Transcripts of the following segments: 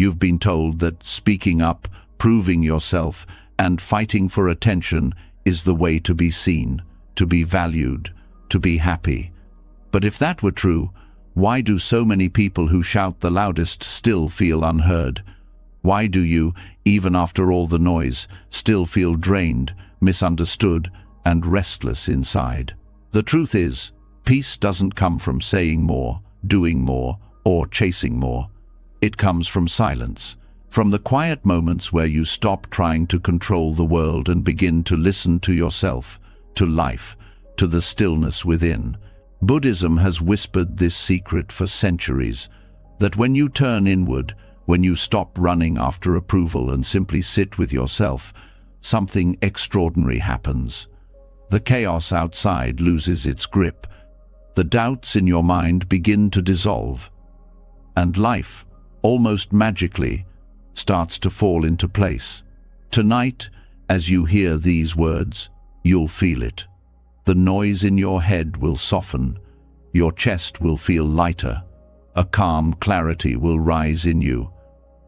You've been told that speaking up, proving yourself, and fighting for attention is the way to be seen, to be valued, to be happy. But if that were true, why do so many people who shout the loudest still feel unheard? Why do you, even after all the noise, still feel drained, misunderstood, and restless inside? The truth is, peace doesn't come from saying more, doing more, or chasing more. It comes from silence, from the quiet moments where you stop trying to control the world and begin to listen to yourself, to life, to the stillness within. Buddhism has whispered this secret for centuries, that when you turn inward, when you stop running after approval and simply sit with yourself, something extraordinary happens. The chaos outside loses its grip. The doubts in your mind begin to dissolve. And life, almost magically, starts to fall into place. Tonight, as you hear these words, you'll feel it. The noise in your head will soften. Your chest will feel lighter. A calm clarity will rise in you,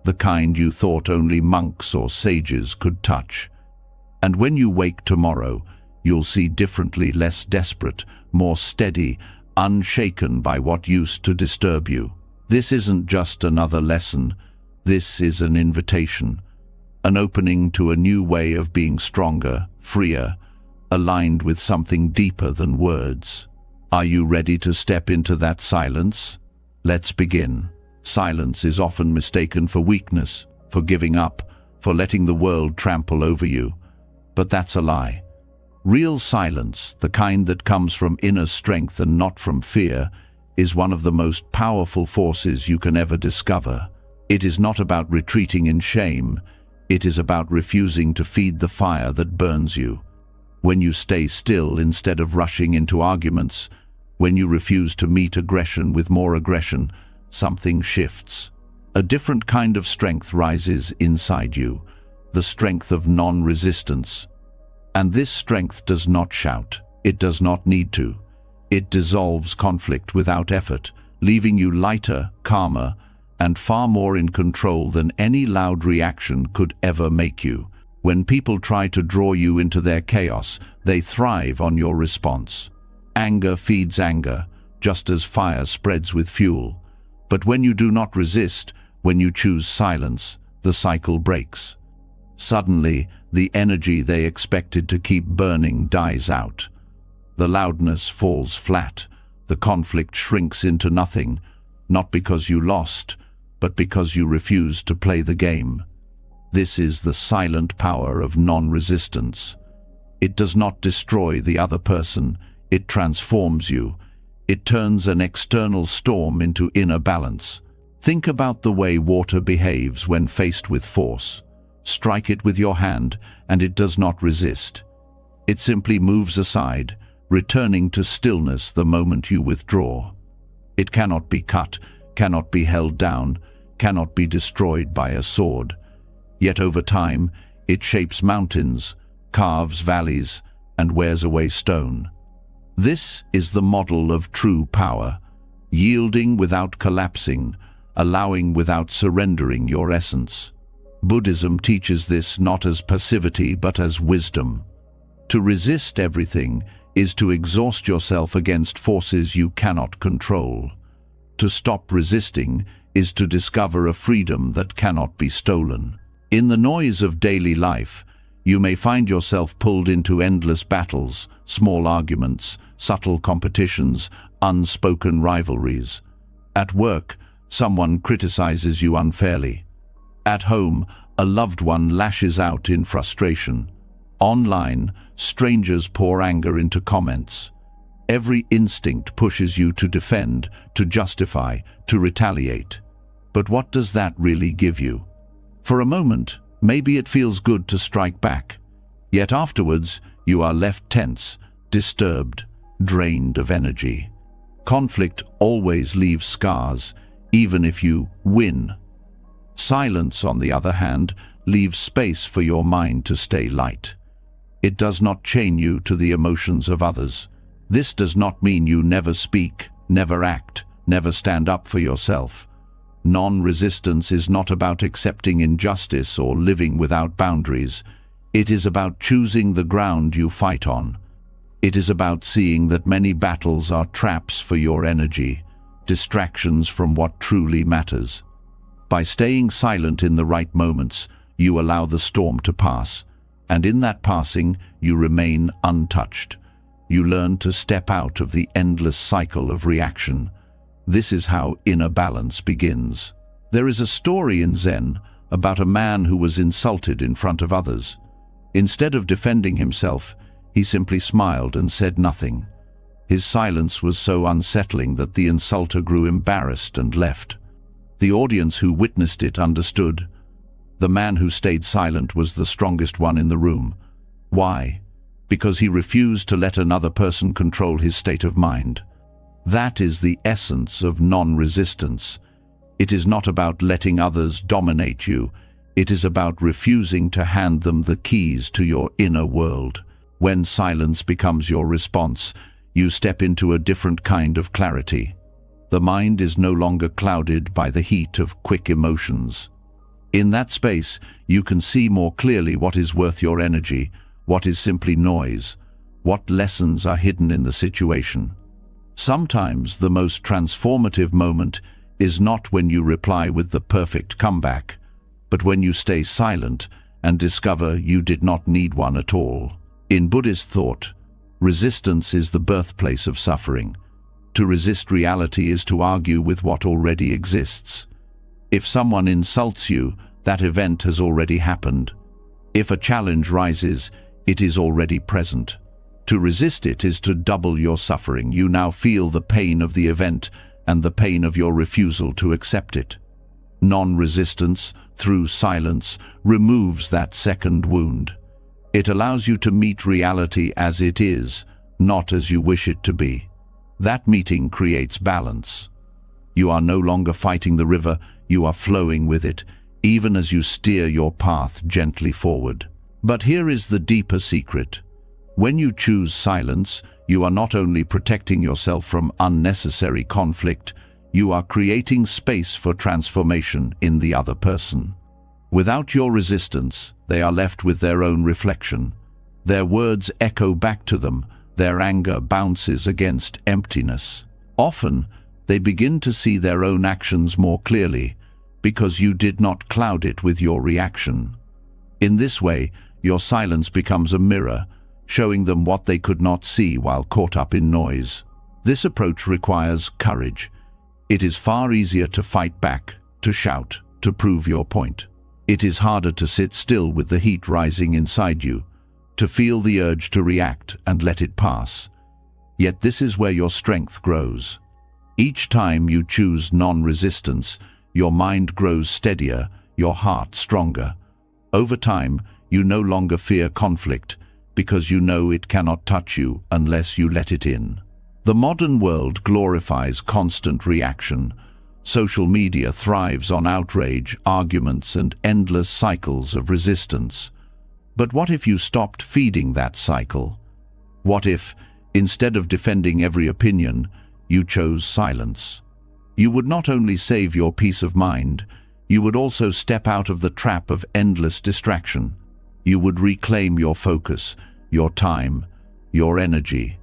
the kind you thought only monks or sages could touch. And when you wake tomorrow, you'll see differently, less desperate, more steady, unshaken by what used to disturb you. This isn't just another lesson. This is an invitation, an opening to a new way of being stronger, freer, aligned with something deeper than words. Are you ready to step into that silence? Let's begin. Silence is often mistaken for weakness, for giving up, for letting the world trample over you. But that's a lie. Real silence, the kind that comes from inner strength and not from fear, is one of the most powerful forces you can ever discover. It is not about retreating in shame. It is about refusing to feed the fire that burns you. When you stay still instead of rushing into arguments, when you refuse to meet aggression with more aggression, something shifts. A different kind of strength rises inside you, the strength of non-resistance. And this strength does not shout. It does not need to. It dissolves conflict without effort, leaving you lighter, calmer, and far more in control than any loud reaction could ever make you. When people try to draw you into their chaos, they thrive on your response. Anger feeds anger, just as fire spreads with fuel. But when you do not resist, when you choose silence, the cycle breaks. Suddenly, the energy they expected to keep burning dies out. The loudness falls flat. The conflict shrinks into nothing, not because you lost, but because you refused to play the game. This is the silent power of non-resistance. It does not destroy the other person. It transforms you. It turns an external storm into inner balance. Think about the way water behaves when faced with force. Strike it with your hand, and it does not resist. It simply moves aside, returning to stillness the moment you withdraw. It cannot be cut, cannot be held down, cannot be destroyed by a sword. Yet over time, it shapes mountains, carves valleys, and wears away stone. This is the model of true power, yielding without collapsing, allowing without surrendering your essence. Buddhism teaches this not as passivity but as wisdom. To resist everything is to exhaust yourself against forces you cannot control. To stop resisting is to discover a freedom that cannot be stolen. In the noise of daily life, you may find yourself pulled into endless battles, small arguments, subtle competitions, unspoken rivalries. At work, someone criticizes you unfairly. At home, a loved one lashes out in frustration. Online, strangers pour anger into comments. Every instinct pushes you to defend, to justify, to retaliate. But what does that really give you? For a moment, maybe it feels good to strike back. Yet afterwards, you are left tense, disturbed, drained of energy. Conflict always leaves scars, even if you win. Silence, on the other hand, leaves space for your mind to stay light. It does not chain you to the emotions of others. This does not mean you never speak, never act, never stand up for yourself. Non-resistance is not about accepting injustice or living without boundaries. It is about choosing the ground you fight on. It is about seeing that many battles are traps for your energy, distractions from what truly matters. By staying silent in the right moments, you allow the storm to pass, and in that passing, you remain untouched. You learn to step out of the endless cycle of reaction. This is how inner balance begins. There is a story in Zen about a man who was insulted in front of others. Instead of defending himself, he simply smiled and said nothing. His silence was so unsettling that the insulter grew embarrassed and left. The audience who witnessed it understood. The man who stayed silent was the strongest one in the room. Why? Because he refused to let another person control his state of mind. That is the essence of non-resistance. It is not about letting others dominate you. It is about refusing to hand them the keys to your inner world. When silence becomes your response, you step into a different kind of clarity. The mind is no longer clouded by the heat of quick emotions. In that space, you can see more clearly what is worth your energy, what is simply noise, what lessons are hidden in the situation. Sometimes the most transformative moment is not when you reply with the perfect comeback, but when you stay silent and discover you did not need one at all. In Buddhist thought, resistance is the birthplace of suffering. To resist reality is to argue with what already exists. If someone insults you, that event has already happened. If a challenge rises, it is already present. To resist it is to double your suffering. You now feel the pain of the event and the pain of your refusal to accept it. Non-resistance, through silence, removes that second wound. It allows you to meet reality as it is, not as you wish it to be. That meeting creates balance. You are no longer fighting the river, you are flowing with it, even as you steer your path gently forward. But here is the deeper secret. When you choose silence, you are not only protecting yourself from unnecessary conflict, you are creating space for transformation in the other person. Without your resistance, they are left with their own reflection. Their words echo back to them, their anger bounces against emptiness. Often, they begin to see their own actions more clearly, because you did not cloud it with your reaction. In this way, your silence becomes a mirror, showing them what they could not see while caught up in noise. This approach requires courage. It is far easier to fight back, to shout, to prove your point. It is harder to sit still with the heat rising inside you, to feel the urge to react and let it pass. Yet this is where your strength grows. Each time you choose non-resistance, your mind grows steadier, your heart stronger. Over time, you no longer fear conflict, because you know it cannot touch you unless you let it in. The modern world glorifies constant reaction. Social media thrives on outrage, arguments, and endless cycles of resistance. But what if you stopped feeding that cycle? What if, instead of defending every opinion, you chose silence? You would not only save your peace of mind, you would also step out of the trap of endless distraction. You would reclaim your focus, your time, your energy.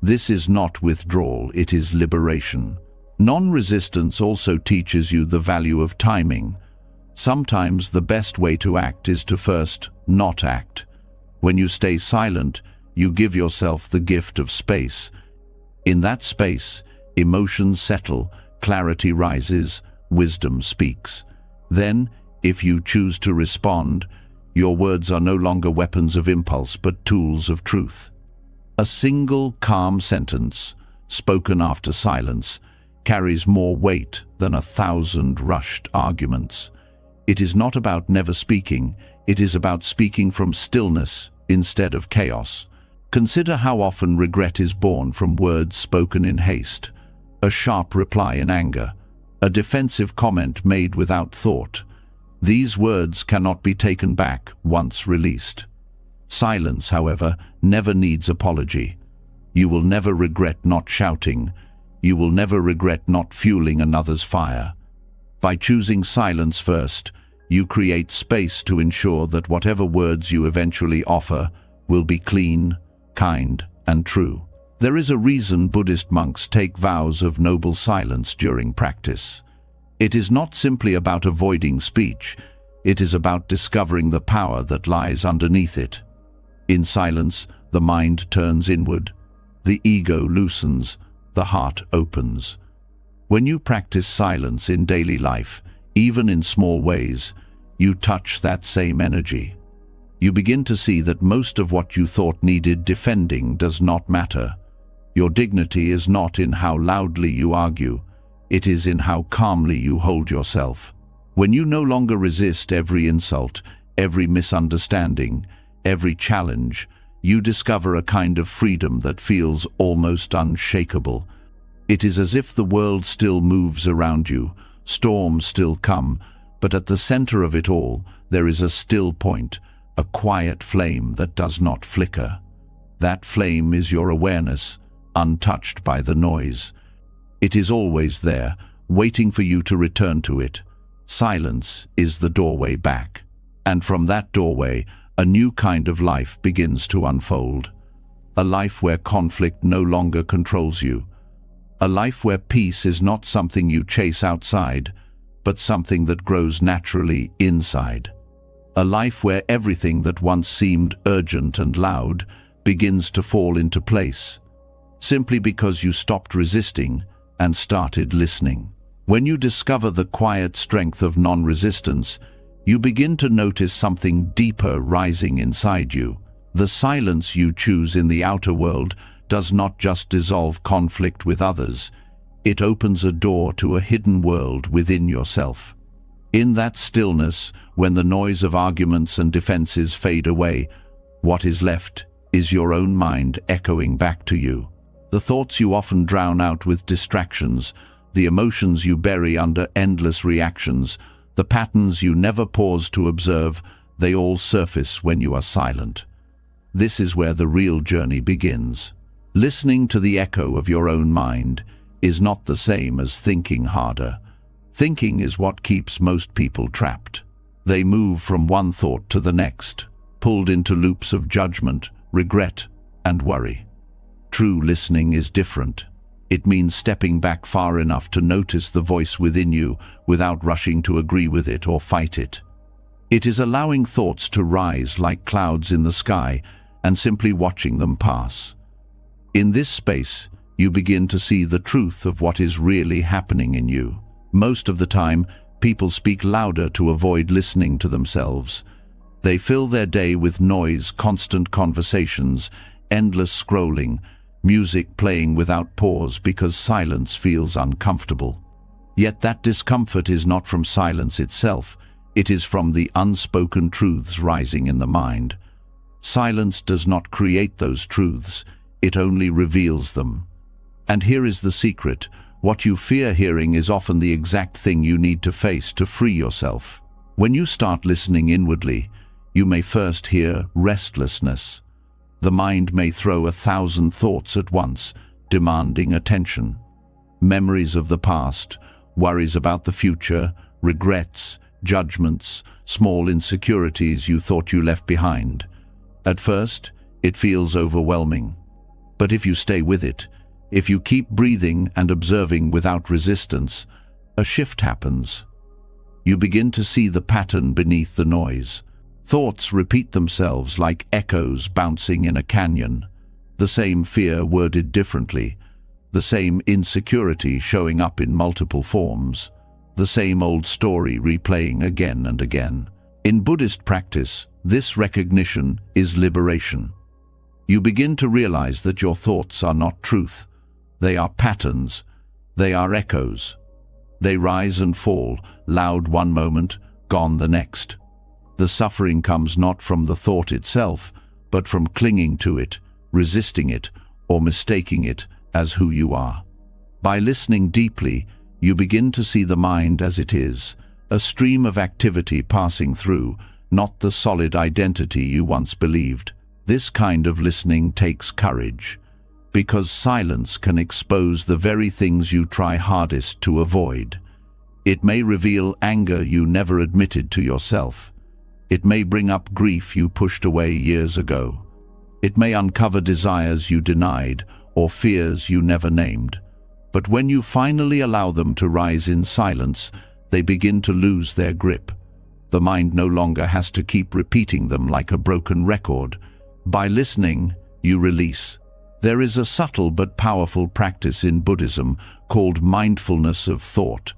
This is not withdrawal, it is liberation. Non-resistance also teaches you the value of timing. Sometimes the best way to act is to first not act. When you stay silent, you give yourself the gift of space. In that space, emotions settle, clarity rises, wisdom speaks. Then, if you choose to respond, your words are no longer weapons of impulse but tools of truth. A single calm sentence, spoken after silence, carries more weight than 1,000 rushed arguments. It is not about never speaking, it is about speaking from stillness instead of chaos. Consider how often regret is born from words spoken in haste, a sharp reply in anger, a defensive comment made without thought. These words cannot be taken back once released. Silence, however, never needs apology. You will never regret not shouting. You will never regret not fueling another's fire. By choosing silence first, you create space to ensure that whatever words you eventually offer will be clean, kind, and true. There is a reason Buddhist monks take vows of noble silence during practice. It is not simply about avoiding speech, it is about discovering the power that lies underneath it. In silence, the mind turns inward, the ego loosens, the heart opens. When you practice silence in daily life, even in small ways, you touch that same energy. You begin to see that most of what you thought needed defending does not matter. Your dignity is not in how loudly you argue, it is in how calmly you hold yourself. When you no longer resist every insult, every misunderstanding, every challenge, you discover a kind of freedom that feels almost unshakable. It is as if the world still moves around you, storms still come, but at the center of it all, there is a still point, a quiet flame that does not flicker. That flame is your awareness, untouched by the noise. It is always there, waiting for you to return to it. Silence is the doorway back. And from that doorway, a new kind of life begins to unfold. A life where conflict no longer controls you. A life where peace is not something you chase outside, but something that grows naturally inside. A life where everything that once seemed urgent and loud begins to fall into place, simply because you stopped resisting and started listening. When you discover the quiet strength of non-resistance, you begin to notice something deeper rising inside you. The silence you choose in the outer world does not just dissolve conflict with others, it opens a door to a hidden world within yourself. In that stillness, when the noise of arguments and defenses fade away, what is left is your own mind echoing back to you. The thoughts you often drown out with distractions, the emotions you bury under endless reactions, the patterns you never pause to observe, they all surface when you are silent. This is where the real journey begins. Listening to the echo of your own mind is not the same as thinking harder. Thinking is what keeps most people trapped. They move from one thought to the next, pulled into loops of judgment, regret, and worry. True listening is different. It means stepping back far enough to notice the voice within you without rushing to agree with it or fight it. It is allowing thoughts to rise like clouds in the sky and simply watching them pass. In this space, you begin to see the truth of what is really happening in you. Most of the time, people speak louder to avoid listening to themselves. They fill their day with noise, constant conversations, endless scrolling, music playing without pause because silence feels uncomfortable. Yet that discomfort is not from silence itself, it is from the unspoken truths rising in the mind. Silence does not create those truths, it only reveals them. And here is the secret: what you fear hearing is often the exact thing you need to face to free yourself. When you start listening inwardly, you may first hear restlessness. The mind may throw 1,000 thoughts at once, demanding attention. Memories of the past, worries about the future, regrets, judgments, small insecurities you thought you left behind. At first, it feels overwhelming. But if you stay with it, if you keep breathing and observing without resistance, a shift happens. You begin to see the pattern beneath the noise. Thoughts repeat themselves like echoes bouncing in a canyon. The same fear worded differently, the same insecurity showing up in multiple forms, the same old story replaying again and again. In Buddhist practice, this recognition is liberation. You begin to realize that your thoughts are not truth. They are patterns. They are echoes. They rise and fall, loud one moment, gone the next. The suffering comes not from the thought itself, but from clinging to it, resisting it, or mistaking it as who you are. By listening deeply, you begin to see the mind as it is, a stream of activity passing through, not the solid identity you once believed. This kind of listening takes courage, because silence can expose the very things you try hardest to avoid. It may reveal anger you never admitted to yourself. It may bring up grief you pushed away years ago. It may uncover desires you denied or fears you never named. But when you finally allow them to rise in silence, they begin to lose their grip. The mind no longer has to keep repeating them like a broken record. By listening, you release. There is a subtle but powerful practice in Buddhism called mindfulness of thought.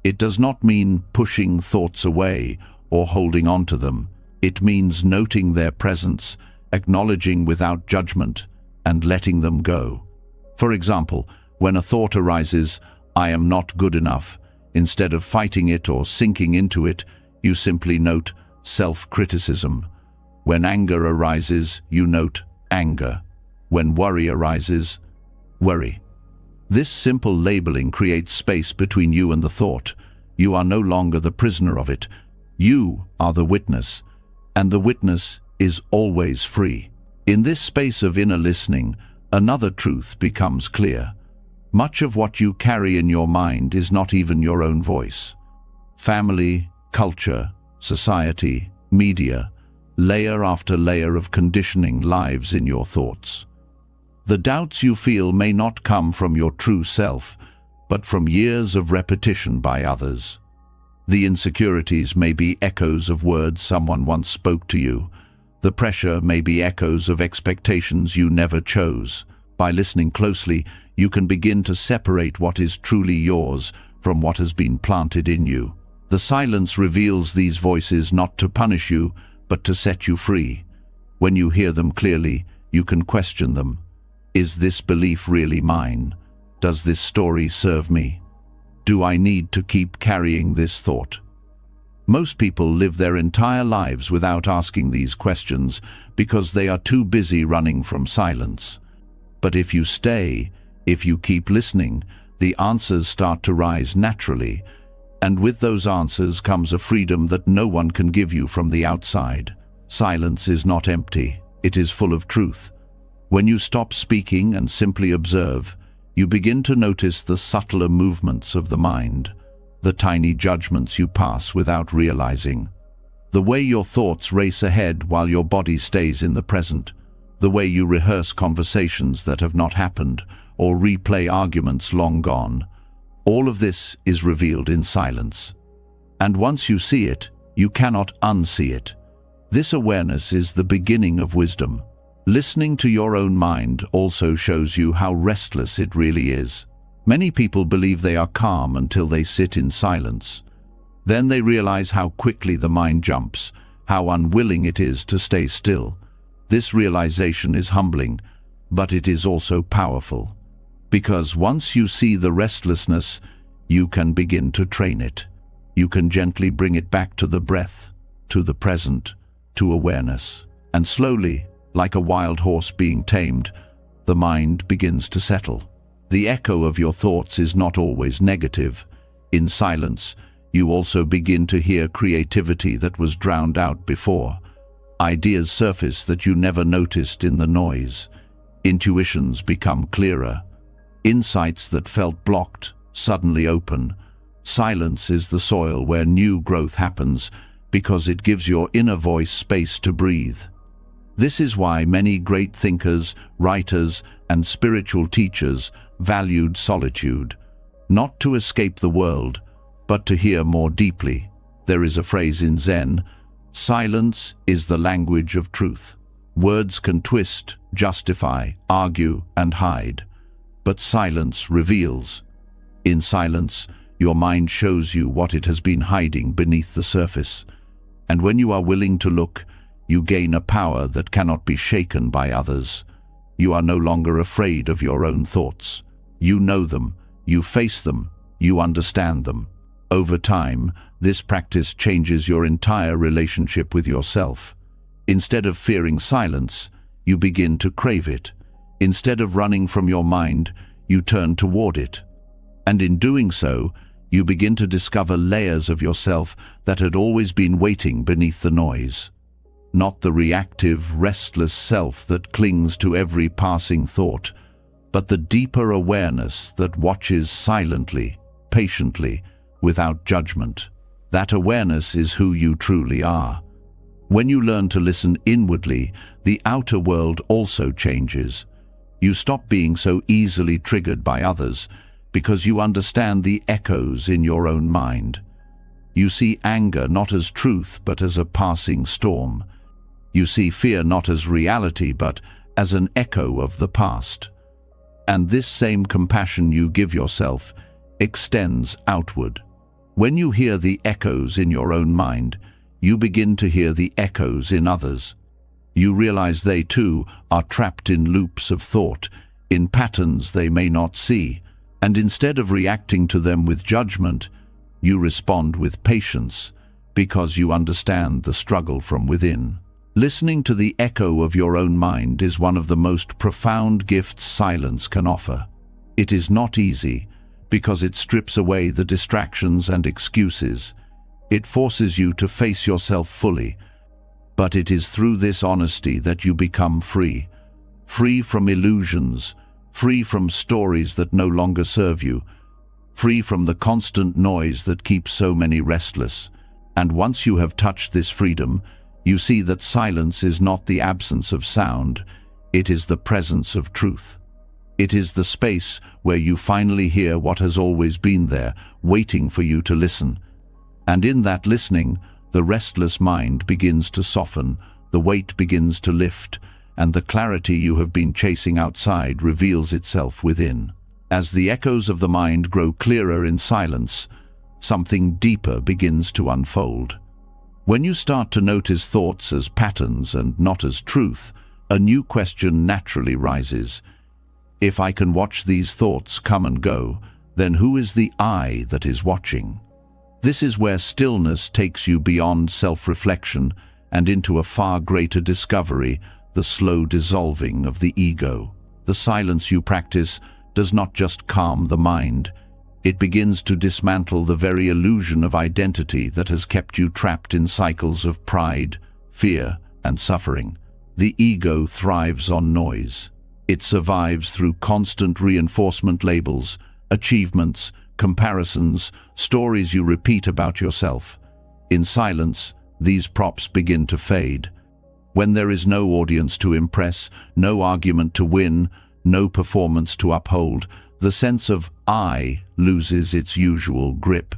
It does not mean pushing thoughts away or holding on to them. It means noting their presence, acknowledging without judgment, and letting them go. For example, when a thought arises, "I am not good enough," instead of fighting it or sinking into it, you simply note self-criticism. When anger arises, you note anger. When worry arises, worry. This simple labeling creates space between you and the thought. You are no longer the prisoner of it. You are the witness, and the witness is always free. In this space of inner listening, another truth becomes clear. Much of what you carry in your mind is not even your own voice. Family, culture, society, media, layer after layer of conditioning lives in your thoughts. The doubts you feel may not come from your true self, but from years of repetition by others. The insecurities may be echoes of words someone once spoke to you. The pressure may be echoes of expectations you never chose. By listening closely, you can begin to separate what is truly yours from what has been planted in you. The silence reveals these voices not to punish you, but to set you free. When you hear them clearly, you can question them. Is this belief really mine? Does this story serve me? Do I need to keep carrying this thought? Most people live their entire lives without asking these questions because they are too busy running from silence. But if you stay, if you keep listening, the answers start to rise naturally, and with those answers comes a freedom that no one can give you from the outside. Silence is not empty, it is full of truth. When you stop speaking and simply observe, you begin to notice the subtler movements of the mind, the tiny judgments you pass without realizing, the way your thoughts race ahead while your body stays in the present, the way you rehearse conversations that have not happened or replay arguments long gone. All of this is revealed in silence. And once you see it, you cannot unsee it. This awareness is the beginning of wisdom. Listening to your own mind also shows you how restless it really is. Many people believe they are calm until they sit in silence. Then they realize how quickly the mind jumps, how unwilling it is to stay still. This realization is humbling, but it is also powerful. Because once you see the restlessness, you can begin to train it. You can gently bring it back to the breath, to the present, to awareness. And slowly, like a wild horse being tamed, the mind begins to settle. The echo of your thoughts is not always negative. In silence, you also begin to hear creativity that was drowned out before. Ideas surface that you never noticed in the noise. Intuitions become clearer. Insights that felt blocked suddenly open. Silence is the soil where new growth happens because it gives your inner voice space to breathe. This is why many great thinkers, writers, and spiritual teachers valued solitude, not to escape the world, but to hear more deeply. There is a phrase in Zen, "Silence is the language of truth." Words can twist, justify, argue, and hide, but silence reveals. In silence, your mind shows you what it has been hiding beneath the surface. And when you are willing to look, you gain a power that cannot be shaken by others. You are no longer afraid of your own thoughts. You know them, you face them, you understand them. Over time, this practice changes your entire relationship with yourself. Instead of fearing silence, you begin to crave it. Instead of running from your mind, you turn toward it. And in doing so, you begin to discover layers of yourself that had always been waiting beneath the noise. Not the reactive, restless self that clings to every passing thought, but the deeper awareness that watches silently, patiently, without judgment. That awareness is who you truly are. When you learn to listen inwardly, the outer world also changes. You stop being so easily triggered by others because you understand the echoes in your own mind. You see anger not as truth but as a passing storm. You see fear not as reality but as an echo of the past. And this same compassion you give yourself extends outward. When you hear the echoes in your own mind, you begin to hear the echoes in others. You realize they too are trapped in loops of thought, in patterns they may not see, and instead of reacting to them with judgment, you respond with patience, because you understand the struggle from within. Listening to the echo of your own mind is one of the most profound gifts silence can offer. It is not easy, because it strips away the distractions and excuses. It forces you to face yourself fully, but it is through this honesty that you become free. Free from illusions, free from stories that no longer serve you, free from the constant noise that keeps so many restless. And once you have touched this freedom, you see that silence is not the absence of sound, it is the presence of truth. It is the space where you finally hear what has always been there, waiting for you to listen. And in that listening, the restless mind begins to soften, the weight begins to lift, and the clarity you have been chasing outside reveals itself within. As the echoes of the mind grow clearer in silence, something deeper begins to unfold. When you start to notice thoughts as patterns and not as truth, a new question naturally rises. If I can watch these thoughts come and go, then who is the I that is watching? This is where stillness takes you beyond self-reflection and into a far greater discovery, the slow dissolving of the ego. The silence you practice does not just calm the mind, it begins to dismantle the very illusion of identity that has kept you trapped in cycles of pride, fear, and suffering. The ego thrives on noise. It survives through constant reinforcement labels, achievements, comparisons, stories you repeat about yourself. In silence, these props begin to fade. When there is no audience to impress, no argument to win, no performance to uphold, the sense of I loses its usual grip.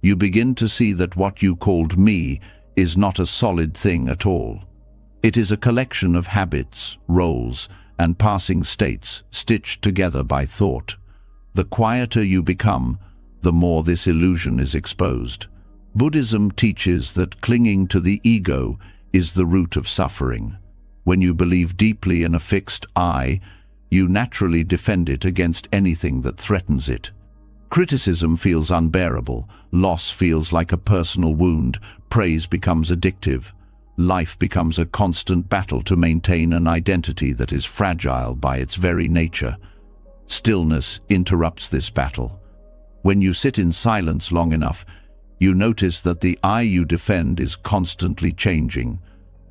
You begin to see that what you called me is not a solid thing at all. It is a collection of habits, roles, and passing states stitched together by thought. The quieter you become, the more this illusion is exposed. Buddhism teaches that clinging to the ego is the root of suffering. When you believe deeply in a fixed I, you naturally defend it against anything that threatens it. Criticism feels unbearable, loss feels like a personal wound, praise becomes addictive. Life becomes a constant battle to maintain an identity that is fragile by its very nature. Stillness interrupts this battle. When you sit in silence long enough, you notice that the I you defend is constantly changing.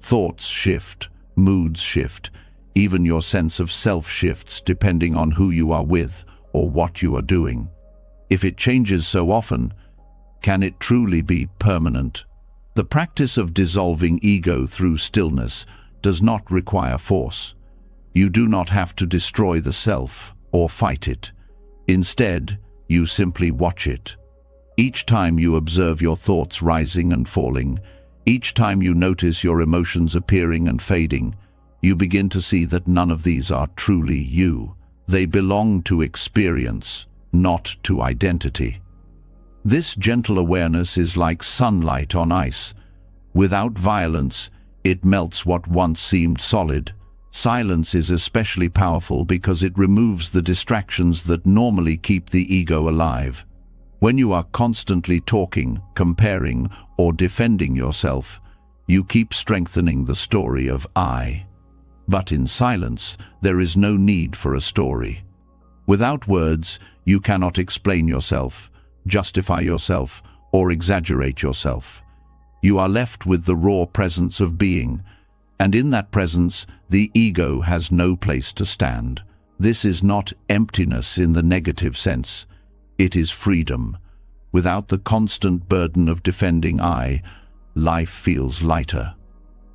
Thoughts shift, moods shift, even your sense of self shifts depending on who you are with or what you are doing. If it changes so often, can it truly be permanent? The practice of dissolving ego through stillness does not require force. You do not have to destroy the self or fight it. Instead, you simply watch it. Each time you observe your thoughts rising and falling, each time you notice your emotions appearing and fading, you begin to see that none of these are truly you. They belong to experience, not to identity. This gentle awareness is like sunlight on ice. Without violence, it melts what once seemed solid. Silence is especially powerful because it removes the distractions that normally keep the ego alive. When you are constantly talking, comparing, or defending yourself, you keep strengthening the story of I. But in silence, there is no need for a story. Without words, you cannot explain yourself, justify yourself, or exaggerate yourself. You are left with the raw presence of being, and in that presence, the ego has no place to stand. This is not emptiness in the negative sense. It is freedom. Without the constant burden of defending I, life feels lighter.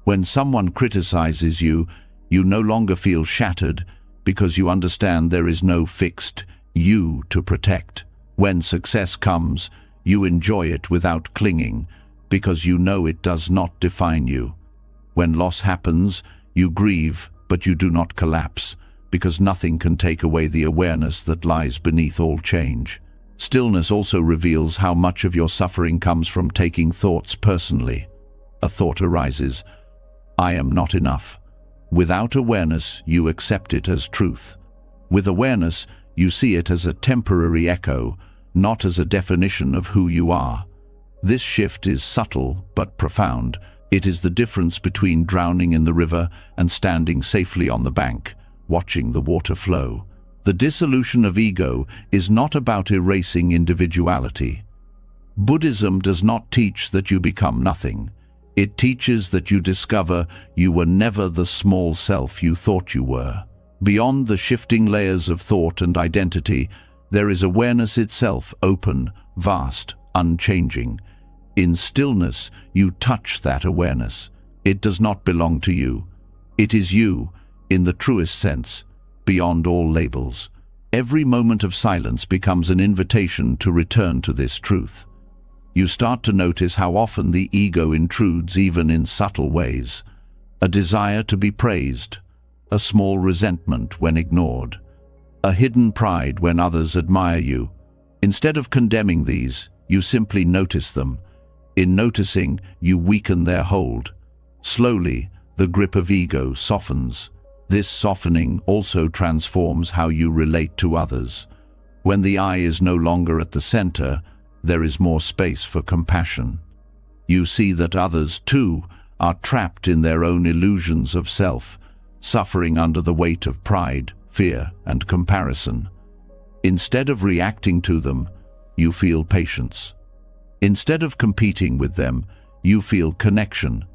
When someone criticizes you, you no longer feel shattered because you understand there is no fixed you to protect. When success comes, you enjoy it without clinging because you know it does not define you. When loss happens, you grieve, but you do not collapse because nothing can take away the awareness that lies beneath all change. Stillness also reveals how much of your suffering comes from taking thoughts personally. A thought arises, I am not enough. Without awareness, you accept it as truth. With awareness, you see it as a temporary echo, not as a definition of who you are. This shift is subtle but profound. It is the difference between drowning in the river and standing safely on the bank, watching the water flow. The dissolution of ego is not about erasing individuality. Buddhism does not teach that you become nothing. It teaches that you discover you were never the small self you thought you were. Beyond the shifting layers of thought and identity, there is awareness itself, open, vast, unchanging. In stillness, you touch that awareness. It does not belong to you. It is you, in the truest sense, beyond all labels. Every moment of silence becomes an invitation to return to this truth. You start to notice how often the ego intrudes even in subtle ways. A desire to be praised, a small resentment when ignored, a hidden pride when others admire you. Instead of condemning these, you simply notice them. In noticing, you weaken their hold. Slowly, the grip of ego softens. This softening also transforms how you relate to others. When the I is no longer at the center, there is more space for compassion. You see that others, too, are trapped in their own illusions of self, suffering under the weight of pride, fear, and comparison. Instead of reacting to them, you feel patience. Instead of competing with them, you feel connection.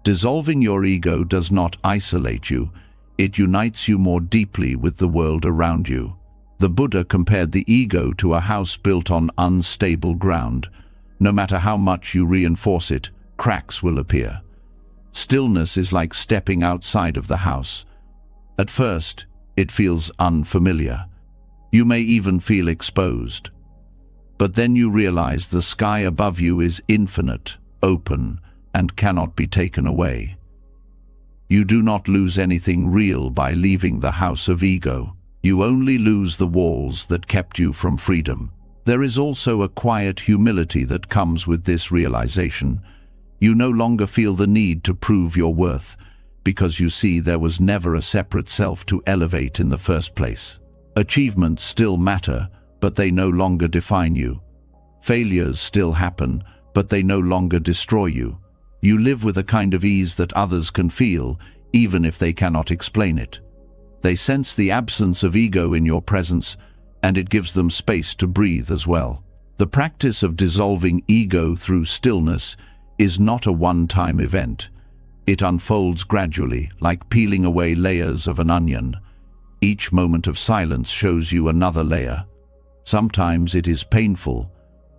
Dissolving your ego does not isolate you, it unites you more deeply with the world around you. The Buddha compared the ego to a house built on unstable ground. No matter how much you reinforce it, cracks will appear. Stillness is like stepping outside of the house. At first, it feels unfamiliar. You may even feel exposed. But then you realize the sky above you is infinite, open, and cannot be taken away. You do not lose anything real by leaving the house of ego. You only lose the walls that kept you from freedom. There is also a quiet humility that comes with this realization. You no longer feel the need to prove your worth, because you see there was never a separate self to elevate in the first place. Achievements still matter, but they no longer define you. Failures still happen, but they no longer destroy you. You live with a kind of ease that others can feel, even if they cannot explain it. They sense the absence of ego in your presence, and it gives them space to breathe as well. The practice of dissolving ego through stillness is not a one-time event. It unfolds gradually, like peeling away layers of an onion. Each moment of silence shows you another layer. Sometimes it is painful,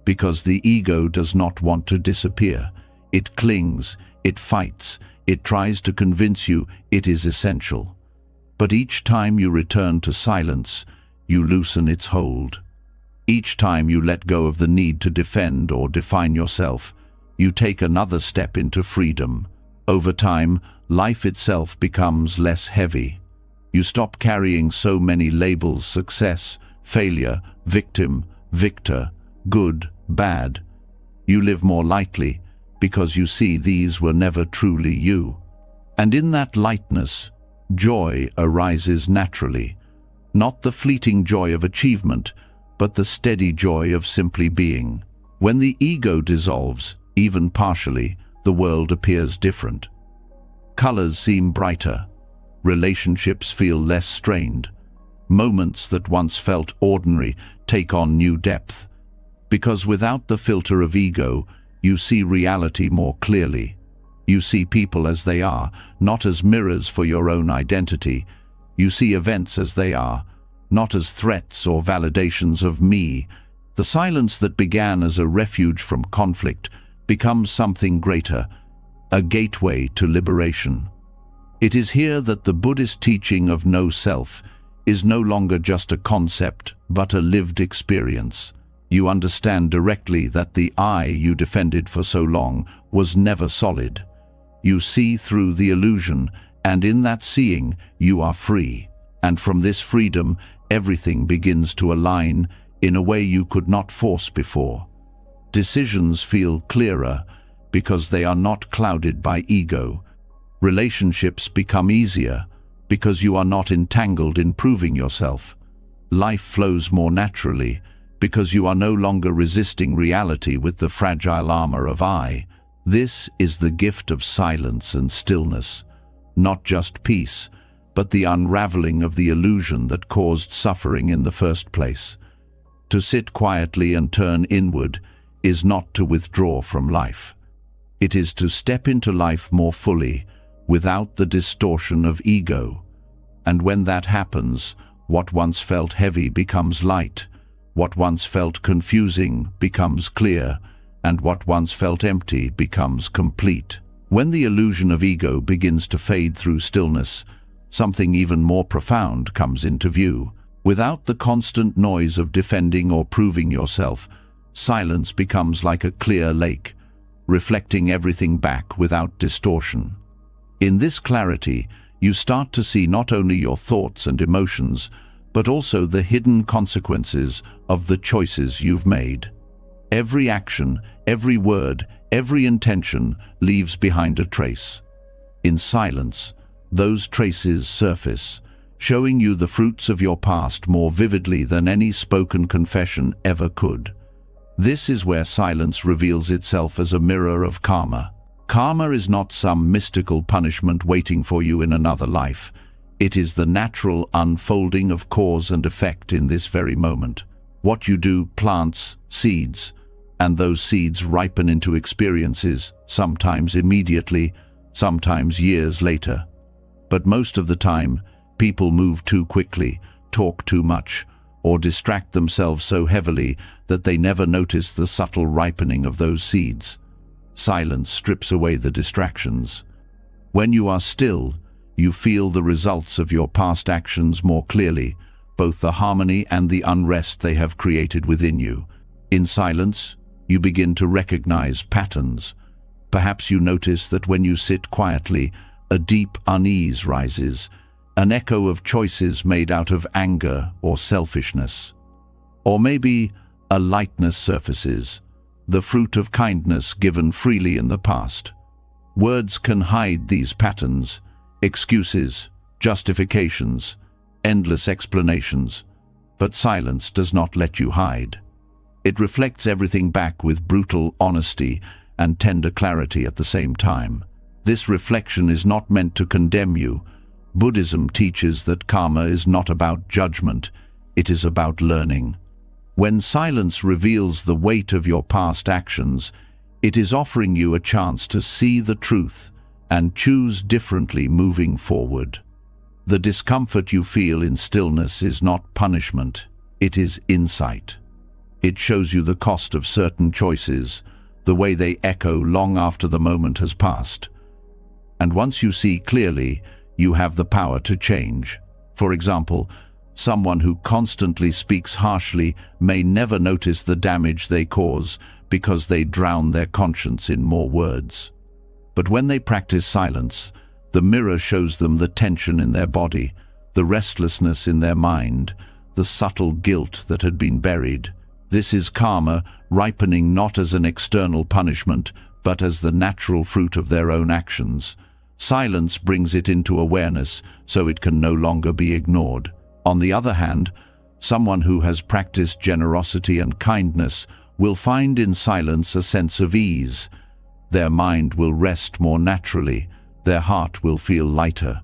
because the ego does not want to disappear. It clings, it fights, it tries to convince you it is essential. But each time you return to silence, you loosen its hold. Each time you let go of the need to defend or define yourself, you take another step into freedom. Over time, life itself becomes less heavy. You stop carrying so many labels: success, failure, victim, victor, good, bad. You live more lightly because you see these were never truly you. And in that lightness, joy arises naturally. Not the fleeting joy of achievement, but the steady joy of simply being. When the ego dissolves, even partially, the world appears different. Colors seem brighter. Relationships feel less strained. Moments that once felt ordinary take on new depth. Because without the filter of ego, you see reality more clearly. You see people as they are, not as mirrors for your own identity. You see events as they are, not as threats or validations of me. The silence that began as a refuge from conflict becomes something greater, a gateway to liberation. It is here that the Buddhist teaching of no self is no longer just a concept, but a lived experience. You understand directly that the I you defended for so long was never solid. You see through the illusion, and in that seeing, you are free. And from this freedom, everything begins to align in a way you could not force before. Decisions feel clearer because they are not clouded by ego. Relationships become easier because you are not entangled in proving yourself. Life flows more naturally because you are no longer resisting reality with the fragile armor of I. This is the gift of silence and stillness, not just peace, but the unraveling of the illusion that caused suffering in the first place. To sit quietly and turn inward is not to withdraw from life. It is to step into life more fully, without the distortion of ego. And when that happens, what once felt heavy becomes light, what once felt confusing becomes clear, and what once felt empty becomes complete. When the illusion of ego begins to fade through stillness, something even more profound comes into view. Without the constant noise of defending or proving yourself, silence becomes like a clear lake, reflecting everything back without distortion. In this clarity, you start to see not only your thoughts and emotions, but also the hidden consequences of the choices you've made. Every action, every word, every intention leaves behind a trace. In silence, those traces surface, showing you the fruits of your past more vividly than any spoken confession ever could. This is where silence reveals itself as a mirror of karma. Karma is not some mystical punishment waiting for you in another life. It is the natural unfolding of cause and effect in this very moment. What you do plants seeds, and those seeds ripen into experiences, sometimes immediately, sometimes years later. But most of the time, people move too quickly, talk too much, or distract themselves so heavily that they never notice the subtle ripening of those seeds. Silence strips away the distractions. When you are still, you feel the results of your past actions more clearly, both the harmony and the unrest they have created within you. In silence, you begin to recognize patterns. Perhaps you notice that when you sit quietly, a deep unease rises, an echo of choices made out of anger or selfishness. Or maybe a lightness surfaces, the fruit of kindness given freely in the past. Words can hide these patterns, excuses, justifications, endless explanations, but silence does not let you hide. It reflects everything back with brutal honesty and tender clarity at the same time. This reflection is not meant to condemn you. Buddhism teaches that karma is not about judgment, it is about learning. When silence reveals the weight of your past actions, it is offering you a chance to see the truth and choose differently moving forward. The discomfort you feel in stillness is not punishment, it is insight. It shows you the cost of certain choices, the way they echo long after the moment has passed. And once you see clearly, you have the power to change. For example, someone who constantly speaks harshly may never notice the damage they cause because they drown their conscience in more words. But when they practice silence, the mirror shows them the tension in their body, the restlessness in their mind, the subtle guilt that had been buried. This is karma ripening not as an external punishment, but as the natural fruit of their own actions. Silence brings it into awareness, so it can no longer be ignored. On the other hand, someone who has practiced generosity and kindness will find in silence a sense of ease. Their mind will rest more naturally, their heart will feel lighter.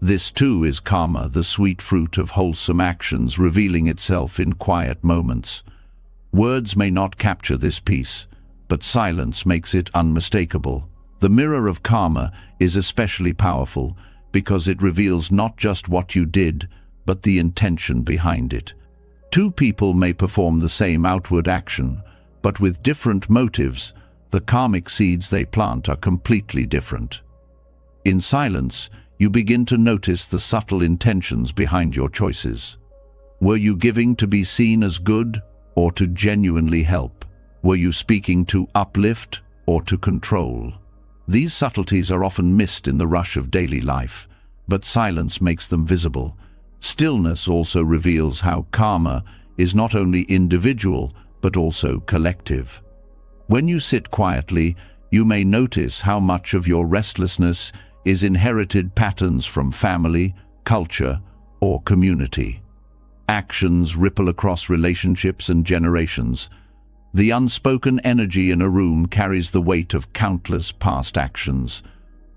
This too is karma, the sweet fruit of wholesome actions revealing itself in quiet moments. Words may not capture this peace, but silence makes it unmistakable. The mirror of karma is especially powerful because it reveals not just what you did, but the intention behind it. Two people may perform the same outward action, but with different motives, the karmic seeds they plant are completely different. In silence, you begin to notice the subtle intentions behind your choices. Were you giving to be seen as good or to genuinely help? Were you speaking to uplift or to control? These subtleties are often missed in the rush of daily life, but silence makes them visible. Stillness also reveals how karma is not only individual but also collective. When you sit quietly, you may notice how much of your restlessness is inherited patterns from family, culture, or community. Actions ripple across relationships and generations. The unspoken energy in a room carries the weight of countless past actions.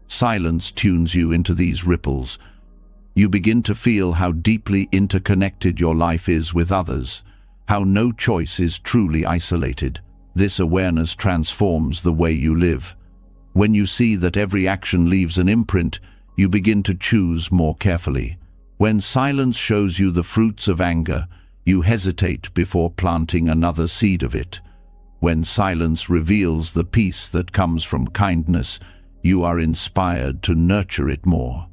Silence tunes you into these ripples. You begin to feel how deeply interconnected your life is with others, how no choice is truly isolated. This awareness transforms the way you live. When you see that every action leaves an imprint, you begin to choose more carefully. When silence shows you the fruits of anger, you hesitate before planting another seed of it. When silence reveals the peace that comes from kindness, you are inspired to nurture it more.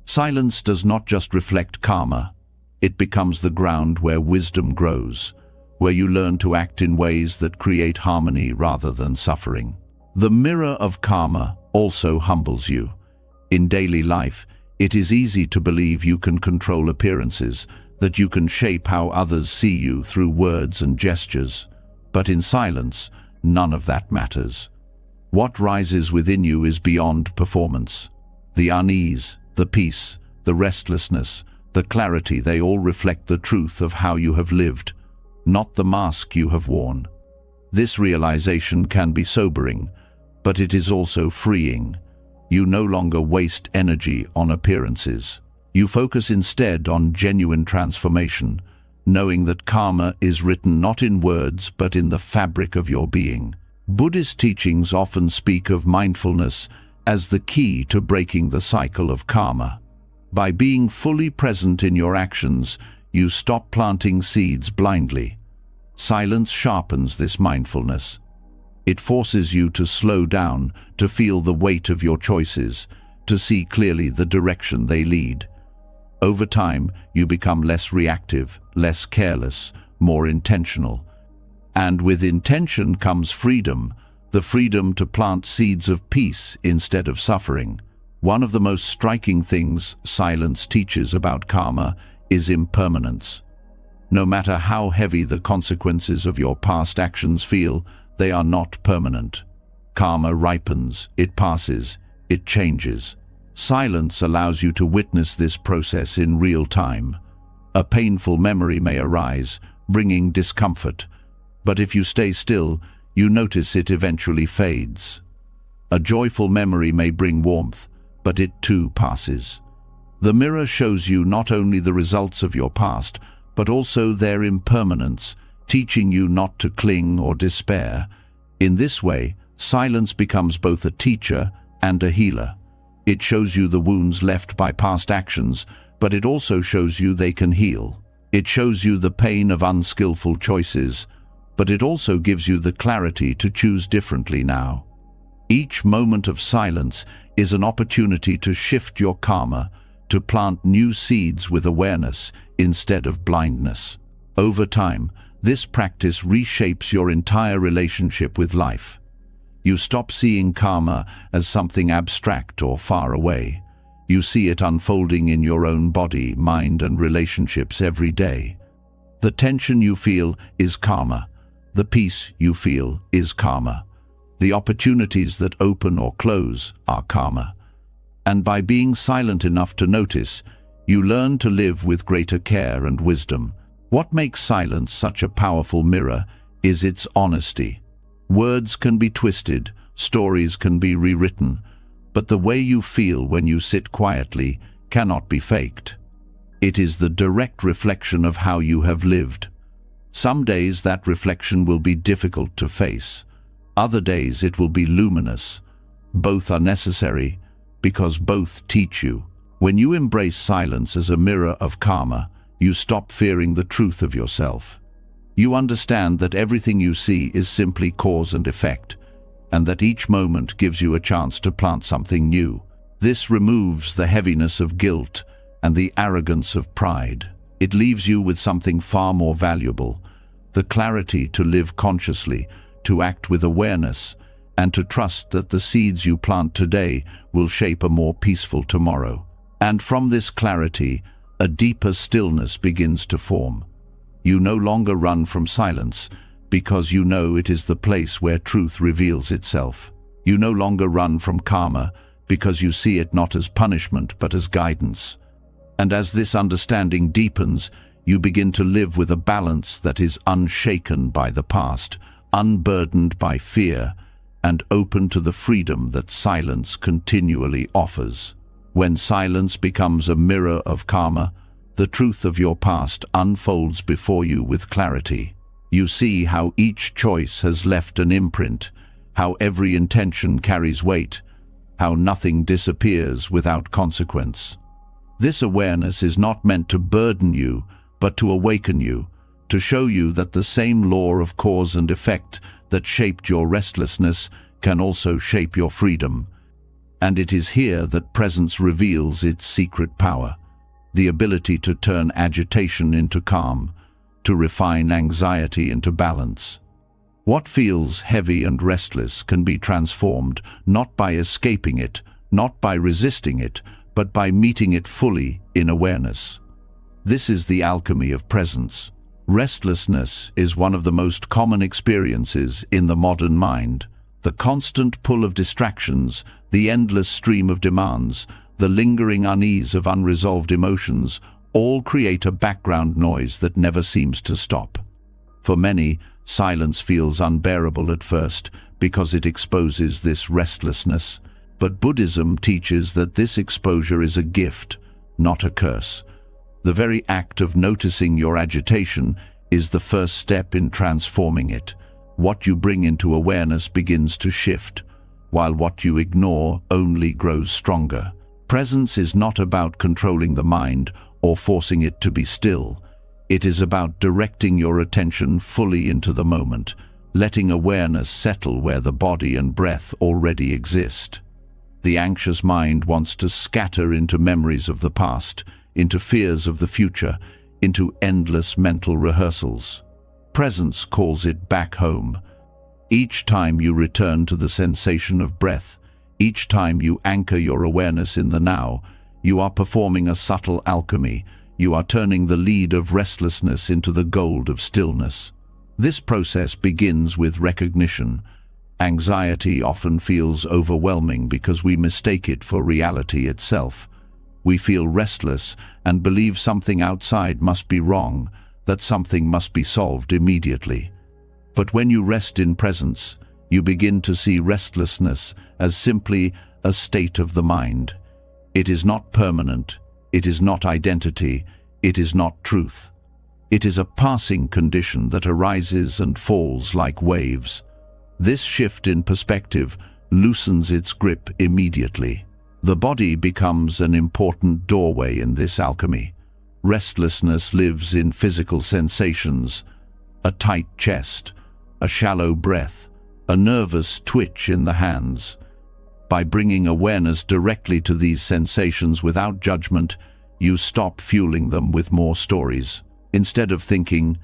Silence does not just reflect karma, it becomes the ground where wisdom grows, where you learn to act in ways that create harmony rather than suffering. The mirror of karma also humbles you. In daily life, it is easy to believe you can control appearances, that you can shape how others see you through words and gestures. But in silence, none of that matters. What rises within you is beyond performance. The unease, the peace, the restlessness, the clarity, they all reflect the truth of how you have lived, not the mask you have worn. This realization can be sobering, but it is also freeing. You no longer waste energy on appearances. You focus instead on genuine transformation, knowing that karma is written not in words but in the fabric of your being. Buddhist teachings often speak of mindfulness as the key to breaking the cycle of karma. By being fully present in your actions, you stop planting seeds blindly. Silence sharpens this mindfulness. It forces you to slow down, to feel the weight of your choices, to see clearly the direction they lead. Over time, you become less reactive, less careless, more intentional. And with intention comes freedom, the freedom to plant seeds of peace instead of suffering. One of the most striking things silence teaches about karma is impermanence. No matter how heavy the consequences of your past actions feel, they are not permanent. Karma ripens, it passes, it changes. Silence allows you to witness this process in real time. A painful memory may arise, bringing discomfort, but if you stay still, you notice it eventually fades. A joyful memory may bring warmth, but it too passes. The mirror shows you not only the results of your past, but also their impermanence, teaching you not to cling or despair. In this way, silence becomes both a teacher and a healer. It shows you the wounds left by past actions, but it also shows you they can heal. It shows you the pain of unskillful choices, but it also gives you the clarity to choose differently now. Each moment of silence is an opportunity to shift your karma, to plant new seeds with awareness instead of blindness. Over time, this practice reshapes your entire relationship with life. You stop seeing karma as something abstract or far away. You see it unfolding in your own body, mind, and relationships every day. The tension you feel is karma. The peace you feel is karma. The opportunities that open or close are karma. And by being silent enough to notice, you learn to live with greater care and wisdom. What makes silence such a powerful mirror is its honesty. Words can be twisted, stories can be rewritten, but the way you feel when you sit quietly cannot be faked. It is the direct reflection of how you have lived. Some days that reflection will be difficult to face. Other days it will be luminous. Both are necessary because both teach you. When you embrace silence as a mirror of karma, You stop fearing the truth of yourself. You understand that everything you see is simply cause and effect, and that each moment gives you a chance to plant something new. This removes the heaviness of guilt and the arrogance of pride. It leaves you with something far more valuable, the clarity to live consciously, to act with awareness, and to trust that the seeds you plant today will shape a more peaceful tomorrow. And from this clarity, a deeper stillness begins to form. You no longer run from silence, because you know it is the place where truth reveals itself. You no longer run from karma, because you see it not as punishment but as guidance. And as this understanding deepens, you begin to live with a balance that is unshaken by the past, unburdened by fear, and open to the freedom that silence continually offers. When silence becomes a mirror of karma, the truth of your past unfolds before you with clarity. You see how each choice has left an imprint, how every intention carries weight, how nothing disappears without consequence. This awareness is not meant to burden you, but to awaken you, to show you that the same law of cause and effect that shaped your restlessness can also shape your freedom. And it is here that presence reveals its secret power, the ability to turn agitation into calm, to refine anxiety into balance. What feels heavy and restless can be transformed, not by escaping it, not by resisting it, but by meeting it fully in awareness. This is the alchemy of presence. Restlessness is one of the most common experiences in the modern mind. The constant pull of distractions, the endless stream of demands, the lingering unease of unresolved emotions, all create a background noise that never seems to stop. For many, silence feels unbearable at first because it exposes this restlessness. But Buddhism teaches that this exposure is a gift, not a curse. The very act of noticing your agitation is the first step in transforming it. What you bring into awareness begins to shift, while what you ignore only grows stronger. Presence is not about controlling the mind or forcing it to be still. It is about directing your attention fully into the moment, letting awareness settle where the body and breath already exist. The anxious mind wants to scatter into memories of the past, into fears of the future, into endless mental rehearsals. Presence calls it back home. Each time you return to the sensation of breath, each time you anchor your awareness in the now, you are performing a subtle alchemy. You are turning the lead of restlessness into the gold of stillness. This process begins with recognition. Anxiety often feels overwhelming because we mistake it for reality itself. We feel restless and believe something outside must be wrong, that something must be solved immediately. But when you rest in presence, you begin to see restlessness as simply a state of the mind. It is not permanent, it is not identity, it is not truth. It is a passing condition that arises and falls like waves. This shift in perspective loosens its grip immediately. The body becomes an important doorway in this alchemy. Restlessness lives in physical sensations, a tight chest, a shallow breath, a nervous twitch in the hands. By bringing awareness directly to these sensations without judgment, you stop fueling them with more stories. Instead of thinking,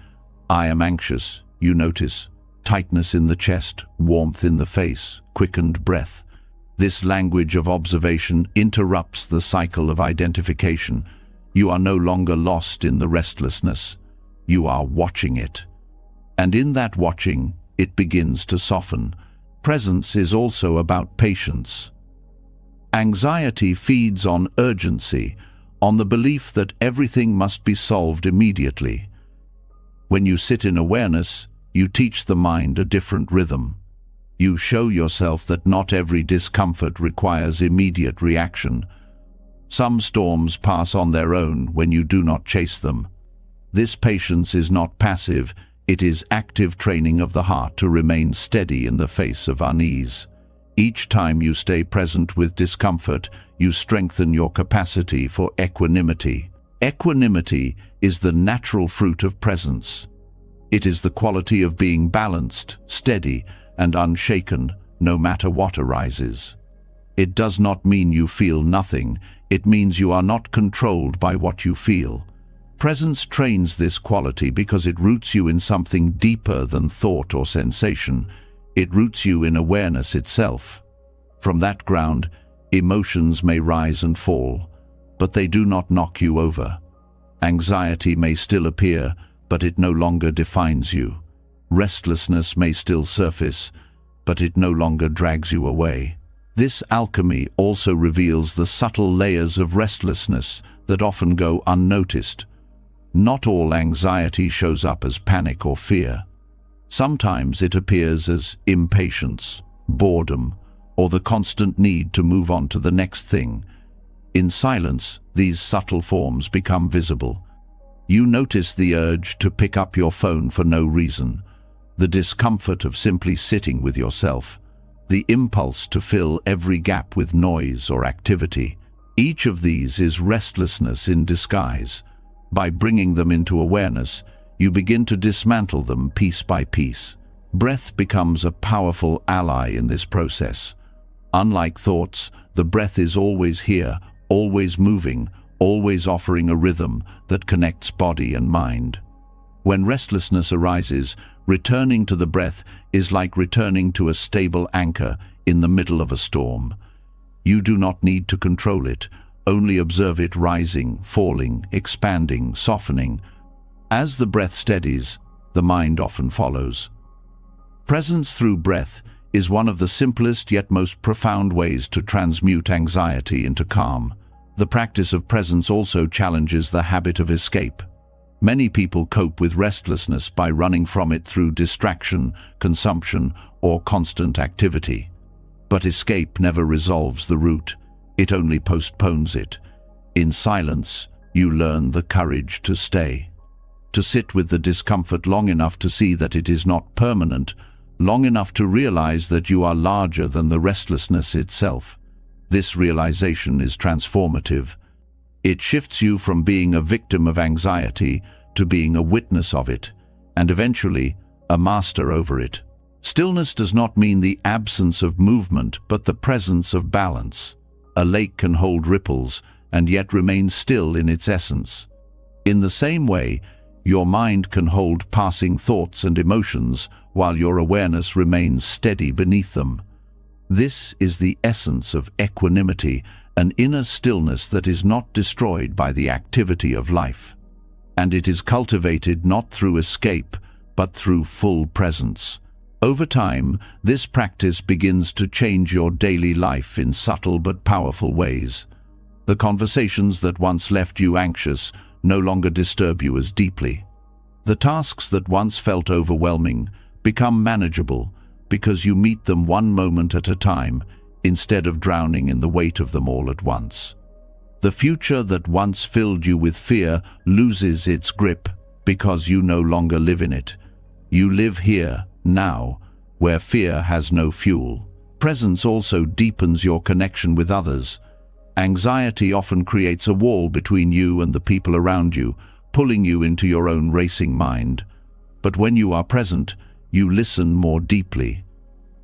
"I am anxious," you notice tightness in the chest, warmth in the face, quickened breath. This language of observation interrupts the cycle of identification. You are no longer lost in the restlessness. You are watching it. And in that watching, it begins to soften. Presence is also about patience. Anxiety feeds on urgency, on the belief that everything must be solved immediately. When you sit in awareness, you teach the mind a different rhythm. You show yourself that not every discomfort requires immediate reaction. Some storms pass on their own when you do not chase them. This patience is not passive, it is active training of the heart to remain steady in the face of unease. Each time you stay present with discomfort, you strengthen your capacity for equanimity. Equanimity is the natural fruit of presence. It is the quality of being balanced, steady, and unshaken, no matter what arises. It does not mean you feel nothing, it means you are not controlled by what you feel. Presence trains this quality because it roots you in something deeper than thought or sensation. It roots you in awareness itself. From that ground, emotions may rise and fall, but they do not knock you over. Anxiety may still appear, but it no longer defines you. Restlessness may still surface, but it no longer drags you away. This alchemy also reveals the subtle layers of restlessness that often go unnoticed. Not all anxiety shows up as panic or fear. Sometimes it appears as impatience, boredom, or the constant need to move on to the next thing. In silence, these subtle forms become visible. You notice the urge to pick up your phone for no reason, the discomfort of simply sitting with yourself, the impulse to fill every gap with noise or activity. Each of these is restlessness in disguise. By bringing them into awareness, you begin to dismantle them piece by piece. Breath becomes a powerful ally in this process. Unlike thoughts, the breath is always here, always moving, always offering a rhythm that connects body and mind. When restlessness arises, returning to the breath is like returning to a stable anchor in the middle of a storm. You do not need to control it, only observe it rising, falling, expanding, softening. As the breath steadies, the mind often follows. Presence through breath is one of the simplest yet most profound ways to transmute anxiety into calm. The practice of presence also challenges the habit of escape. Many people cope with restlessness by running from it through distraction, consumption, or constant activity. But escape never resolves the root, it only postpones it. In silence, you learn the courage to stay. To sit with the discomfort long enough to see that it is not permanent, long enough to realize that you are larger than the restlessness itself. This realization is transformative. It shifts you from being a victim of anxiety to being a witness of it, and eventually a master over it. Stillness does not mean the absence of movement, but the presence of balance. A lake can hold ripples and yet remain still in its essence. In the same way, your mind can hold passing thoughts and emotions while your awareness remains steady beneath them. This is the essence of equanimity, an inner stillness that is not destroyed by the activity of life. And it is cultivated not through escape, but through full presence. Over time, this practice begins to change your daily life in subtle but powerful ways. The conversations that once left you anxious no longer disturb you as deeply. The tasks that once felt overwhelming become manageable because you meet them one moment at a time instead of drowning in the weight of them all at once. The future that once filled you with fear loses its grip because you no longer live in it. You live here, now, where fear has no fuel. Presence also deepens your connection with others. Anxiety often creates a wall between you and the people around you, pulling you into your own racing mind. But when you are present, you listen more deeply.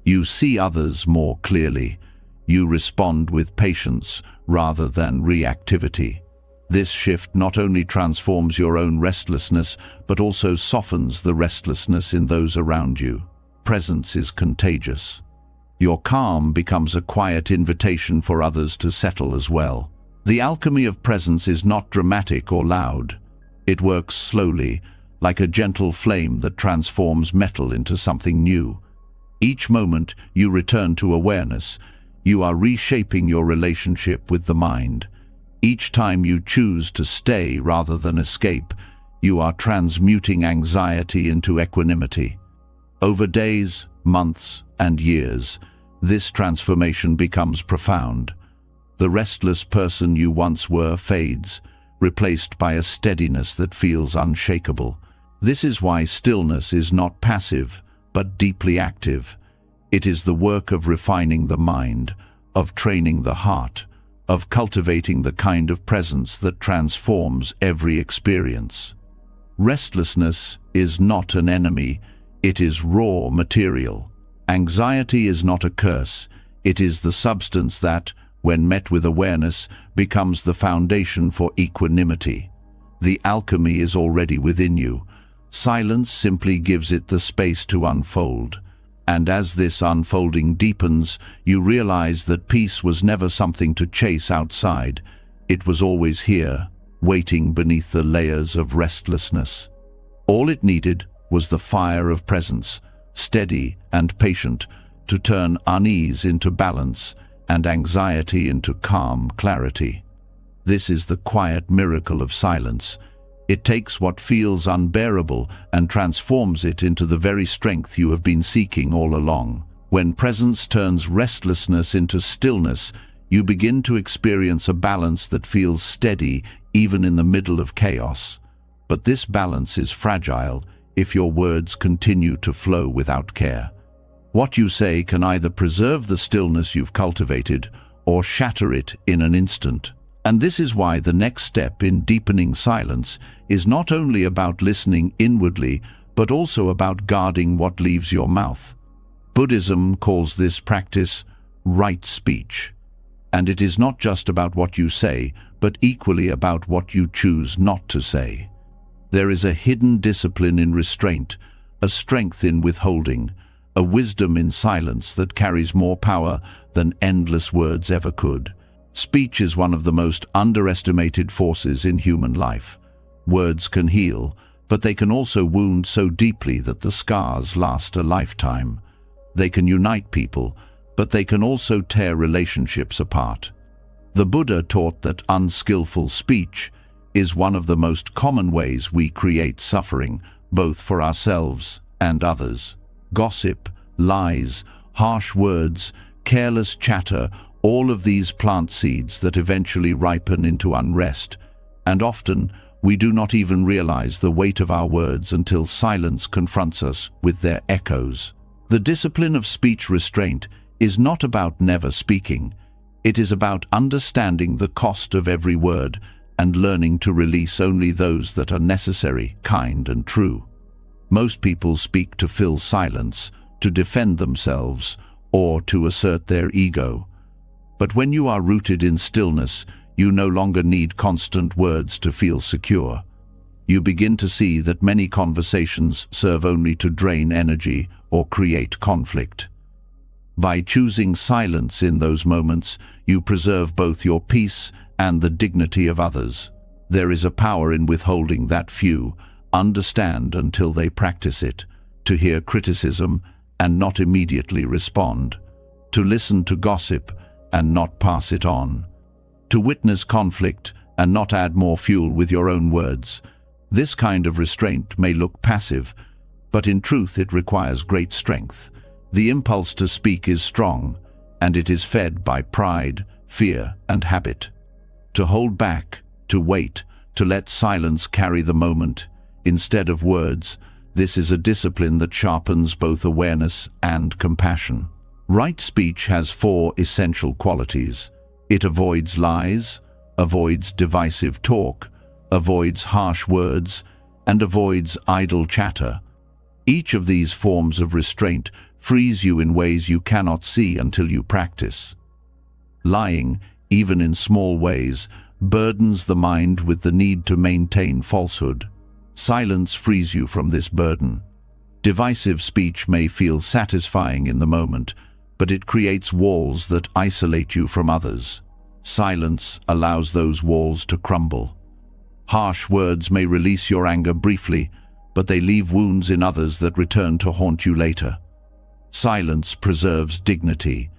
You see others more clearly. You respond with patience rather than reactivity. This shift not only transforms your own restlessness, but also softens the restlessness in those around you. Presence is contagious. Your calm becomes a quiet invitation for others to settle as well. The alchemy of presence is not dramatic or loud. It works slowly, like a gentle flame that transforms metal into something new. Each moment you return to awareness, you are reshaping your relationship with the mind. Each time you choose to stay rather than escape, you are transmuting anxiety into equanimity. Over days, months, and years, this transformation becomes profound. The restless person you once were fades, replaced by a steadiness that feels unshakable. This is why stillness is not passive, but deeply active. It is the work of refining the mind, of training the heart, of cultivating the kind of presence that transforms every experience. Restlessness is not an enemy, it is raw material. Anxiety is not a curse, it is the substance that, when met with awareness, becomes the foundation for equanimity. The alchemy is already within you. Silence simply gives it the space to unfold. And as this unfolding deepens, you realize that peace was never something to chase outside. It was always here, waiting beneath the layers of restlessness. All it needed was the fire of presence, steady and patient, to turn unease into balance and anxiety into calm clarity. This is the quiet miracle of silence. It takes what feels unbearable and transforms it into the very strength you have been seeking all along. When presence turns restlessness into stillness, you begin to experience a balance that feels steady even in the middle of chaos. But this balance is fragile if your words continue to flow without care. What you say can either preserve the stillness you've cultivated or shatter it in an instant. And this is why the next step in deepening silence is not only about listening inwardly, but also about guarding what leaves your mouth. Buddhism calls this practice right speech. And it is not just about what you say, but equally about what you choose not to say. There is a hidden discipline in restraint, a strength in withholding, a wisdom in silence that carries more power than endless words ever could. Speech is one of the most underestimated forces in human life. Words can heal, but they can also wound so deeply that the scars last a lifetime. They can unite people, but they can also tear relationships apart. The Buddha taught that unskillful speech is one of the most common ways we create suffering, both for ourselves and others. Gossip, lies, harsh words, careless chatter, all of these plant seeds that eventually ripen into unrest, and often we do not even realize the weight of our words until silence confronts us with their echoes. The discipline of speech restraint is not about never speaking. It is about understanding the cost of every word and learning to release only those that are necessary, kind, and true. Most people speak to fill silence, to defend themselves, or to assert their ego. But when you are rooted in stillness, you no longer need constant words to feel secure. You begin to see that many conversations serve only to drain energy or create conflict. By choosing silence in those moments, you preserve both your peace and the dignity of others. There is a power in withholding that few understand until they practice it, to hear criticism and not immediately respond, to listen to gossip and not pass it on, to witness conflict and not add more fuel with your own words. This kind of restraint may look passive, but in truth it requires great strength. The impulse to speak is strong, and it is fed by pride, fear, and habit. To hold back, to wait, to let silence carry the moment, instead of words, this is a discipline that sharpens both awareness and compassion. Right speech has 4 essential qualities. It avoids lies, avoids divisive talk, avoids harsh words, and avoids idle chatter. Each of these forms of restraint frees you in ways you cannot see until you practice. Lying, even in small ways, burdens the mind with the need to maintain falsehood. Silence frees you from this burden. Divisive speech may feel satisfying in the moment, but it creates walls that isolate you from others. Silence allows those walls to crumble. Harsh words may release your anger briefly, but they leave wounds in others that return to haunt you later. Silence preserves dignity,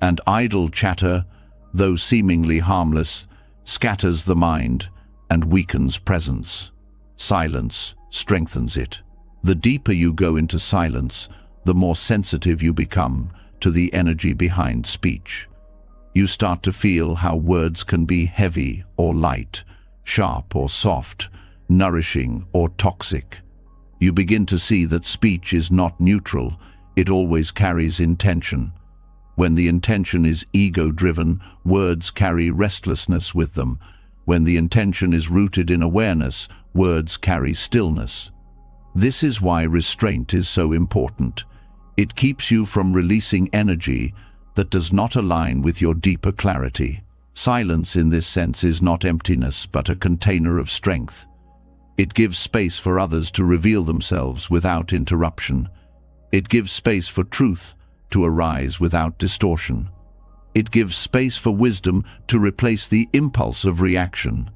and idle chatter, though seemingly harmless, scatters the mind and weakens presence. Silence strengthens it. The deeper you go into silence, the more sensitive you become to the energy behind speech. You start to feel how words can be heavy or light, sharp or soft, nourishing or toxic. You begin to see that speech is not neutral, it always carries intention. When the intention is ego-driven, words carry restlessness with them. When the intention is rooted in awareness, words carry stillness. This is why restraint is so important. It keeps you from releasing energy that does not align with your deeper clarity. Silence in this sense is not emptiness, but a container of strength. It gives space for others to reveal themselves without interruption. It gives space for truth to arise without distortion. It gives space for wisdom to replace the impulse of reaction.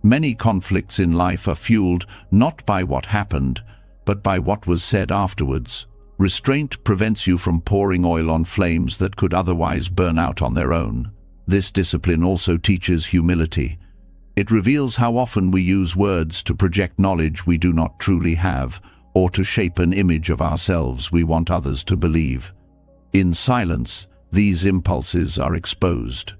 Many conflicts in life are fueled not by what happened, but by what was said afterwards. Restraint prevents you from pouring oil on flames that could otherwise burn out on their own. This discipline also teaches humility. It reveals how often we use words to project knowledge we do not truly have, or to shape an image of ourselves we want others to believe. In silence, these impulses are exposed.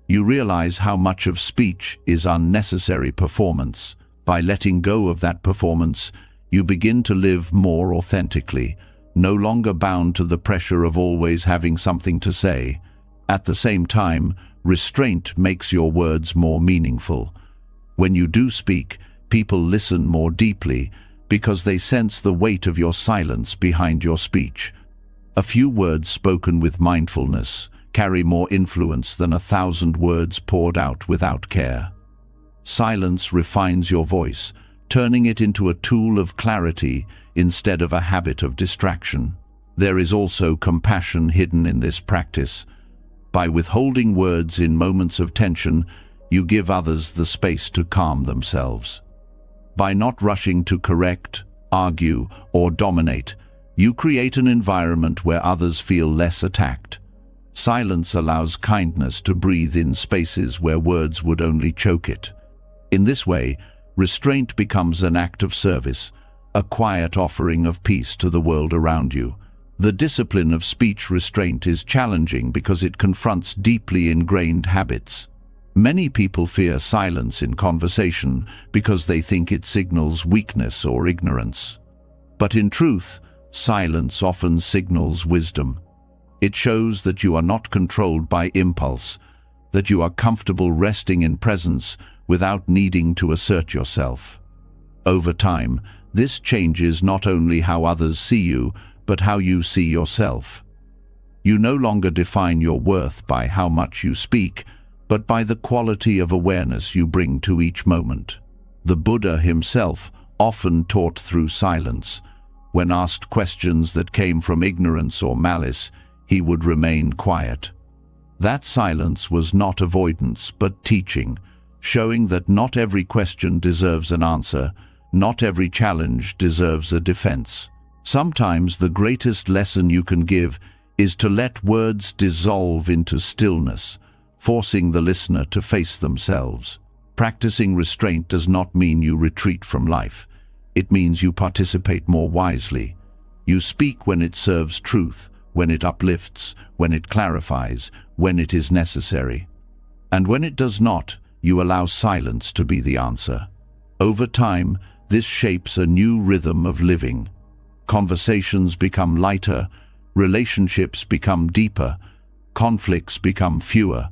You realize how much of speech is unnecessary performance. By letting go of that performance, you begin to live more authentically, no longer bound to the pressure of always having something to say. At the same time, restraint makes your words more meaningful. When you do speak, people listen more deeply because they sense the weight of your silence behind your speech. A few words spoken with mindfulness carry more influence than 1,000 words poured out without care. Silence refines your voice, turning it into a tool of clarity instead of a habit of distraction. There is also compassion hidden in this practice. By withholding words in moments of tension, you give others the space to calm themselves. By not rushing to correct, argue, or dominate, you create an environment where others feel less attacked. Silence allows kindness to breathe in spaces where words would only choke it. In this way, restraint becomes an act of service, a quiet offering of peace to the world around you. The discipline of speech restraint is challenging because it confronts deeply ingrained habits. Many people fear silence in conversation because they think it signals weakness or ignorance. But in truth, silence often signals wisdom. It shows that you are not controlled by impulse, that you are comfortable resting in presence without needing to assert yourself. Over time, this changes not only how others see you, but how you see yourself. You no longer define your worth by how much you speak, but by the quality of awareness you bring to each moment. The Buddha himself often taught through silence. When asked questions that came from ignorance or malice, he would remain quiet. That silence was not avoidance, but teaching, showing that not every question deserves an answer, not every challenge deserves a defense. Sometimes the greatest lesson you can give is to let words dissolve into stillness, forcing the listener to face themselves. Practicing restraint does not mean you retreat from life. It means you participate more wisely. You speak when it serves truth, when it uplifts, when it clarifies, when it is necessary. And when it does not, you allow silence to be the answer. Over time, this shapes a new rhythm of living. Conversations become lighter, relationships become deeper, conflicts become fewer,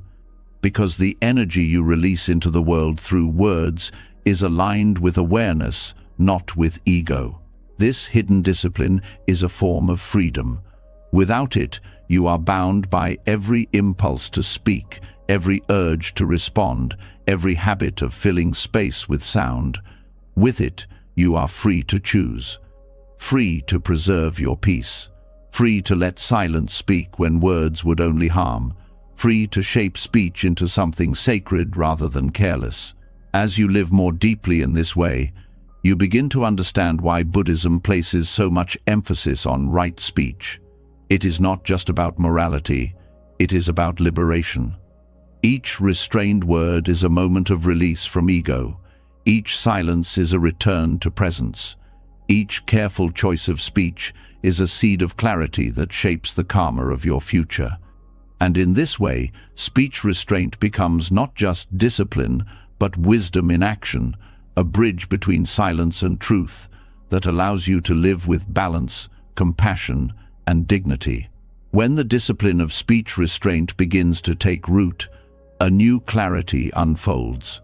because the energy you release into the world through words is aligned with awareness, not with ego. This hidden discipline is a form of freedom. Without it, you are bound by every impulse to speak, every urge to respond, every habit of filling space with sound. With it, you are free to choose, free to preserve your peace, free to let silence speak when words would only harm, free to shape speech into something sacred rather than careless. As you live more deeply in this way, you begin to understand why Buddhism places so much emphasis on right speech. It is not just about morality, it is about liberation. Each restrained word is a moment of release from ego. Each silence is a return to presence. Each careful choice of speech is a seed of clarity that shapes the karma of your future. And in this way, speech restraint becomes not just discipline, but wisdom in action, a bridge between silence and truth that allows you to live with balance, compassion, and dignity. When the discipline of speech restraint begins to take root, a new clarity unfolds.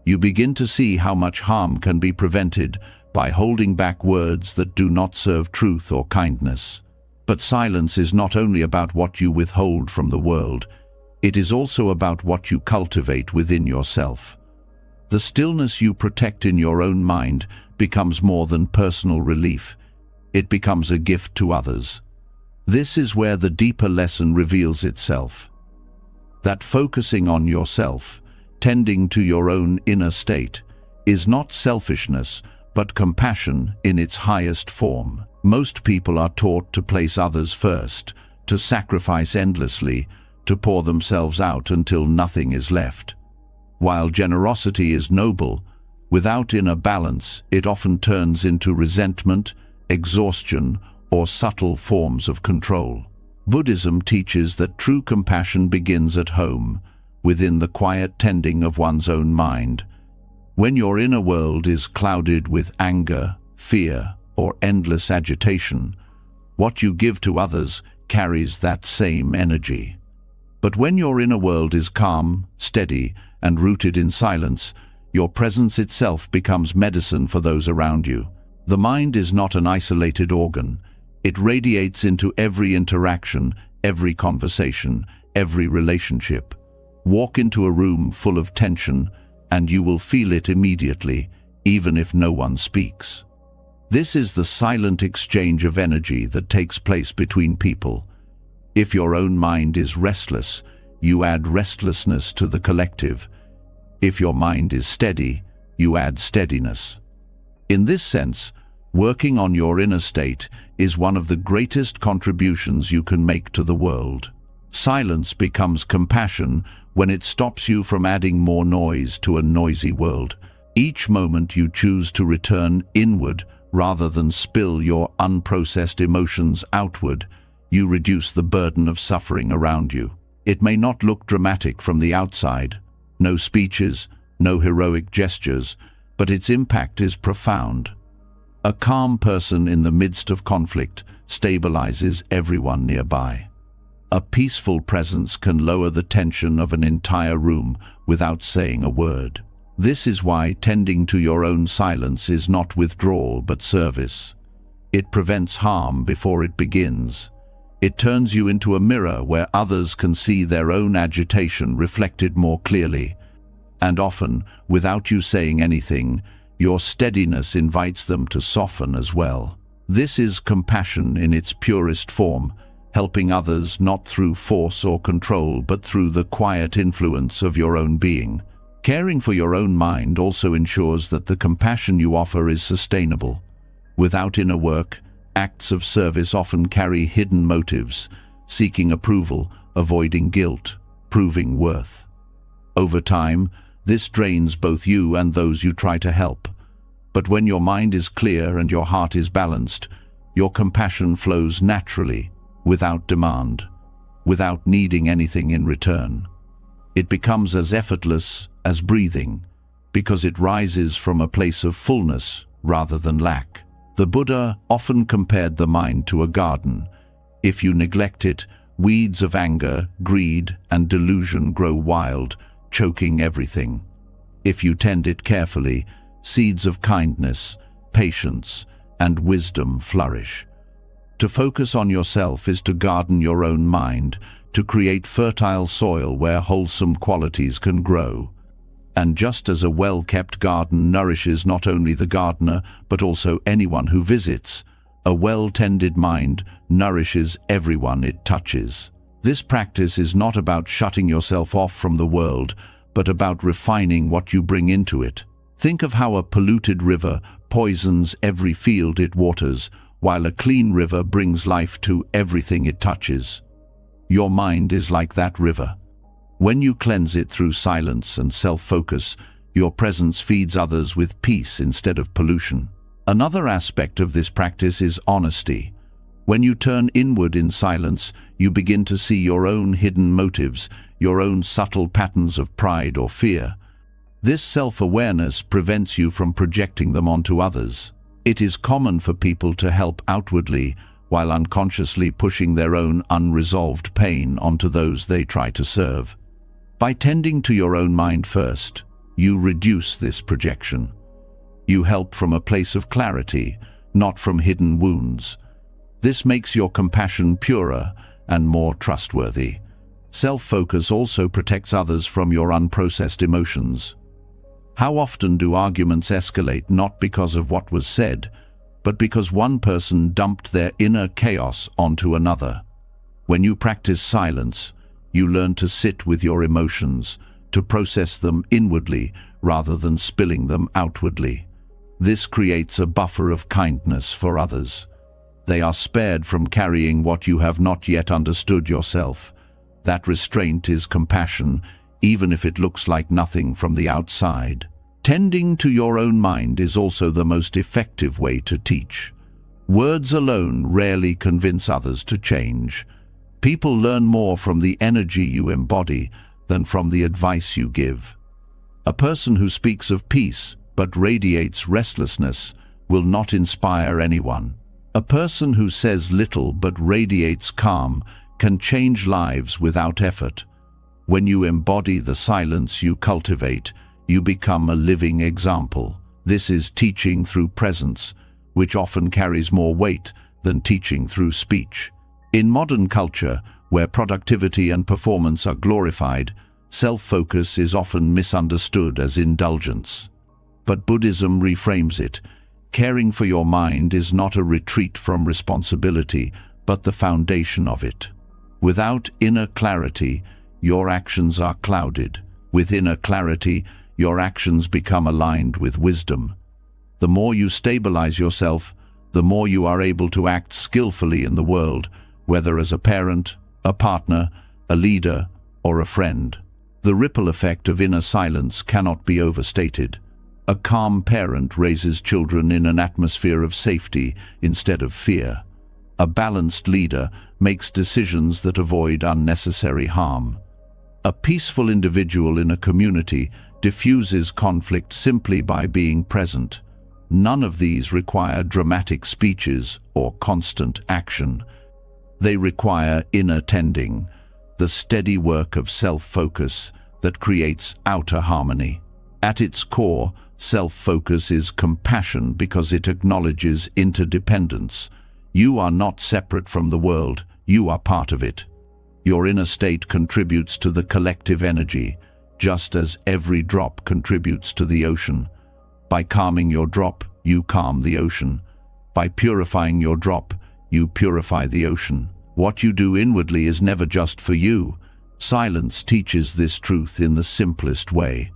You begin to see how much harm can be prevented by holding back words that do not serve truth or kindness. But silence is not only about what you withhold from the world, it is also about what you cultivate within yourself. The stillness you protect in your own mind becomes more than personal relief. It becomes a gift to others. This is where the deeper lesson reveals itself. That focusing on yourself, tending to your own inner state, is not selfishness, but compassion in its highest form. Most people are taught to place others first, to sacrifice endlessly, to pour themselves out until nothing is left. While generosity is noble, without inner balance, it often turns into resentment, exhaustion, or subtle forms of control. Buddhism teaches that true compassion begins at home, within the quiet tending of one's own mind. When your inner world is clouded with anger, fear, or endless agitation, what you give to others carries that same energy. But when your inner world is calm, steady, and rooted in silence, your presence itself becomes medicine for those around you. The mind is not an isolated organ. It radiates into every interaction, every conversation, every relationship. Walk into a room full of tension, and you will feel it immediately, even if no one speaks. This is the silent exchange of energy that takes place between people. If your own mind is restless, you add restlessness to the collective. If your mind is steady, you add steadiness. In this sense, working on your inner state is one of the greatest contributions you can make to the world. Silence becomes compassion when it stops you from adding more noise to a noisy world. Each moment you choose to return inward rather than spill your unprocessed emotions outward, you reduce the burden of suffering around you. It may not look dramatic from the outside, no speeches, no heroic gestures, but its impact is profound. A calm person in the midst of conflict stabilizes everyone nearby. A peaceful presence can lower the tension of an entire room without saying a word. This is why tending to your own silence is not withdrawal but service. It prevents harm before it begins. It turns you into a mirror where others can see their own agitation reflected more clearly. And often, without you saying anything, your steadiness invites them to soften as well. This is compassion in its purest form, helping others not through force or control but through the quiet influence of your own being. Caring for your own mind also ensures that the compassion you offer is sustainable. Without inner work, acts of service often carry hidden motives, seeking approval, avoiding guilt, proving worth. Over time, this drains both you and those you try to help. But when your mind is clear and your heart is balanced, your compassion flows naturally, without demand, without needing anything in return. It becomes as effortless as breathing, because it rises from a place of fullness rather than lack. The Buddha often compared the mind to a garden. If you neglect it, weeds of anger, greed, and delusion grow wild, choking everything. If you tend it carefully, seeds of kindness, patience, and wisdom flourish. To focus on yourself is to garden your own mind, to create fertile soil where wholesome qualities can grow. And just as a well-kept garden nourishes not only the gardener, but also anyone who visits, a well-tended mind nourishes everyone it touches. This practice is not about shutting yourself off from the world, but about refining what you bring into it. Think of how a polluted river poisons every field it waters, while a clean river brings life to everything it touches. Your mind is like that river. When you cleanse it through silence and self-focus, your presence feeds others with peace instead of pollution. Another aspect of this practice is honesty. When you turn inward in silence, you begin to see your own hidden motives, your own subtle patterns of pride or fear. This self-awareness prevents you from projecting them onto others. It is common for people to help outwardly while unconsciously pushing their own unresolved pain onto those they try to serve. By tending to your own mind first, you reduce this projection. You help from a place of clarity, not from hidden wounds. This makes your compassion purer and more trustworthy. Self-focus also protects others from your unprocessed emotions. How often do arguments escalate not because of what was said, but because one person dumped their inner chaos onto another? When you practice silence, you learn to sit with your emotions, to process them inwardly rather than spilling them outwardly. This creates a buffer of kindness for others. They are spared from carrying what you have not yet understood yourself. That restraint is compassion, even if it looks like nothing from the outside. Tending to your own mind is also the most effective way to teach. Words alone rarely convince others to change. People learn more from the energy you embody than from the advice you give. A person who speaks of peace but radiates restlessness will not inspire anyone. A person who says little but radiates calm can change lives without effort. When you embody the silence you cultivate, you become a living example. This is teaching through presence, which often carries more weight than teaching through speech. In modern culture, where productivity and performance are glorified, self-focus is often misunderstood as indulgence. But Buddhism reframes it. Caring for your mind is not a retreat from responsibility, but the foundation of it. Without inner clarity, your actions are clouded. With inner clarity, your actions become aligned with wisdom. The more you stabilize yourself, the more you are able to act skillfully in the world, whether as a parent, a partner, a leader, or a friend. The ripple effect of inner silence cannot be overstated. A calm parent raises children in an atmosphere of safety instead of fear. A balanced leader makes decisions that avoid unnecessary harm. A peaceful individual in a community diffuses conflict simply by being present. None of these require dramatic speeches or constant action. They require inner tending, the steady work of self-focus that creates outer harmony. At its core, self-focus is compassion because it acknowledges interdependence. You are not separate from the world, you are part of it. Your inner state contributes to the collective energy, just as every drop contributes to the ocean. By calming your drop, you calm the ocean. By purifying your drop, you purify the ocean. What you do inwardly is never just for you. Silence teaches this truth in the simplest way.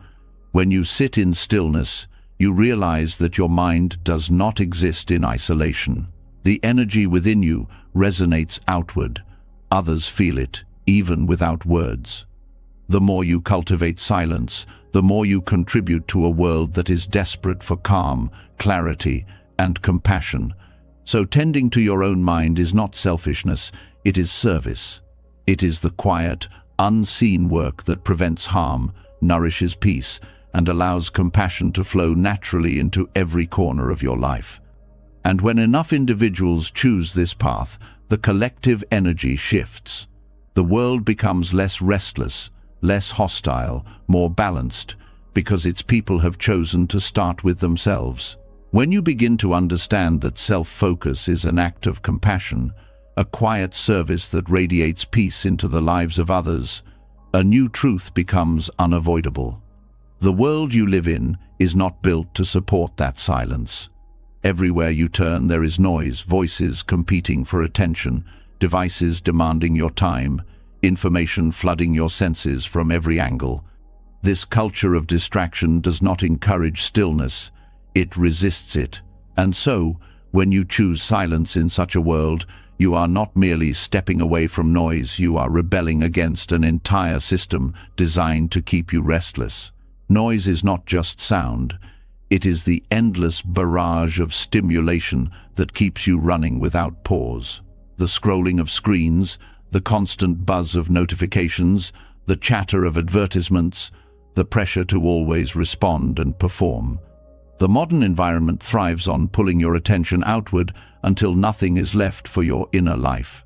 When you sit in stillness, you realize that your mind does not exist in isolation. The energy within you resonates outward. Others feel it, even without words. The more you cultivate silence, the more you contribute to a world that is desperate for calm, clarity, and compassion. So tending to your own mind is not selfishness, it is service. It is the quiet, unseen work that prevents harm, nourishes peace, and allows compassion to flow naturally into every corner of your life. And when enough individuals choose this path, the collective energy shifts. The world becomes less restless, less hostile, more balanced, because its people have chosen to start with themselves. When you begin to understand that self-focus is an act of compassion, a quiet service that radiates peace into the lives of others, a new truth becomes unavoidable. The world you live in is not built to support that silence. Everywhere you turn there is noise, voices competing for attention, devices demanding your time, information flooding your senses from every angle. This culture of distraction does not encourage stillness, it resists it. And so, when you choose silence in such a world, you are not merely stepping away from noise, you are rebelling against an entire system designed to keep you restless. Noise is not just sound. It is the endless barrage of stimulation that keeps you running without pause. The scrolling of screens, the constant buzz of notifications, the chatter of advertisements, the pressure to always respond and perform. The modern environment thrives on pulling your attention outward until nothing is left for your inner life.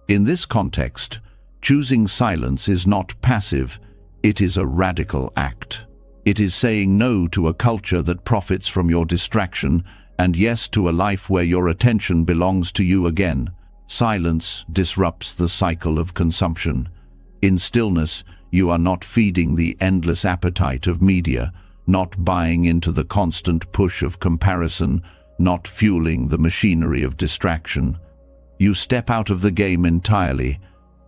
In this context, choosing silence is not passive, it is a radical act. It is saying no to a culture that profits from your distraction and yes to a life where your attention belongs to you again. Silence disrupts the cycle of consumption. In stillness, you are not feeding the endless appetite of media, not buying into the constant push of comparison, not fueling the machinery of distraction. You step out of the game entirely,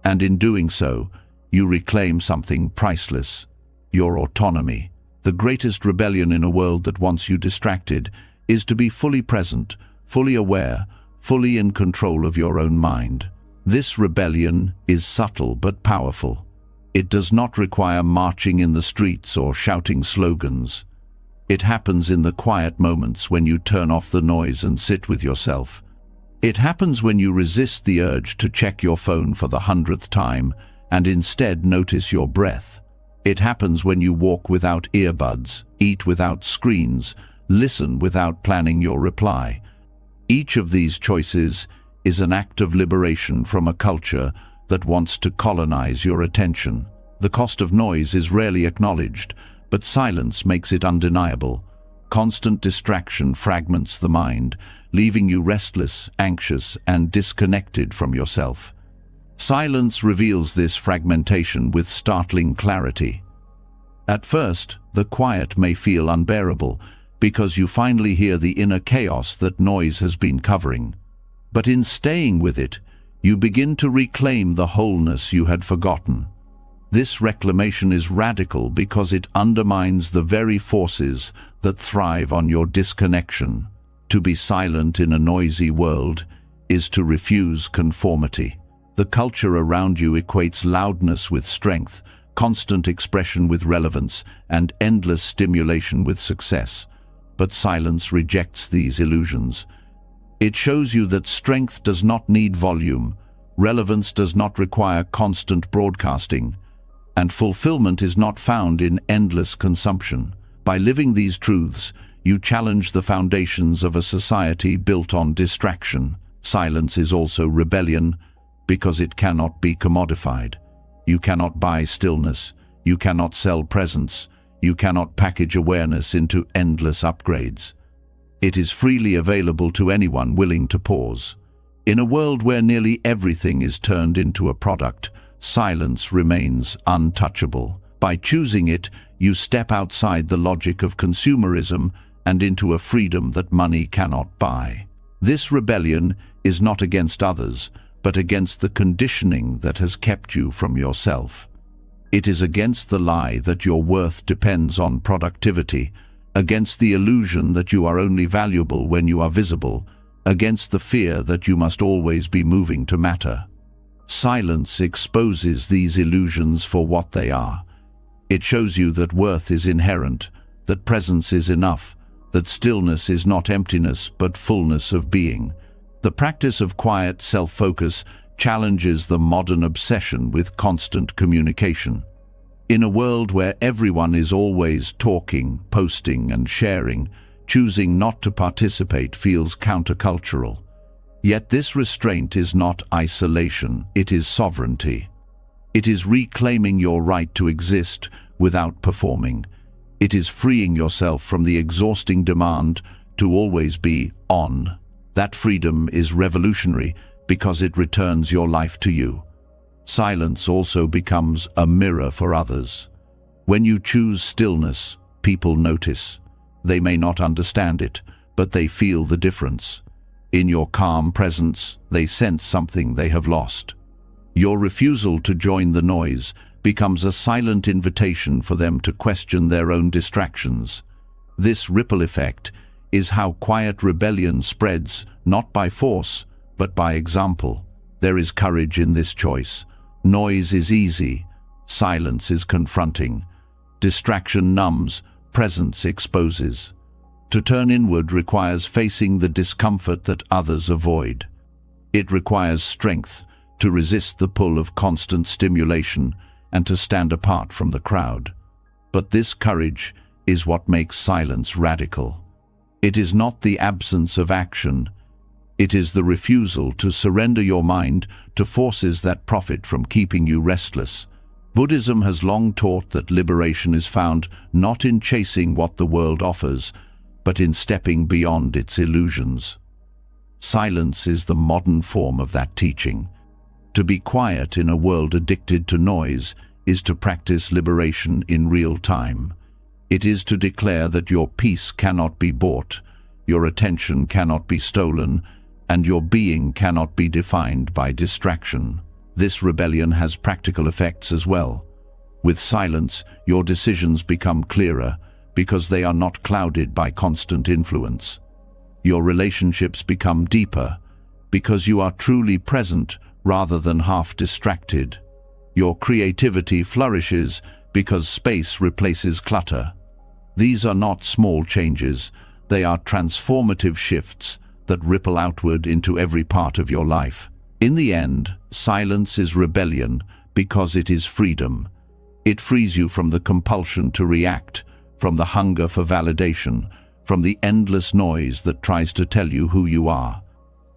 and in doing so, you reclaim something priceless: your autonomy. The greatest rebellion in a world that wants you distracted is to be fully present, fully aware, fully in control of your own mind. This rebellion is subtle but powerful. It does not require marching in the streets or shouting slogans. It happens in the quiet moments when you turn off the noise and sit with yourself. It happens when you resist the urge to check your phone for the 100th time and instead notice your breath. It happens when you walk without earbuds, eat without screens, listen without planning your reply. Each of these choices is an act of liberation from a culture that wants to colonize your attention. The cost of noise is rarely acknowledged, but silence makes it undeniable. Constant distraction fragments the mind, leaving you restless, anxious, and disconnected from yourself. Silence reveals this fragmentation with startling clarity. At first, the quiet may feel unbearable, because you finally hear the inner chaos that noise has been covering. But in staying with it, you begin to reclaim the wholeness you had forgotten. This reclamation is radical because it undermines the very forces that thrive on your disconnection. To be silent in a noisy world is to refuse conformity. The culture around you equates loudness with strength, constant expression with relevance, and endless stimulation with success. But silence rejects these illusions. It shows you that strength does not need volume, relevance does not require constant broadcasting, and fulfillment is not found in endless consumption. By living these truths, you challenge the foundations of a society built on distraction. Silence is also rebellion, because it cannot be commodified. You cannot buy stillness, you cannot sell presence, you cannot package awareness into endless upgrades. It is freely available to anyone willing to pause. In a world where nearly everything is turned into a product, silence remains untouchable. By choosing it, you step outside the logic of consumerism and into a freedom that money cannot buy. This rebellion is not against others, but against the conditioning that has kept you from yourself. It is against the lie that your worth depends on productivity, against the illusion that you are only valuable when you are visible, against the fear that you must always be moving to matter. Silence exposes these illusions for what they are. It shows you that worth is inherent, that presence is enough, that stillness is not emptiness but fullness of being. The practice of quiet self-focus challenges the modern obsession with constant communication. In a world where everyone is always talking, posting, and sharing, choosing not to participate feels countercultural. Yet this restraint is not isolation, it is sovereignty. It is reclaiming your right to exist without performing. It is freeing yourself from the exhausting demand to always be on. That freedom is revolutionary because it returns your life to you. Silence also becomes a mirror for others. When you choose stillness, people notice. They may not understand it, but they feel the difference. In your calm presence, they sense something they have lost. Your refusal to join the noise becomes a silent invitation for them to question their own distractions. This ripple effect is how quiet rebellion spreads, not by force, but by example. There is courage in this choice. Noise is easy, silence is confronting. Distraction numbs, presence exposes. To turn inward requires facing the discomfort that others avoid. It requires strength to resist the pull of constant stimulation and to stand apart from the crowd. But this courage is what makes silence radical. It is not the absence of action. It is the refusal to surrender your mind to forces that profit from keeping you restless. Buddhism has long taught that liberation is found not in chasing what the world offers, but in stepping beyond its illusions. Silence is the modern form of that teaching. To be quiet in a world addicted to noise is to practice liberation in real time. It is to declare that your peace cannot be bought, your attention cannot be stolen, and your being cannot be defined by distraction. This rebellion has practical effects as well. With silence, your decisions become clearer because they are not clouded by constant influence. Your relationships become deeper because you are truly present rather than half distracted. Your creativity flourishes because space replaces clutter. These are not small changes, they are transformative shifts that ripple outward into every part of your life. In the end, silence is rebellion because it is freedom. It frees you from the compulsion to react, from the hunger for validation, from the endless noise that tries to tell you who you are.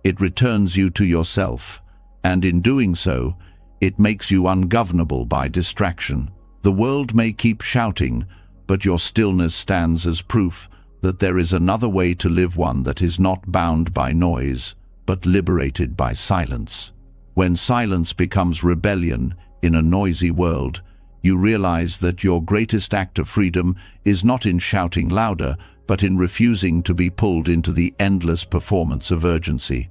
It returns you to yourself, and in doing so, it makes you ungovernable by distraction. The world may keep shouting, but your stillness stands as proof that there is another way to live, one that is not bound by noise, but liberated by silence. When silence becomes rebellion in a noisy world, you realize that your greatest act of freedom is not in shouting louder, but in refusing to be pulled into the endless performance of urgency.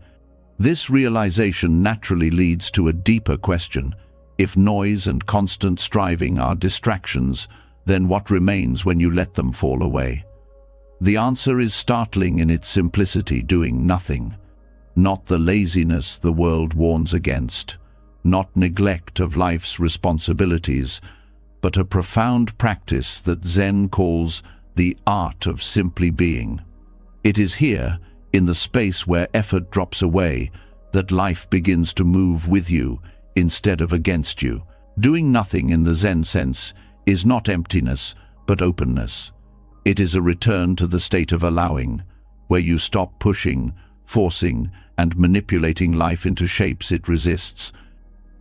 This realization naturally leads to a deeper question. If noise and constant striving are distractions, then what remains when you let them fall away? The answer is startling in its simplicity: doing nothing. Not the laziness the world warns against, not neglect of life's responsibilities, but a profound practice that Zen calls the art of simply being. It is here, in the space where effort drops away, that life begins to move with you instead of against you. Doing nothing in the Zen sense is not emptiness, but openness. It is a return to the state of allowing, where you stop pushing, forcing, and manipulating life into shapes it resists.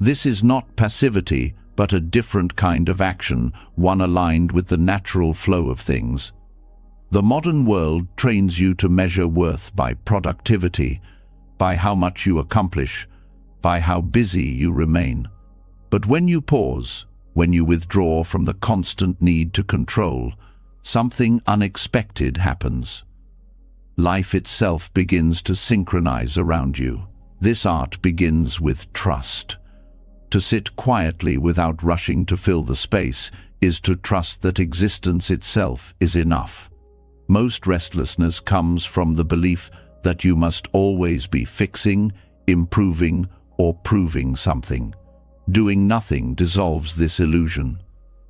This is not passivity, but a different kind of action, one aligned with the natural flow of things. The modern world trains you to measure worth by productivity, by how much you accomplish, by how busy you remain. But when you pause, when you withdraw from the constant need to control, something unexpected happens. Life itself begins to synchronize around you. This art begins with trust. To sit quietly without rushing to fill the space is to trust that existence itself is enough. Most restlessness comes from the belief that you must always be fixing, improving, or proving something. Doing nothing dissolves this illusion.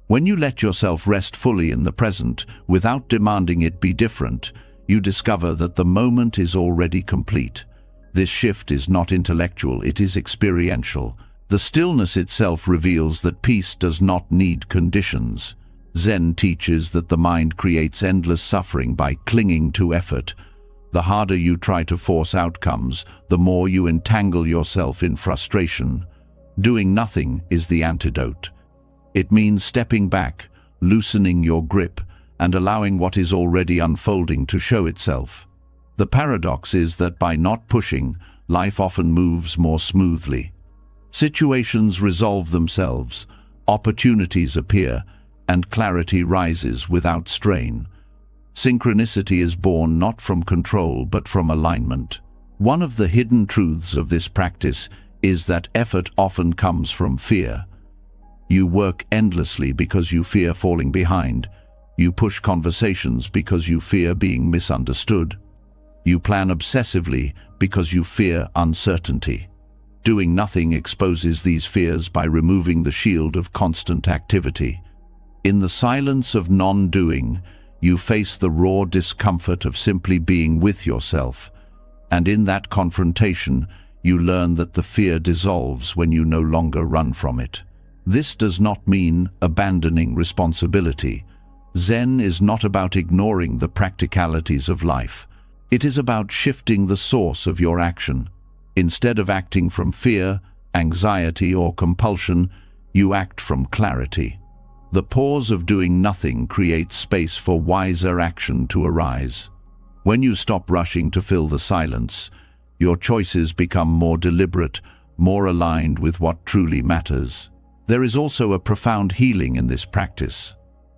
When you let yourself rest fully in the present without demanding it be different, you discover that the moment is already complete. This shift is not intellectual, it is experiential. The stillness itself reveals that peace does not need conditions. Zen teaches that the mind creates endless suffering by clinging to effort. The harder you try to force outcomes, the more you entangle yourself in frustration. Doing nothing is the antidote. It means stepping back, loosening your grip, and allowing what is already unfolding to show itself. The paradox is that by not pushing, life often moves more smoothly. Situations resolve themselves, opportunities appear, and clarity rises without strain. Synchronicity is born not from control but from alignment. One of the hidden truths of this practice is that effort often comes from fear. You work endlessly because you fear falling behind. You push conversations because you fear being misunderstood. You plan obsessively because you fear uncertainty. Doing nothing exposes these fears by removing the shield of constant activity. In the silence of non-doing, you face the raw discomfort of simply being with yourself, and in that confrontation, you learn that the fear dissolves when you no longer run from it. This does not mean abandoning responsibility. Zen is not about ignoring the practicalities of life, It is about shifting the source of your action. Instead of acting from fear, anxiety, or compulsion, you act from clarity. The pause of doing nothing creates space for wiser action to arise. When you stop rushing to fill the silence, your choices become more deliberate, more aligned with what truly matters. There is also a profound healing in this practice.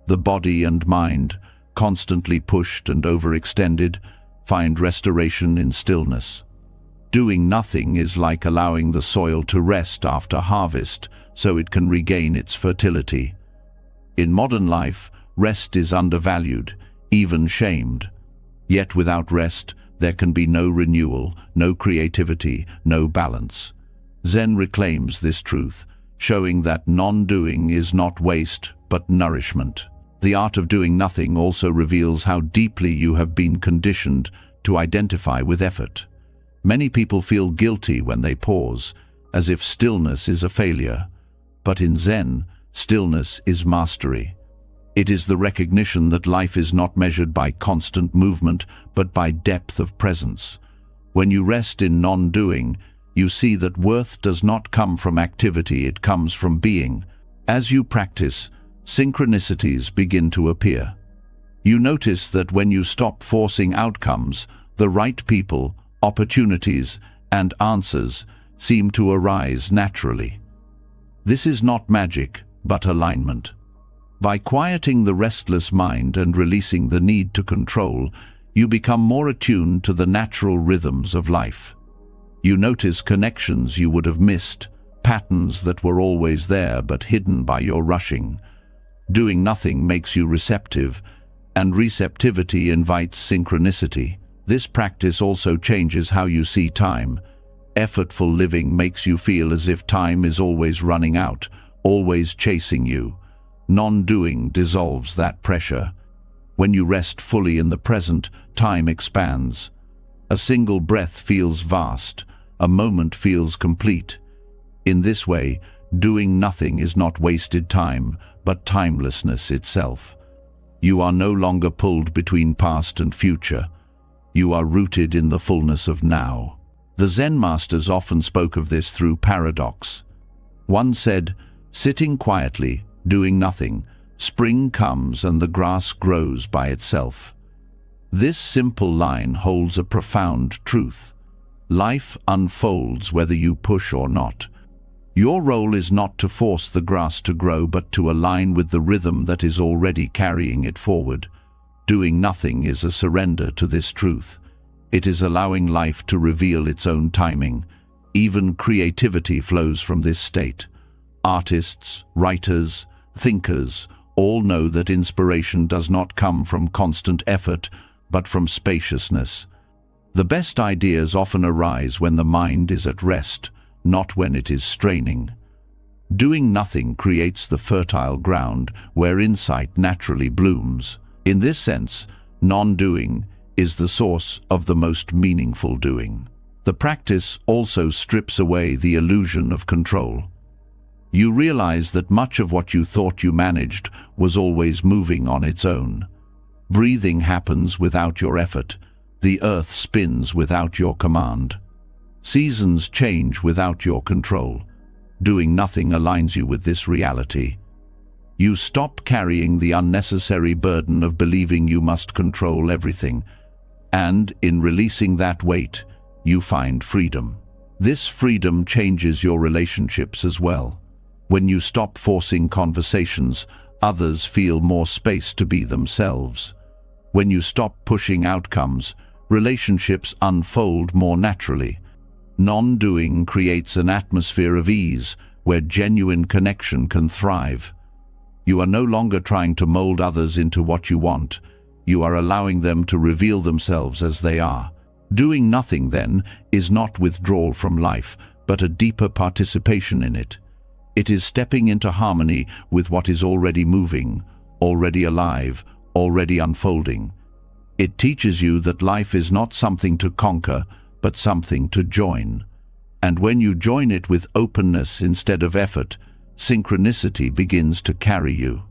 The body and mind, constantly pushed and overextended, find restoration in stillness. Doing nothing is like allowing the soil to rest after harvest so it can regain its fertility. In modern life, rest is undervalued, even shamed. Yet without rest, there can be no renewal, no creativity, no balance. Zen reclaims this truth, showing that non-doing is not waste, but nourishment. The art of doing nothing also reveals how deeply you have been conditioned to identify with effort. Many people feel guilty when they pause, as if stillness is a failure. But in Zen, stillness is mastery. It is the recognition that life is not measured by constant movement, but by depth of presence. When you rest in non-doing, you see that worth does not come from activity, it comes from being. As you practice, synchronicities begin to appear. You notice that when you stop forcing outcomes, the right people, opportunities, and answers seem to arise naturally. This is not magic, but alignment. By quieting the restless mind and releasing the need to control, you become more attuned to the natural rhythms of life. You notice connections you would have missed, patterns that were always there but hidden by your rushing. Doing nothing makes you receptive, and receptivity invites synchronicity. This practice also changes how you see time. Effortful living makes you feel as if time is always running out, always chasing you. Non-doing dissolves that pressure. When you rest fully in the present, time expands. A single breath feels vast, a moment feels complete. In this way, doing nothing is not wasted time, but timelessness itself. You are no longer pulled between past and future. You are rooted in the fullness of now. The Zen masters often spoke of this through paradox. One said, "Sitting quietly, doing nothing, spring comes and the grass grows by itself." This simple line holds a profound truth. Life unfolds whether you push or not. Your role is not to force the grass to grow, but to align with the rhythm that is already carrying it forward. Doing nothing is a surrender to this truth. It is allowing life to reveal its own timing. Even creativity flows from this state. Artists, writers, thinkers all know that inspiration does not come from constant effort, but from spaciousness. The best ideas often arise when the mind is at rest, not when it is straining. Doing nothing creates the fertile ground where insight naturally blooms. In this sense, non-doing is the source of the most meaningful doing. The practice also strips away the illusion of control. You realize that much of what you thought you managed was always moving on its own. Breathing happens without your effort. The earth spins without your command. Seasons change without your control. Doing nothing aligns you with this reality. You stop carrying the unnecessary burden of believing you must control everything, and in releasing that weight, you find freedom. This freedom changes your relationships as well. When you stop forcing conversations, others feel more space to be themselves. When you stop pushing outcomes, relationships unfold more naturally. Non-doing creates an atmosphere of ease where genuine connection can thrive. You are no longer trying to mold others into what you want. You are allowing them to reveal themselves as they are. Doing nothing, then, is not withdrawal from life, but a deeper participation in it. It is stepping into harmony with what is already moving, already alive, already unfolding. It teaches you that life is not something to conquer, but something to join. And when you join it with openness instead of effort, synchronicity begins to carry you.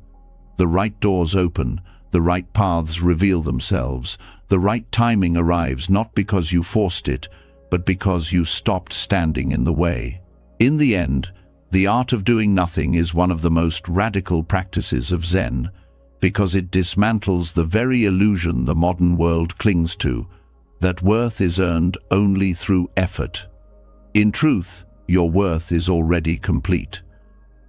The right doors open, The right paths reveal themselves. The right timing arrives not because you forced it, but because you stopped standing in the way. In the end, the art of doing nothing is one of the most radical practices of Zen, because it dismantles the very illusion the modern world clings to, that worth is earned only through effort. In truth, your worth is already complete.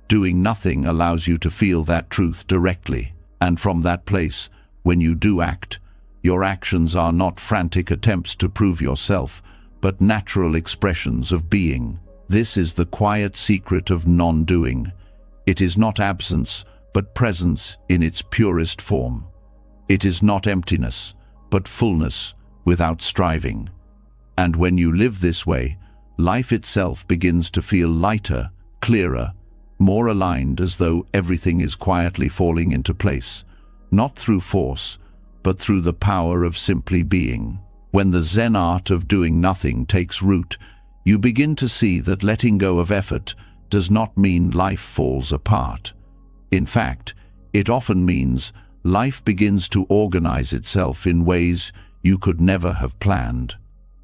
Doing nothing allows you to feel that truth directly, and from that place, when you do act, your actions are not frantic attempts to prove yourself, but natural expressions of being. This is the quiet secret of non-doing. It is not absence, but presence in its purest form. It is not emptiness, but fullness without striving. And when you live this way, life itself begins to feel lighter, clearer, more aligned, as though everything is quietly falling into place, not through force, but through the power of simply being. When the Zen art of doing nothing takes root, you begin to see that letting go of effort does not mean life falls apart. In fact, it often means life begins to organize itself in ways you could never have planned.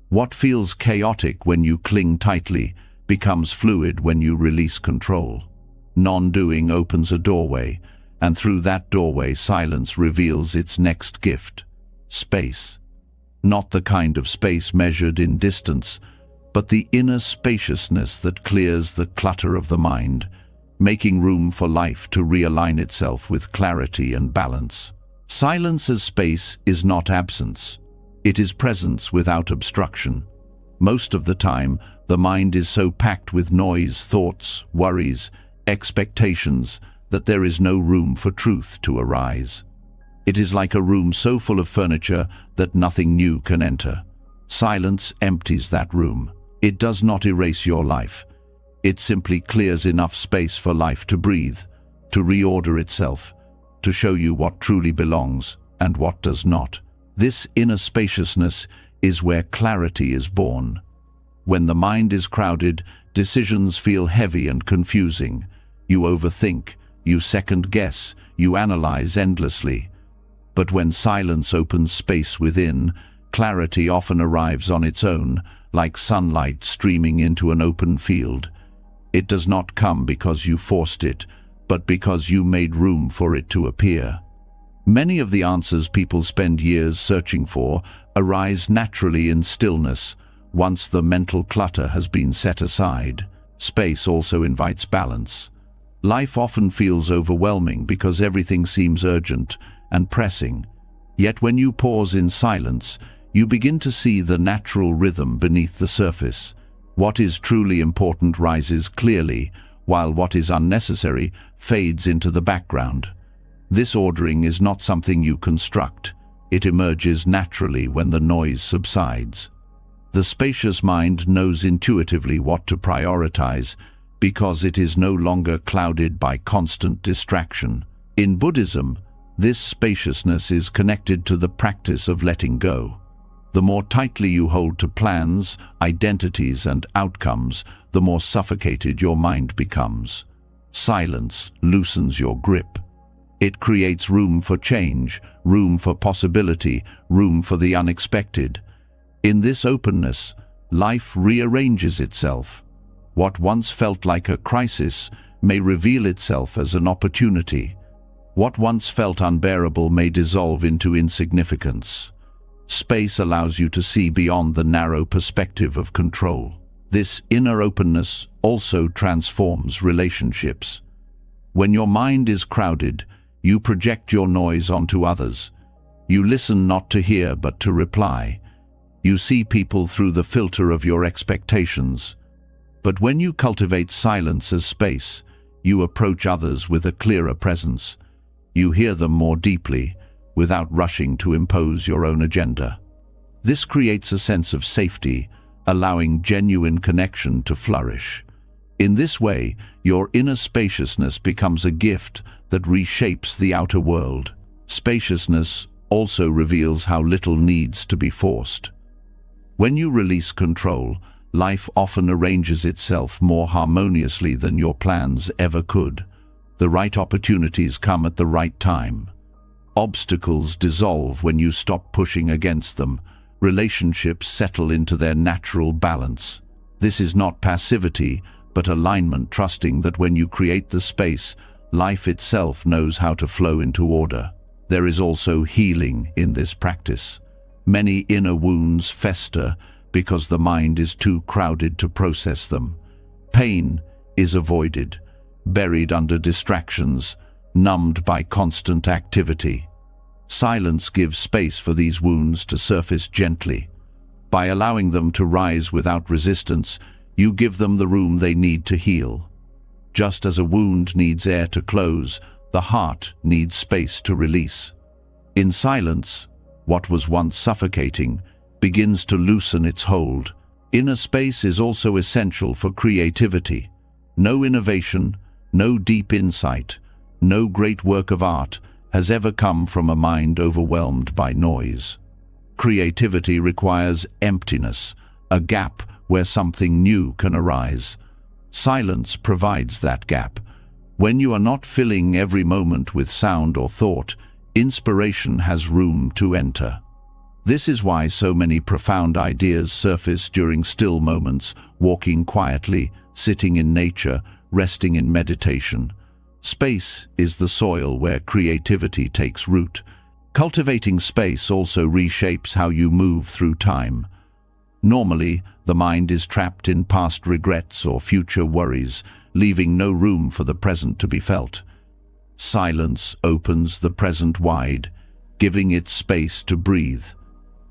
What feels chaotic when you cling tightly becomes fluid when you release control. Non-doing opens a doorway, and through that doorway silence reveals its next gift: space. Not the kind of space measured in distance, but the inner spaciousness that clears the clutter of the mind, making room for life to realign itself with clarity and balance. Silence as space is not absence. It is presence without obstruction. Most of the time, the mind is so packed with noise, thoughts, worries, expectations, that there is no room for truth to arise. It is like a room so full of furniture that nothing new can enter. Silence empties that room. It does not erase your life. It simply clears enough space for life to breathe, to reorder itself, to show you what truly belongs and what does not. This inner spaciousness is where clarity is born. When the mind is crowded, decisions feel heavy and confusing. You overthink, you second-guess, you analyze endlessly. But when silence opens space within, clarity often arrives on its own, like sunlight streaming into an open field. It does not come because you forced it, but because you made room for it to appear. Many of the answers people spend years searching for arise naturally in stillness, once the mental clutter has been set aside. Space also invites balance. Life often feels overwhelming because everything seems urgent and pressing. Yet when you pause in silence, you begin to see the natural rhythm beneath the surface. What is truly important rises clearly, while what is unnecessary fades into the background. This ordering is not something you construct. It emerges naturally when the noise subsides. The spacious mind knows intuitively what to prioritize, because it is no longer clouded by constant distraction. In Buddhism, this spaciousness is connected to the practice of letting go. The more tightly you hold to plans, identities, and outcomes, the more suffocated your mind becomes. Silence loosens your grip. It creates room for change, room for possibility, room for the unexpected. In this openness, life rearranges itself. What once felt like a crisis may reveal itself as an opportunity. What once felt unbearable may dissolve into insignificance. Space allows you to see beyond the narrow perspective of control. This inner openness also transforms relationships. When your mind is crowded, you project your noise onto others. You listen not to hear but to reply. You see people through the filter of your expectations. But when you cultivate silence as space, you approach others with a clearer presence. You hear them more deeply, without rushing to impose your own agenda. This creates a sense of safety, allowing genuine connection to flourish. In this way, your inner spaciousness becomes a gift that reshapes the outer world. Spaciousness also reveals how little needs to be forced. When you release control, life often arranges itself more harmoniously than your plans ever could. The right opportunities come at the right time. Obstacles dissolve when you stop pushing against them. Relationships settle into their natural balance. This is not passivity, but alignment, trusting that when you create the space, life itself knows how to flow into order. There is also healing in this practice. Many inner wounds fester because the mind is too crowded to process them. Pain is avoided, buried under distractions, numbed by constant activity. Silence gives space for these wounds to surface gently. By allowing them to rise without resistance, you give them the room they need to heal. Just as a wound needs air to close, the heart needs space to release. In silence, what was once suffocating begins to loosen its hold. Inner space is also essential for creativity. No innovation, no deep insight, no great work of art has ever come from a mind overwhelmed by noise. Creativity requires emptiness, a gap where something new can arise. Silence provides that gap. When you are not filling every moment with sound or thought, inspiration has room to enter. This is why so many profound ideas surface during still moments, walking quietly, sitting in nature, resting in meditation. Space is the soil where creativity takes root. Cultivating space also reshapes how you move through time. Normally, the mind is trapped in past regrets or future worries, leaving no room for the present to be felt. Silence opens the present wide, giving it space to breathe.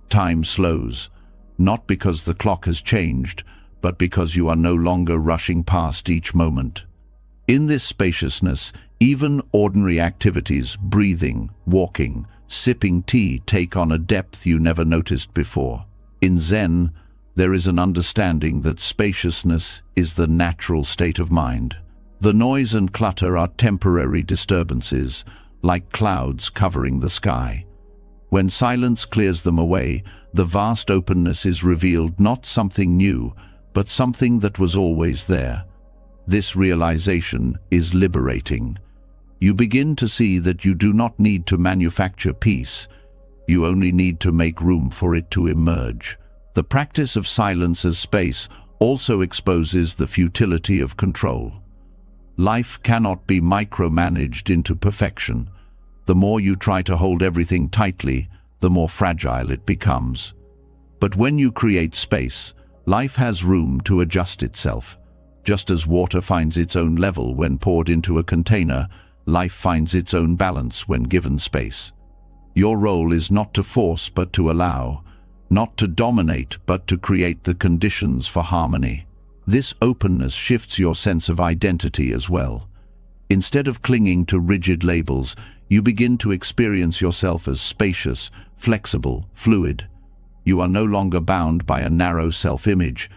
Time slows, not because the clock has changed, but because you are no longer rushing past each moment. In this spaciousness, even ordinary activities, breathing, walking, sipping tea, take on a depth you never noticed before. In Zen, there is an understanding that spaciousness is the natural state of mind. The noise and clutter are temporary disturbances, like clouds covering the sky. When silence clears them away, the vast openness is revealed, not something new, but something that was always there. This realization is liberating. You begin to see that you do not need to manufacture peace. You only need to make room for it to emerge. The practice of silence as space also exposes the futility of control. Life cannot be micromanaged into perfection. The more you try to hold everything tightly, the more fragile it becomes. But when you create space, life has room to adjust itself. Just as water finds its own level when poured into a container, life finds its own balance when given space. Your role is not to force but to allow, not to dominate but to create the conditions for harmony. This openness shifts your sense of identity as well. Instead of clinging to rigid labels, you begin to experience yourself as spacious, flexible, fluid. You are no longer bound by a narrow self-image.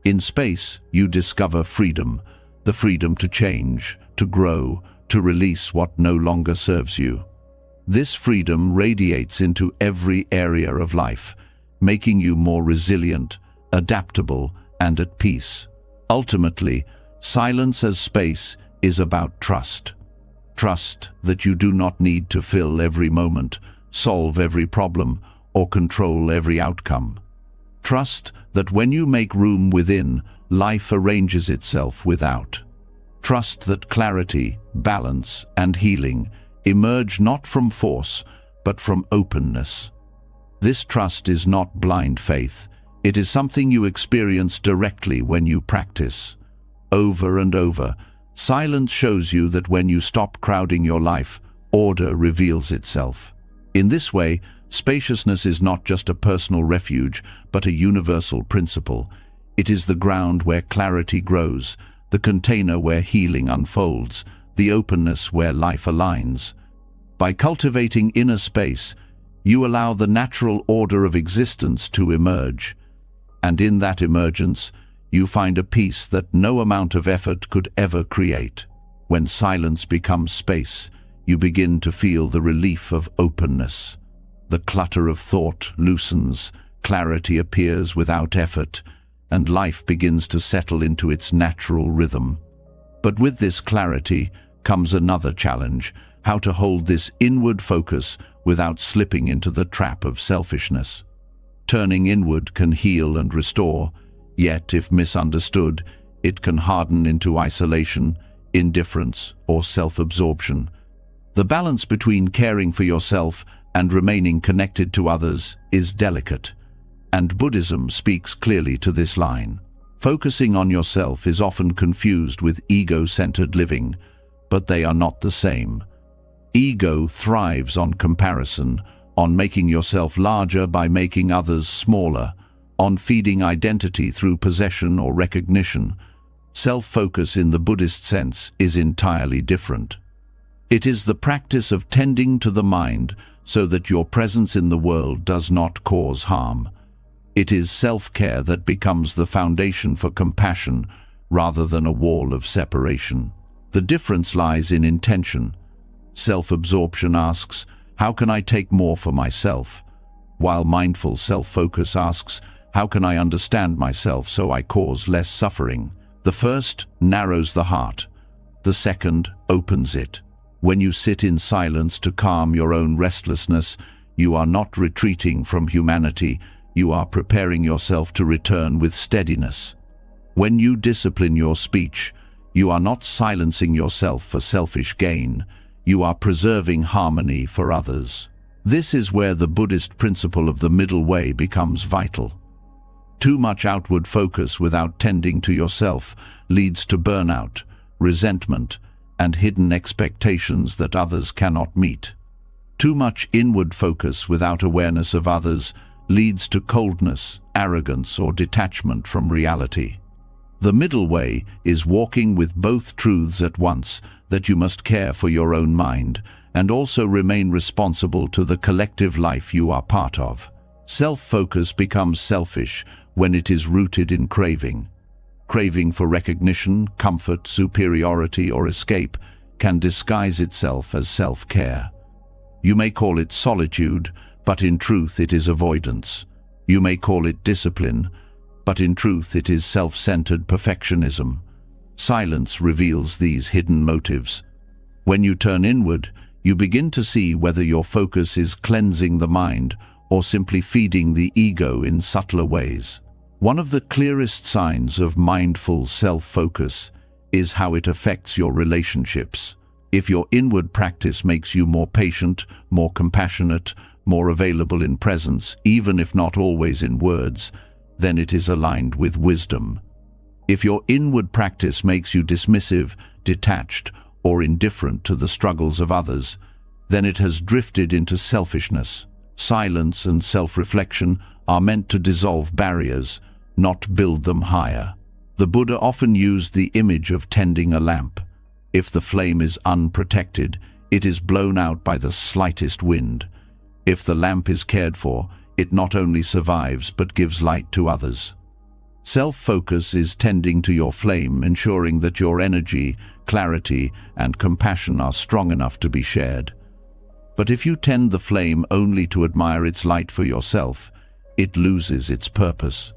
In space, you discover freedom, the freedom to change, to grow, to release what no longer serves you. This freedom radiates into every area of life, making you more resilient, adaptable, and at peace. Ultimately, silence as space is about trust. Trust that you do not need to fill every moment, solve every problem, or control every outcome. Trust that when you make room within, life arranges itself without. Trust that clarity, balance, and healing emerge not from force, but from openness. This trust is not blind faith. It is something you experience directly when you practice. Over and over, silence shows you that when you stop crowding your life, order reveals itself. In this way, spaciousness is not just a personal refuge, but a universal principle. It is the ground where clarity grows, the container where healing unfolds, the openness where life aligns. By cultivating inner space, you allow the natural order of existence to emerge. And in that emergence, you find a peace that no amount of effort could ever create. When silence becomes space, you begin to feel the relief of openness. The clutter of thought loosens, clarity appears without effort, and life begins to settle into its natural rhythm. But with this clarity comes another challenge, how to hold this inward focus without slipping into the trap of selfishness. Turning inward can heal and restore, yet if misunderstood, it can harden into isolation, indifference, or self-absorption. The balance between caring for yourself and remaining connected to others is delicate, and Buddhism speaks clearly to this line. Focusing on yourself is often confused with ego-centered living, but they are not the same. Ego thrives on comparison, on making yourself larger by making others smaller, on feeding identity through possession or recognition. Self-focus in the Buddhist sense is entirely different. It is the practice of tending to the mind so that your presence in the world does not cause harm. It is self-care that becomes the foundation for compassion rather than a wall of separation. The difference lies in intention. Self-absorption asks, how can I take more for myself? While mindful self-focus asks, how can I understand myself so I cause less suffering? The first narrows the heart. The second opens it. When you sit in silence to calm your own restlessness, you are not retreating from humanity, you are preparing yourself to return with steadiness. When you discipline your speech, you are not silencing yourself for selfish gain, you are preserving harmony for others. This is where the Buddhist principle of the middle way becomes vital. Too much outward focus without tending to yourself leads to burnout, resentment, and hidden expectations that others cannot meet. Too much inward focus without awareness of others leads to coldness, arrogance, or detachment from reality. The middle way is walking with both truths at once, that you must care for your own mind and also remain responsible to the collective life you are part of. Self-focus becomes selfish when it is rooted in craving. Craving for recognition, comfort, superiority, or escape can disguise itself as self-care. You may call it solitude, but in truth it is avoidance. You may call it discipline, but in truth it is self-centered perfectionism. Silence reveals these hidden motives. When you turn inward, you begin to see whether your focus is cleansing the mind or simply feeding the ego in subtler ways. One of the clearest signs of mindful self-focus is how it affects your relationships. If your inward practice makes you more patient, more compassionate, more available in presence, even if not always in words, then it is aligned with wisdom. If your inward practice makes you dismissive, detached, or indifferent to the struggles of others, then it has drifted into selfishness. Silence and self-reflection are meant to dissolve barriers, not build them higher. The Buddha often used the image of tending a lamp. If the flame is unprotected, it is blown out by the slightest wind. If the lamp is cared for, it not only survives but gives light to others. Self-focus is tending to your flame, ensuring that your energy, clarity, and compassion are strong enough to be shared. But if you tend the flame only to admire its light for yourself, it loses its purpose.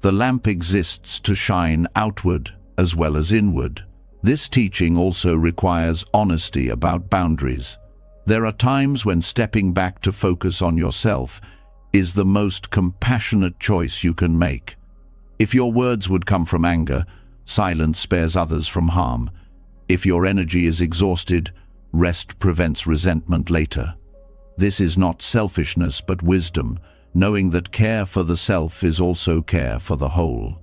The lamp exists to shine outward as well as inward. This teaching also requires honesty about boundaries. There are times when stepping back to focus on yourself is the most compassionate choice you can make. If your words would come from anger, silence spares others from harm. If your energy is exhausted, rest prevents resentment later. This is not selfishness but wisdom, knowing that care for the self is also care for the whole.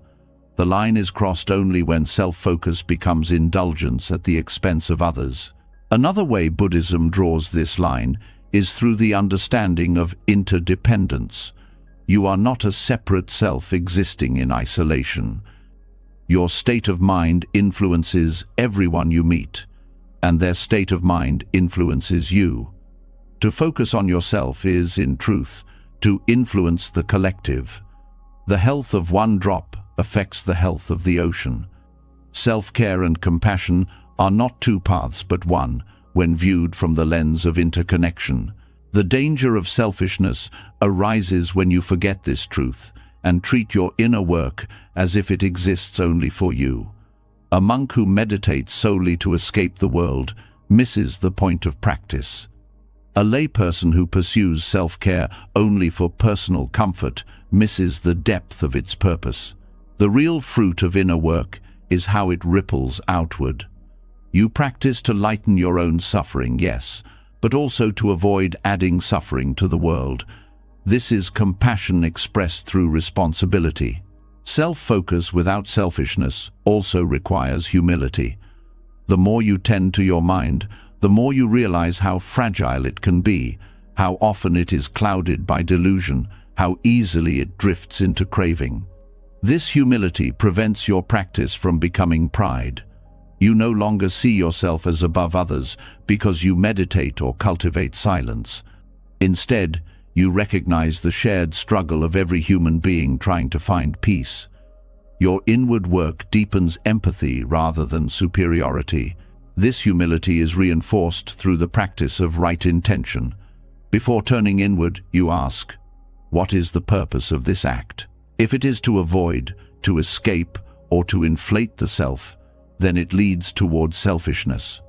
The line is crossed only when self-focus becomes indulgence at the expense of others. Another way Buddhism draws this line is through the understanding of interdependence. You are not a separate self existing in isolation. Your state of mind influences everyone you meet, and their state of mind influences you. To focus on yourself is, in truth, to influence the collective. The health of one drop affects the health of the ocean. Self-care and compassion are not two paths but one, when viewed from the lens of interconnection. The danger of selfishness arises when you forget this truth and treat your inner work as if it exists only for you. A monk who meditates solely to escape the world misses the point of practice. A layperson who pursues self-care only for personal comfort misses the depth of its purpose. The real fruit of inner work is how it ripples outward. You practice to lighten your own suffering, yes, but also to avoid adding suffering to the world. This is compassion expressed through responsibility. Self-focus without selfishness also requires humility. The more you tend to your mind, the more you realize how fragile it can be, how often it is clouded by delusion, how easily it drifts into craving. This humility prevents your practice from becoming pride. You no longer see yourself as above others because you meditate or cultivate silence. Instead, you recognize the shared struggle of every human being trying to find peace. Your inward work deepens empathy rather than superiority. This humility is reinforced through the practice of right intention. Before turning inward, you ask, what is the purpose of this act? If it is to avoid, to escape, or to inflate the self, then it leads toward selfishness.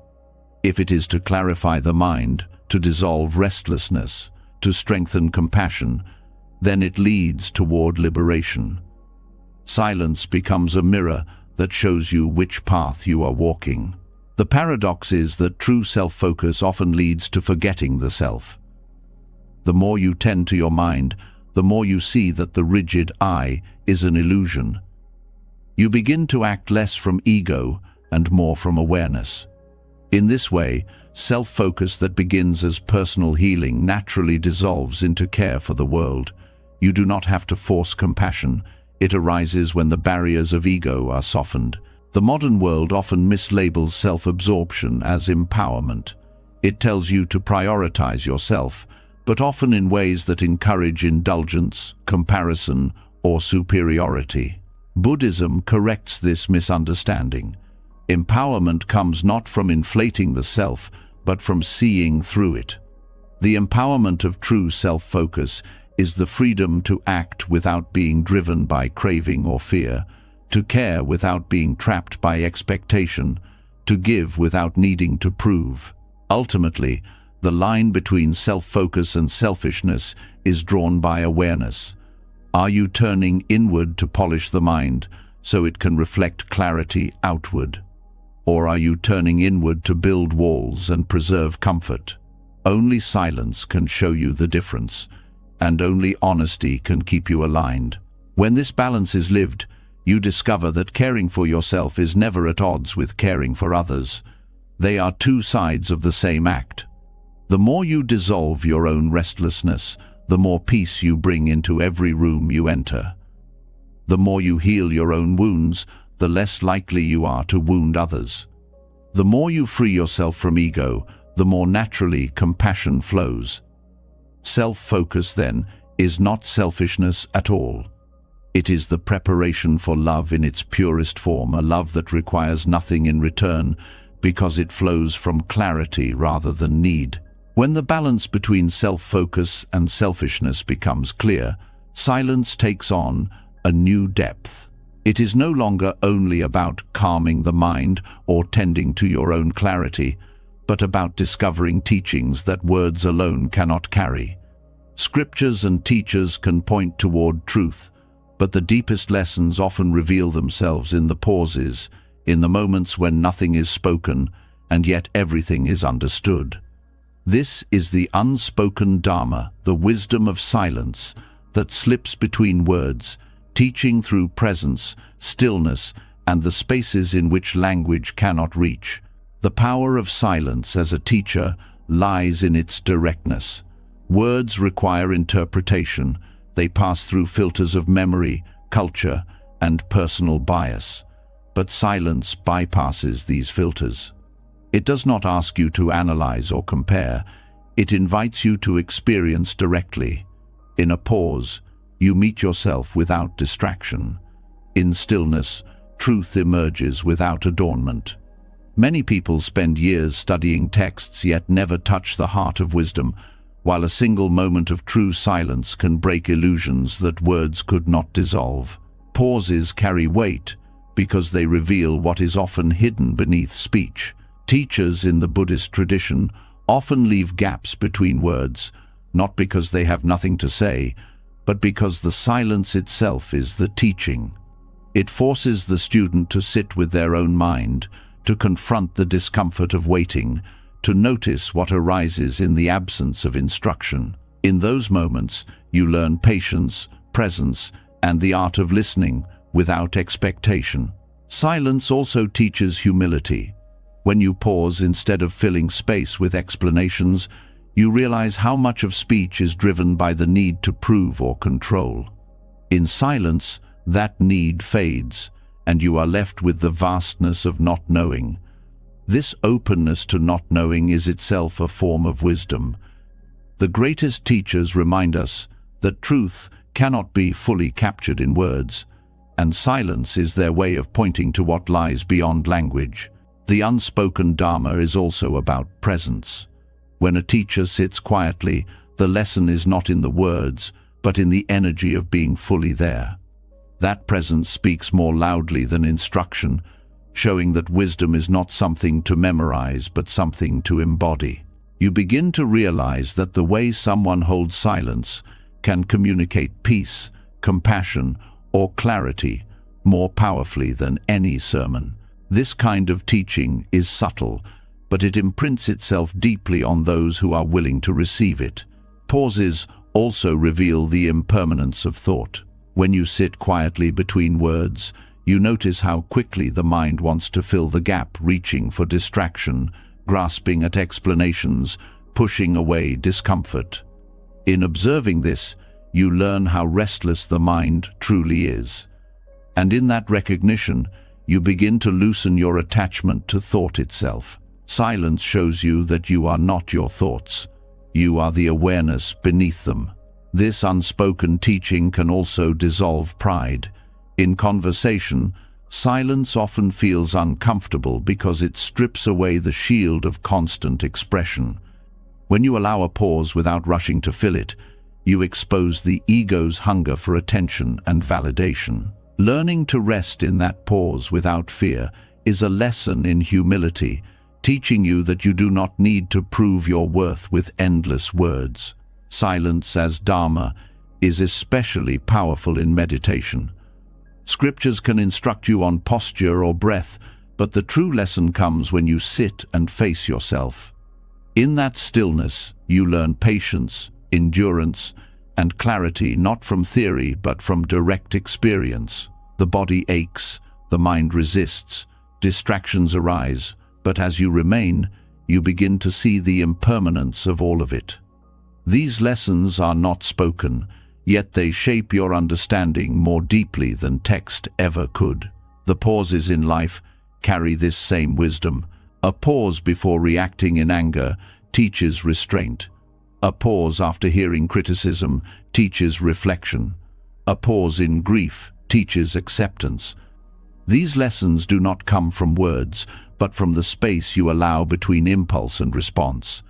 If it is to clarify the mind, to dissolve restlessness, to strengthen compassion, then it leads toward liberation. Silence becomes a mirror that shows you which path you are walking. The paradox is that true self-focus often leads to forgetting the self. The more you tend to your mind, the more you see that the rigid I is an illusion. You begin to act less from ego and more from awareness. In this way, self-focus that begins as personal healing naturally dissolves into care for the world. You do not have to force compassion. It arises when the barriers of ego are softened. The modern world often mislabels self-absorption as empowerment. It tells you to prioritize yourself, but often in ways that encourage indulgence, comparison, or superiority. Buddhism corrects this misunderstanding. Empowerment comes not from inflating the self, but from seeing through it. The empowerment of true self-focus is the freedom to act without being driven by craving or fear, to care without being trapped by expectation, to give without needing to prove. Ultimately, the line between self-focus and selfishness is drawn by awareness. Are you turning inward to polish the mind so it can reflect clarity outward? Or are you turning inward to build walls and preserve comfort? Only silence can show you the difference, and only honesty can keep you aligned. When this balance is lived, you discover that caring for yourself is never at odds with caring for others. They are two sides of the same act. The more you dissolve your own restlessness, the more peace you bring into every room you enter. The more you heal your own wounds, the less likely you are to wound others. The more you free yourself from ego, the more naturally compassion flows. Self-focus, then, is not selfishness at all. It is the preparation for love in its purest form, a love that requires nothing in return because it flows from clarity rather than need. When the balance between self-focus and selfishness becomes clear, silence takes on a new depth. It is no longer only about calming the mind or tending to your own clarity, but about discovering teachings that words alone cannot carry. Scriptures and teachers can point toward truth, but the deepest lessons often reveal themselves in the pauses, in the moments when nothing is spoken and yet everything is understood. This is the unspoken Dharma, the wisdom of silence that slips between words, teaching through presence, stillness, and the spaces in which language cannot reach. The power of silence as a teacher lies in its directness. Words require interpretation. They pass through filters of memory, culture, and personal bias. But silence bypasses these filters. It does not ask you to analyze or compare. It invites you to experience directly. In a pause, you meet yourself without distraction. In stillness, truth emerges without adornment. Many people spend years studying texts yet never touch the heart of wisdom, while a single moment of true silence can break illusions that words could not dissolve. Pauses carry weight because they reveal what is often hidden beneath speech. Teachers in the Buddhist tradition often leave gaps between words, not because they have nothing to say, but because the silence itself is the teaching. It forces the student to sit with their own mind, to confront the discomfort of waiting, to notice what arises in the absence of instruction. In those moments, you learn patience, presence, and the art of listening without expectation. Silence also teaches humility. When you pause instead of filling space with explanations, you realize how much of speech is driven by the need to prove or control. In silence, that need fades, and you are left with the vastness of not knowing. This openness to not knowing is itself a form of wisdom. The greatest teachers remind us that truth cannot be fully captured in words, and silence is their way of pointing to what lies beyond language. The unspoken Dharma is also about presence. When a teacher sits quietly, the lesson is not in the words, but in the energy of being fully there. That presence speaks more loudly than instruction, showing that wisdom is not something to memorize, but something to embody. You begin to realize that the way someone holds silence can communicate peace, compassion, or clarity more powerfully than any sermon. This kind of teaching is subtle, but it imprints itself deeply on those who are willing to receive it. Pauses also reveal the impermanence of thought. When you sit quietly between words, you notice how quickly the mind wants to fill the gap, reaching for distraction, grasping at explanations, pushing away discomfort. In observing this, you learn how restless the mind truly is. And in that recognition, you begin to loosen your attachment to thought itself. Silence shows you that you are not your thoughts. You are the awareness beneath them. This unspoken teaching can also dissolve pride. In conversation, silence often feels uncomfortable because it strips away the shield of constant expression. When you allow a pause without rushing to fill it, you expose the ego's hunger for attention and validation. Learning to rest in that pause without fear is a lesson in humility, teaching you that you do not need to prove your worth with endless words. Silence as Dharma is especially powerful in meditation. Scriptures can instruct you on posture or breath, but the true lesson comes when you sit and face yourself. In that stillness, you learn patience, endurance, and clarity, not from theory but from direct experience. The body aches, the mind resists, distractions arise, but as you remain, you begin to see the impermanence of all of it. These lessons are not spoken, yet they shape your understanding more deeply than text ever could. The pauses in life carry this same wisdom. A pause before reacting in anger teaches restraint. A pause after hearing criticism teaches reflection. A pause in grief teaches acceptance. These lessons do not come from words, but from the space you allow between impulse and response.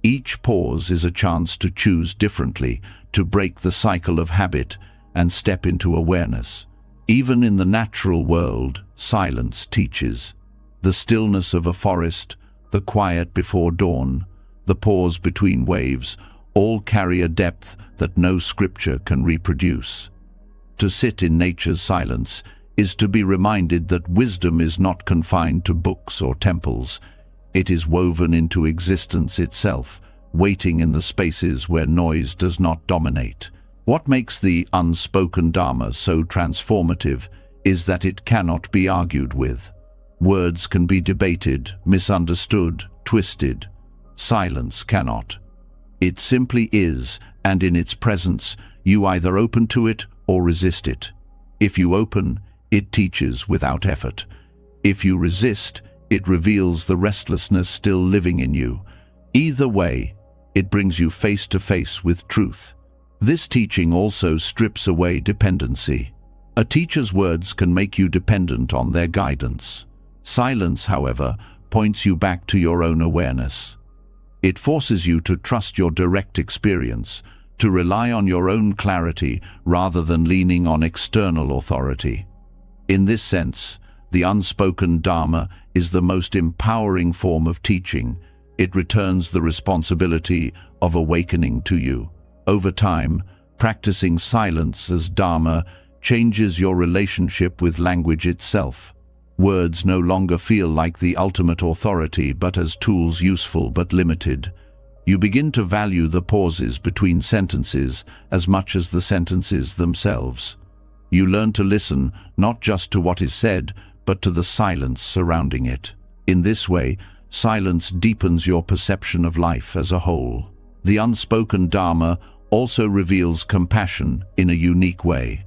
Each pause is a chance to choose differently, to break the cycle of habit and step into awareness. Even in the natural world, silence teaches. The stillness of a forest, the quiet before dawn, the pause between waves, all carry a depth that no scripture can reproduce. To sit in nature's silence is to be reminded that wisdom is not confined to books or temples. It is woven into existence itself, waiting in the spaces where noise does not dominate. What makes the unspoken Dharma so transformative is that it cannot be argued with. Words can be debated, misunderstood, twisted. Silence cannot. It simply is, and in its presence, you either open to it or resist it. If you open, it teaches without effort. If you resist, it reveals the restlessness still living in you. Either way, it brings you face to face with truth. This teaching also strips away dependency. A teacher's words can make you dependent on their guidance. Silence, however, points you back to your own awareness. It forces you to trust your direct experience, to rely on your own clarity rather than leaning on external authority. In this sense, The unspoken Dharma is the most empowering form of teaching. It returns the responsibility of awakening to you. Over time, practicing silence as Dharma changes your relationship with language itself. Words no longer feel like the ultimate authority, but as tools useful but limited. You begin to value the pauses between sentences as much as the sentences themselves. You learn to listen not just to what is said, but to the silence surrounding it. In this way, silence deepens your perception of life as a whole. The unspoken Dharma also reveals compassion in a unique way.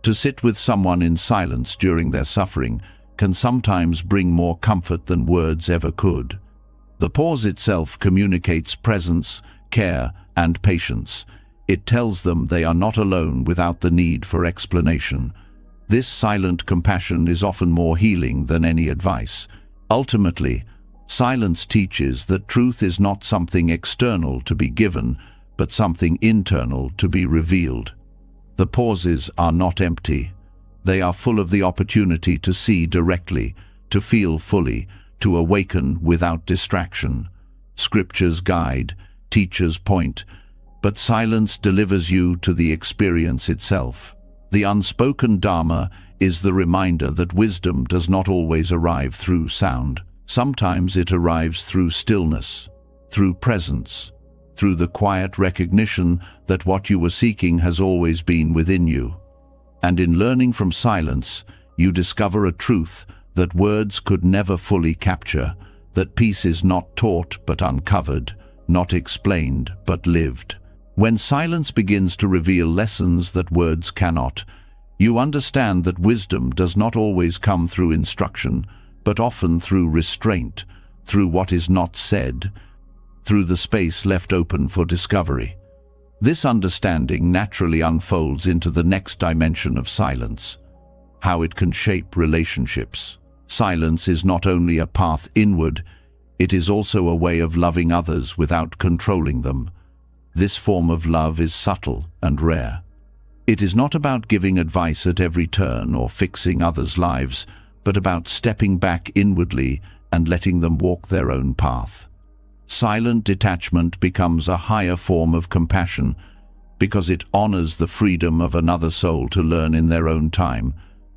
To sit with someone in silence during their suffering can sometimes bring more comfort than words ever could. The pause itself communicates presence, care, and patience. It tells them they are not alone without the need for explanation. This silent compassion is often more healing than any advice. Ultimately, silence teaches that truth is not something external to be given, but something internal to be revealed. The pauses are not empty. They are full of the opportunity to see directly, to feel fully, to awaken without distraction. Scriptures guide, teachers point, but silence delivers you to the experience itself. The unspoken Dharma is the reminder that wisdom does not always arrive through sound. Sometimes it arrives through stillness, through presence, through the quiet recognition that what you were seeking has always been within you. And in learning from silence, you discover a truth that words could never fully capture, that peace is not taught but uncovered, not explained but lived. When silence begins to reveal lessons that words cannot, you understand that wisdom does not always come through instruction, but often through restraint, through what is not said, through the space left open for discovery. This understanding naturally unfolds into the next dimension of silence, how it can shape relationships. Silence is not only a path inward, it is also a way of loving others without controlling them. This form of love is subtle and rare. It is not about giving advice at every turn or fixing others' lives, but about stepping back inwardly and letting them walk their own path. Silent detachment becomes a higher form of compassion because it honors the freedom of another soul to learn in their own time,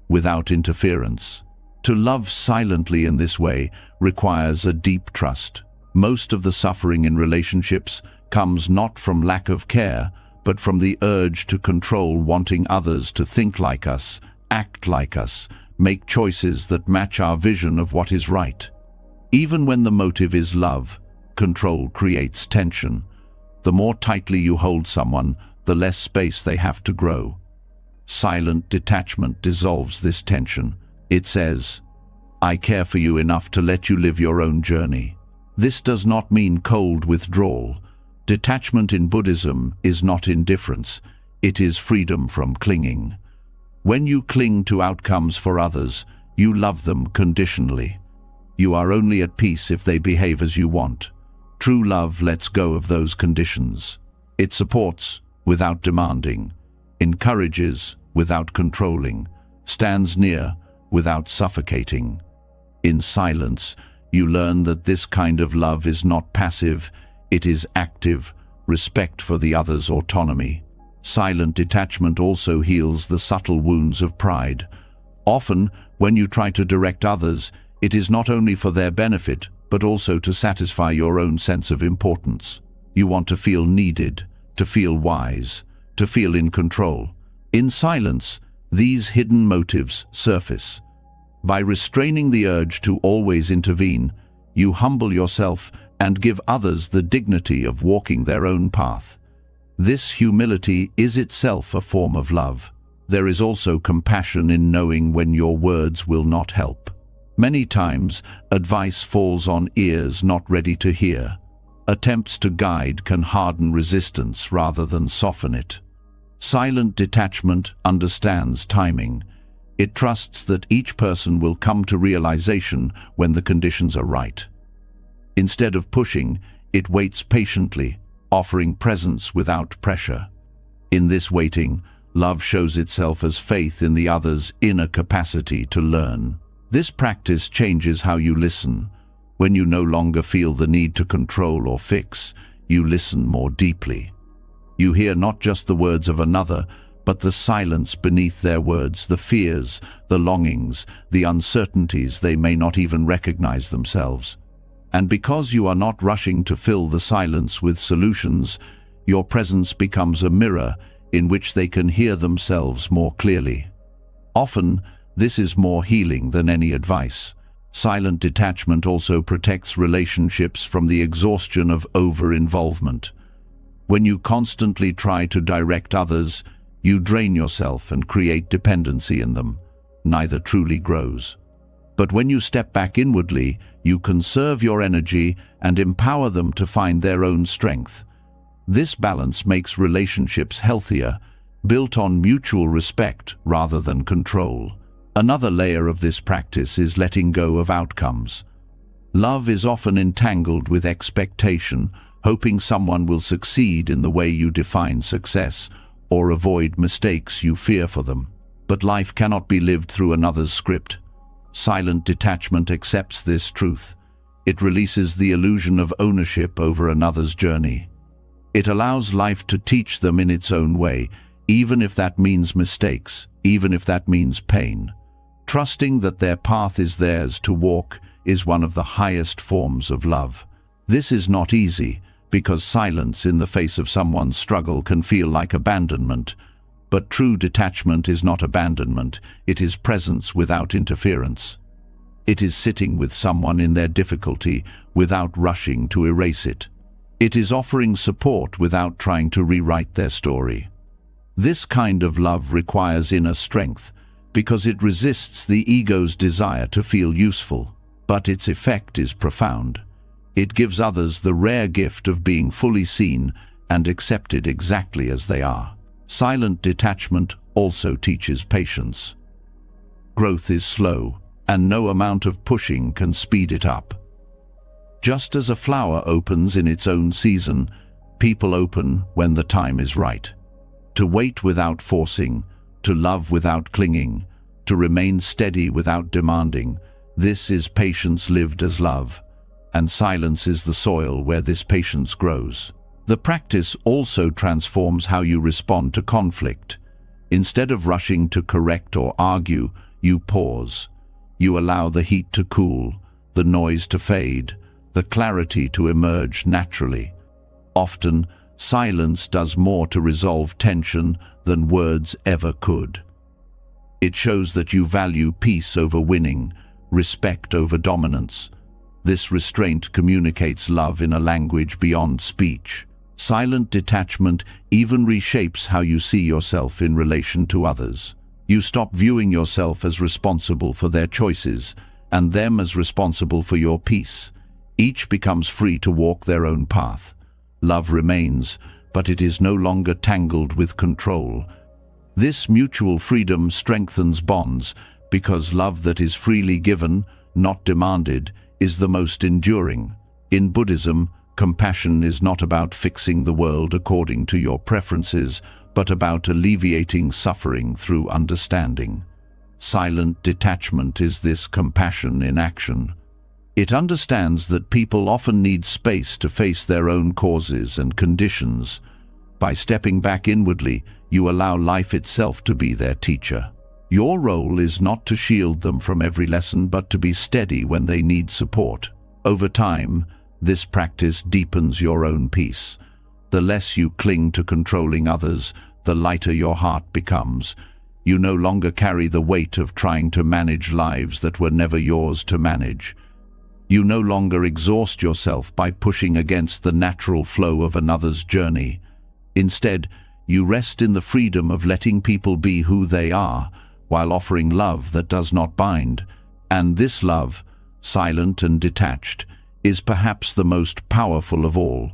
without interference. To love silently in this way requires a deep trust. Most of the suffering in relationships comes not from lack of care, but from the urge to control, wanting others to think like us, act like us, make choices that match our vision of what is right. Even when the motive is love, control creates tension. The more tightly you hold someone, the less space they have to grow. Silent detachment dissolves this tension. It says, "I care for you enough to let you live your own journey." This does not mean cold withdrawal. Detachment in Buddhism is not indifference. It is freedom from clinging. When you cling to outcomes for others, you love them conditionally. You are only at peace if they behave as you want. True love lets go of those conditions. It supports without demanding, encourages without controlling, stands near without suffocating. In silence, you learn that this kind of love is not passive, it is active, respect for the other's autonomy. Silent detachment also heals the subtle wounds of pride. Often, when you try to direct others, it is not only for their benefit, but also to satisfy your own sense of importance. You want to feel needed, to feel wise, to feel in control. In silence, these hidden motives surface. By restraining the urge to always intervene, you humble yourself and give others the dignity of walking their own path. This humility is itself a form of love. There is also compassion in knowing when your words will not help. Many times, advice falls on ears not ready to hear. Attempts to guide can harden resistance rather than soften it. Silent detachment understands timing. It trusts that each person will come to realization when the conditions are right. Instead of pushing, it waits patiently, offering presence without pressure. In this waiting, love shows itself as faith in the other's inner capacity to learn. This practice changes how you listen. When you no longer feel the need to control or fix, you listen more deeply. You hear not just the words of another, but the silence beneath their words, the fears, the longings, the uncertainties they may not even recognize themselves. And because you are not rushing to fill the silence with solutions, your presence becomes a mirror in which they can hear themselves more clearly. Often, this is more healing than any advice. Silent detachment also protects relationships from the exhaustion of over-involvement. When you constantly try to direct others, you drain yourself and create dependency in them. Neither truly grows. But when you step back inwardly, you conserve your energy and empower them to find their own strength. This balance makes relationships healthier, built on mutual respect rather than control. Another layer of this practice is letting go of outcomes. Love is often entangled with expectation, hoping someone will succeed in the way you define success, or avoid mistakes you fear for them. But life cannot be lived through another's script. Silent detachment accepts this truth. It releases the illusion of ownership over another's journey. It allows life to teach them in its own way, even if that means mistakes, even if that means pain. Trusting that their path is theirs to walk is one of the highest forms of love. This is not easy, because silence in the face of someone's struggle can feel like abandonment. But true detachment is not abandonment, it is presence without interference. It is sitting with someone in their difficulty without rushing to erase it. It is offering support without trying to rewrite their story. This kind of love requires inner strength, because it resists the ego's desire to feel useful. But its effect is profound. It gives others the rare gift of being fully seen and accepted exactly as they are. Silent detachment also teaches patience. Growth is slow, and no amount of pushing can speed it up. Just as a flower opens in its own season, people open when the time is right. To wait without forcing, to love without clinging, to remain steady without demanding, this is patience lived as love. And silence is the soil where this patience grows. The practice also transforms how you respond to conflict. Instead of rushing to correct or argue, you pause. You allow the heat to cool, the noise to fade, the clarity to emerge naturally. Often, silence does more to resolve tension than words ever could. It shows that you value peace over winning, respect over dominance. This restraint communicates love in a language beyond speech. Silent detachment even reshapes how you see yourself in relation to others. You stop viewing yourself as responsible for their choices, and them as responsible for your peace. Each becomes free to walk their own path. Love remains, but it is no longer tangled with control. This mutual freedom strengthens bonds, because love that is freely given, not demanded, is the most enduring. In Buddhism, compassion is not about fixing the world according to your preferences, but about alleviating suffering through understanding. Silent detachment is this compassion in action. It understands that people often need space to face their own causes and conditions. By stepping back inwardly, you allow life itself to be their teacher. Your role is not to shield them from every lesson, but to be steady when they need support. Over time, this practice deepens your own peace. The less you cling to controlling others, the lighter your heart becomes. You no longer carry the weight of trying to manage lives that were never yours to manage. You no longer exhaust yourself by pushing against the natural flow of another's journey. Instead, you rest in the freedom of letting people be who they are, while offering love that does not bind. And this love, silent and detached, is perhaps the most powerful of all,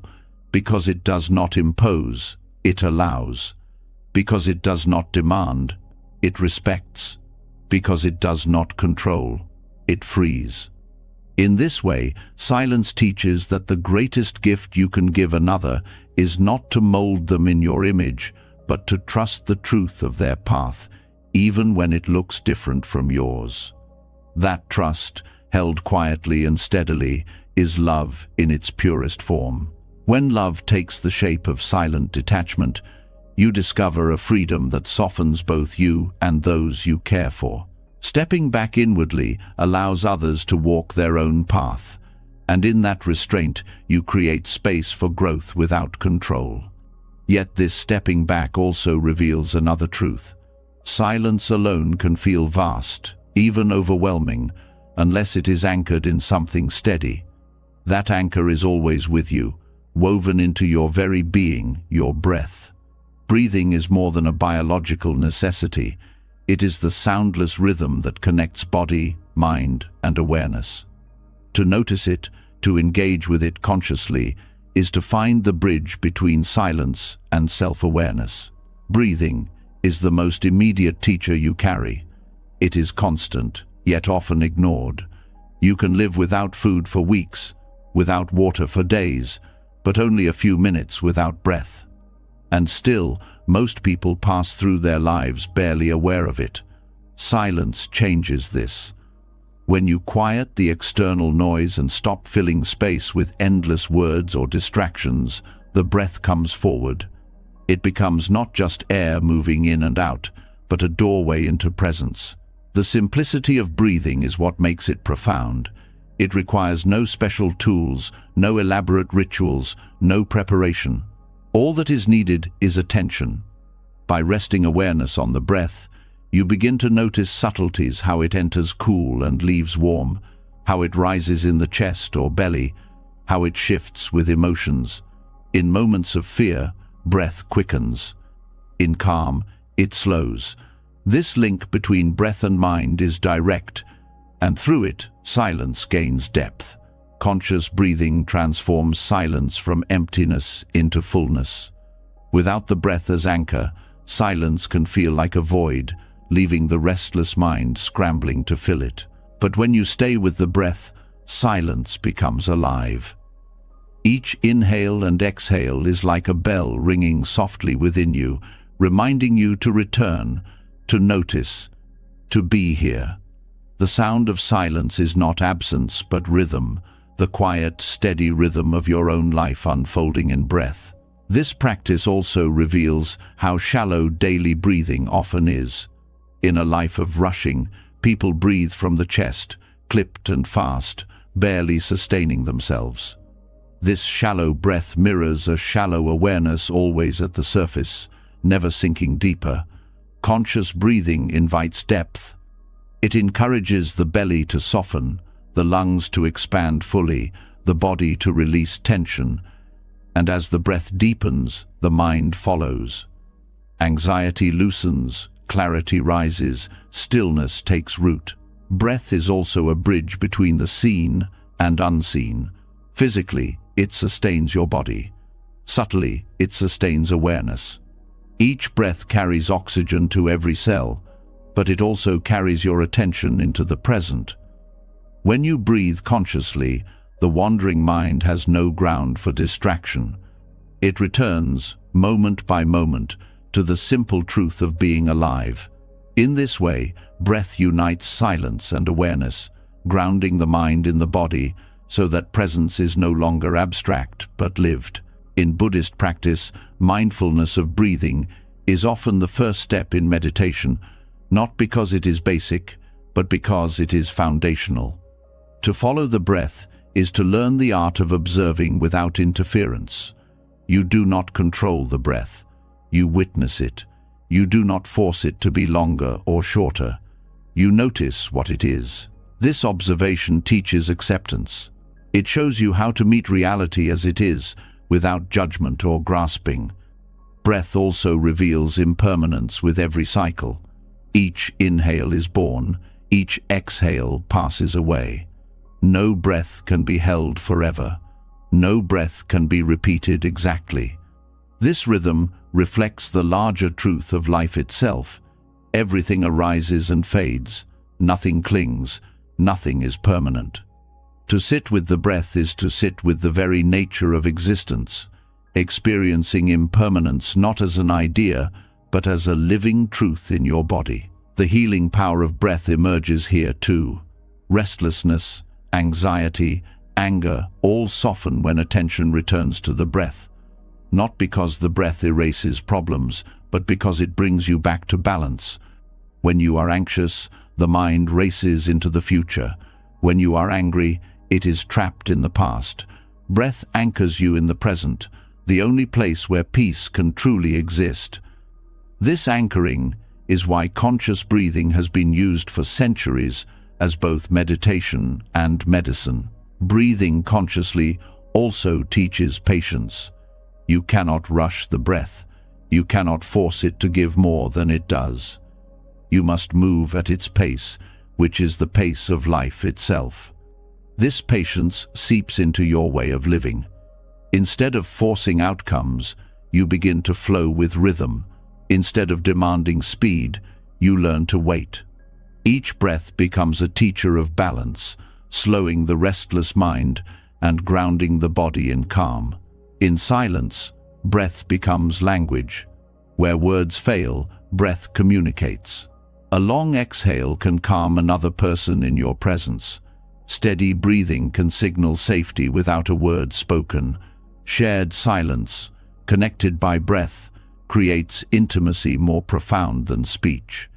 because it does not impose, it allows. Because it does not demand, it respects. Because it does not control, it frees. In this way, silence teaches that the greatest gift you can give another is not to mold them in your image, but to trust the truth of their path, even when it looks different from yours. That trust, held quietly and steadily, is love in its purest form. When love takes the shape of silent detachment, you discover a freedom that softens both you and those you care for. Stepping back inwardly allows others to walk their own path, and in that restraint you create space for growth without control. Yet this stepping back also reveals another truth. Silence alone can feel vast, even overwhelming, unless it is anchored in something steady. That anchor is always with you, woven into your very being, your breath. Breathing is more than a biological necessity. It is the soundless rhythm that connects body, mind, and awareness. To notice it, to engage with it consciously, is to find the bridge between silence and self-awareness. Breathing is the most immediate teacher you carry. It is constant, yet often ignored. You can live without food for weeks, without water for days, but only a few minutes without breath. And still, most people pass through their lives barely aware of it. Silence changes this. When you quiet the external noise and stop filling space with endless words or distractions, the breath comes forward. It becomes not just air moving in and out, but a doorway into presence. The simplicity of breathing is what makes it profound. It requires no special tools, no elaborate rituals, no preparation. All that is needed is attention. By resting awareness on the breath, you begin to notice subtleties, how it enters cool and leaves warm, how it rises in the chest or belly, how it shifts with emotions. In moments of fear, breath quickens. In calm, it slows. This link between breath and mind is direct, and through it, silence gains depth. Conscious breathing transforms silence from emptiness into fullness. Without the breath as anchor, silence can feel like a void, leaving the restless mind scrambling to fill it. But when you stay with the breath, silence becomes alive. Each inhale and exhale is like a bell ringing softly within you, reminding you to return, to notice, to be here. The sound of silence is not absence, but rhythm, the quiet, steady rhythm of your own life unfolding in breath. This practice also reveals how shallow daily breathing often is. In a life of rushing, people breathe from the chest, clipped and fast, barely sustaining themselves. This shallow breath mirrors a shallow awareness always at the surface, never sinking deeper. Conscious breathing invites depth. It encourages the belly to soften, the lungs to expand fully, the body to release tension, and as the breath deepens, the mind follows. Anxiety loosens, clarity rises, stillness takes root. Breath is also a bridge between the seen and unseen. Physically, it sustains your body. Subtly, it sustains awareness. Each breath carries oxygen to every cell, but it also carries your attention into the present. When you breathe consciously, the wandering mind has no ground for distraction. It returns, moment by moment, to the simple truth of being alive. In this way, breath unites silence and awareness, grounding the mind in the body so that presence is no longer abstract but lived. In Buddhist practice, mindfulness of breathing is often the first step in meditation, not because it is basic, but because it is foundational. To follow the breath is to learn the art of observing without interference. You do not control the breath. You witness it. You do not force it to be longer or shorter. You notice what it is. This observation teaches acceptance. It shows you how to meet reality as it is, without judgment or grasping. Breath also reveals impermanence with every cycle. Each inhale is born, each exhale passes away. No breath can be held forever. No breath can be repeated exactly. This rhythm reflects the larger truth of life itself. Everything arises and fades. Nothing clings. Nothing is permanent. To sit with the breath is to sit with the very nature of existence, experiencing impermanence not as an idea, but as a living truth in your body. The healing power of breath emerges here too. Restlessness, anxiety, anger all soften when attention returns to the breath. Not because the breath erases problems, but because it brings you back to balance. When you are anxious, the mind races into the future. When you are angry, it is trapped in the past. Breath anchors you in the present, the only place where peace can truly exist. This anchoring is why conscious breathing has been used for centuries as both meditation and medicine. Breathing consciously also teaches patience. You cannot rush the breath. You cannot force it to give more than it does. You must move at its pace, which is the pace of life itself. This patience seeps into your way of living. Instead of forcing outcomes, you begin to flow with rhythm. Instead of demanding speed, you learn to wait. Each breath becomes a teacher of balance, slowing the restless mind and grounding the body in calm. In silence, breath becomes language. Where words fail, breath communicates. A long exhale can calm another person in your presence. Steady breathing can signal safety without a word spoken. Shared silence, connected by breath, creates intimacy more profound than speech.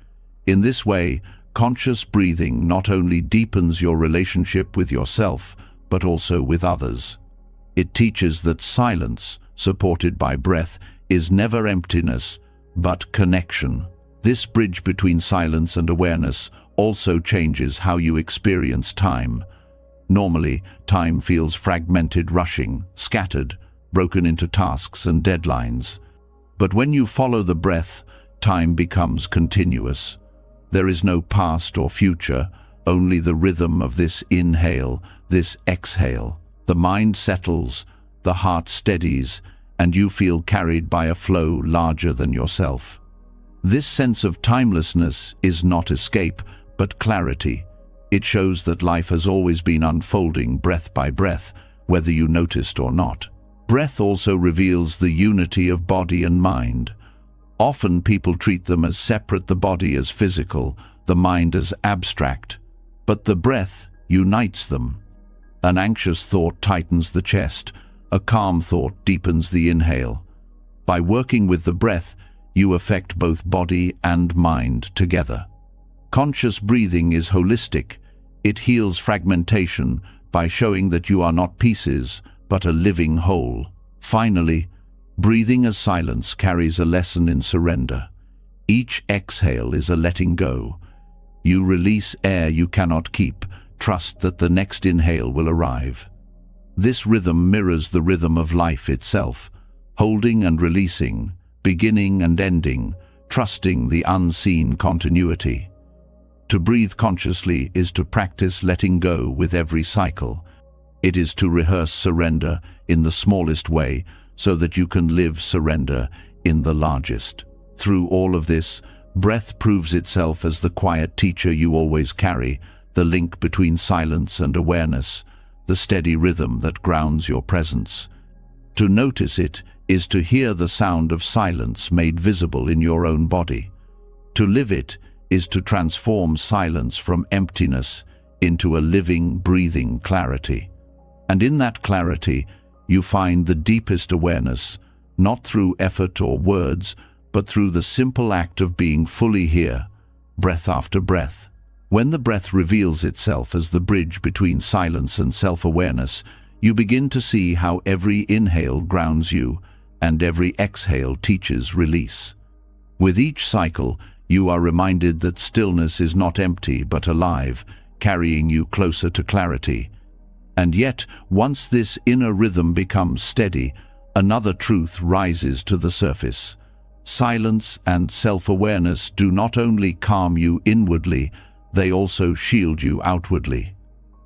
In this way, conscious breathing not only deepens your relationship with yourself, but also with others. It teaches that silence, supported by breath, is never emptiness, but connection. This bridge between silence and awareness also changes how you experience time. Normally, time feels fragmented, rushing, scattered, broken into tasks and deadlines. But when you follow the breath, time becomes continuous. There is no past or future, only the rhythm of this inhale, this exhale. The mind settles, the heart steadies, and you feel carried by a flow larger than yourself. This sense of timelessness is not escape, but clarity. It shows that life has always been unfolding breath by breath, whether you noticed or not. Breath also reveals the unity of body and mind. Often people treat them as separate, the body as physical, the mind as abstract. But the breath unites them. An anxious thought tightens the chest. A calm thought deepens the inhale. By working with the breath, you affect both body and mind together. Conscious breathing is holistic. It heals fragmentation by showing that you are not pieces, but a living whole. Finally, breathing as silence carries a lesson in surrender. Each exhale is a letting go. You release air you cannot keep. Trust that the next inhale will arrive. This rhythm mirrors the rhythm of life itself, holding and releasing, beginning and ending, trusting the unseen continuity. To breathe consciously is to practice letting go with every cycle. It is to rehearse surrender in the smallest way so that you can live surrender in the largest. Through all of this, breath proves itself as the quiet teacher you always carry, the link between silence and awareness, the steady rhythm that grounds your presence. To notice it is to hear the sound of silence made visible in your own body. To live it is to transform silence from emptiness into a living, breathing clarity. And in that clarity, you find the deepest awareness, not through effort or words, but through the simple act of being fully here, breath after breath. When the breath reveals itself as the bridge between silence and self-awareness, you begin to see how every inhale grounds you, and every exhale teaches release. With each cycle, you are reminded that stillness is not empty but alive, carrying you closer to clarity. And yet, once this inner rhythm becomes steady, another truth rises to the surface. Silence and self-awareness do not only calm you inwardly, they also shield you outwardly.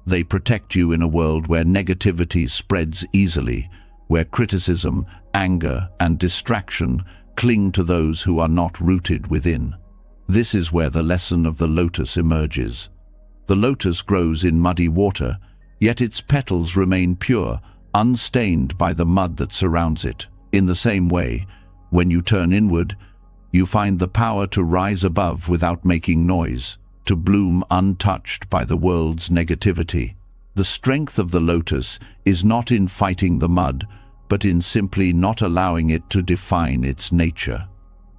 They protect you in a world where negativity spreads easily, where criticism, anger, and distraction cling to those who are not rooted within. This is where the lesson of the lotus emerges. The lotus grows in muddy water, yet its petals remain pure, unstained by the mud that surrounds it. In the same way, when you turn inward, you find the power to rise above without making noise. to bloom untouched by the world's negativity. The strength of the lotus is not in fighting the mud, but in simply not allowing it to define its nature.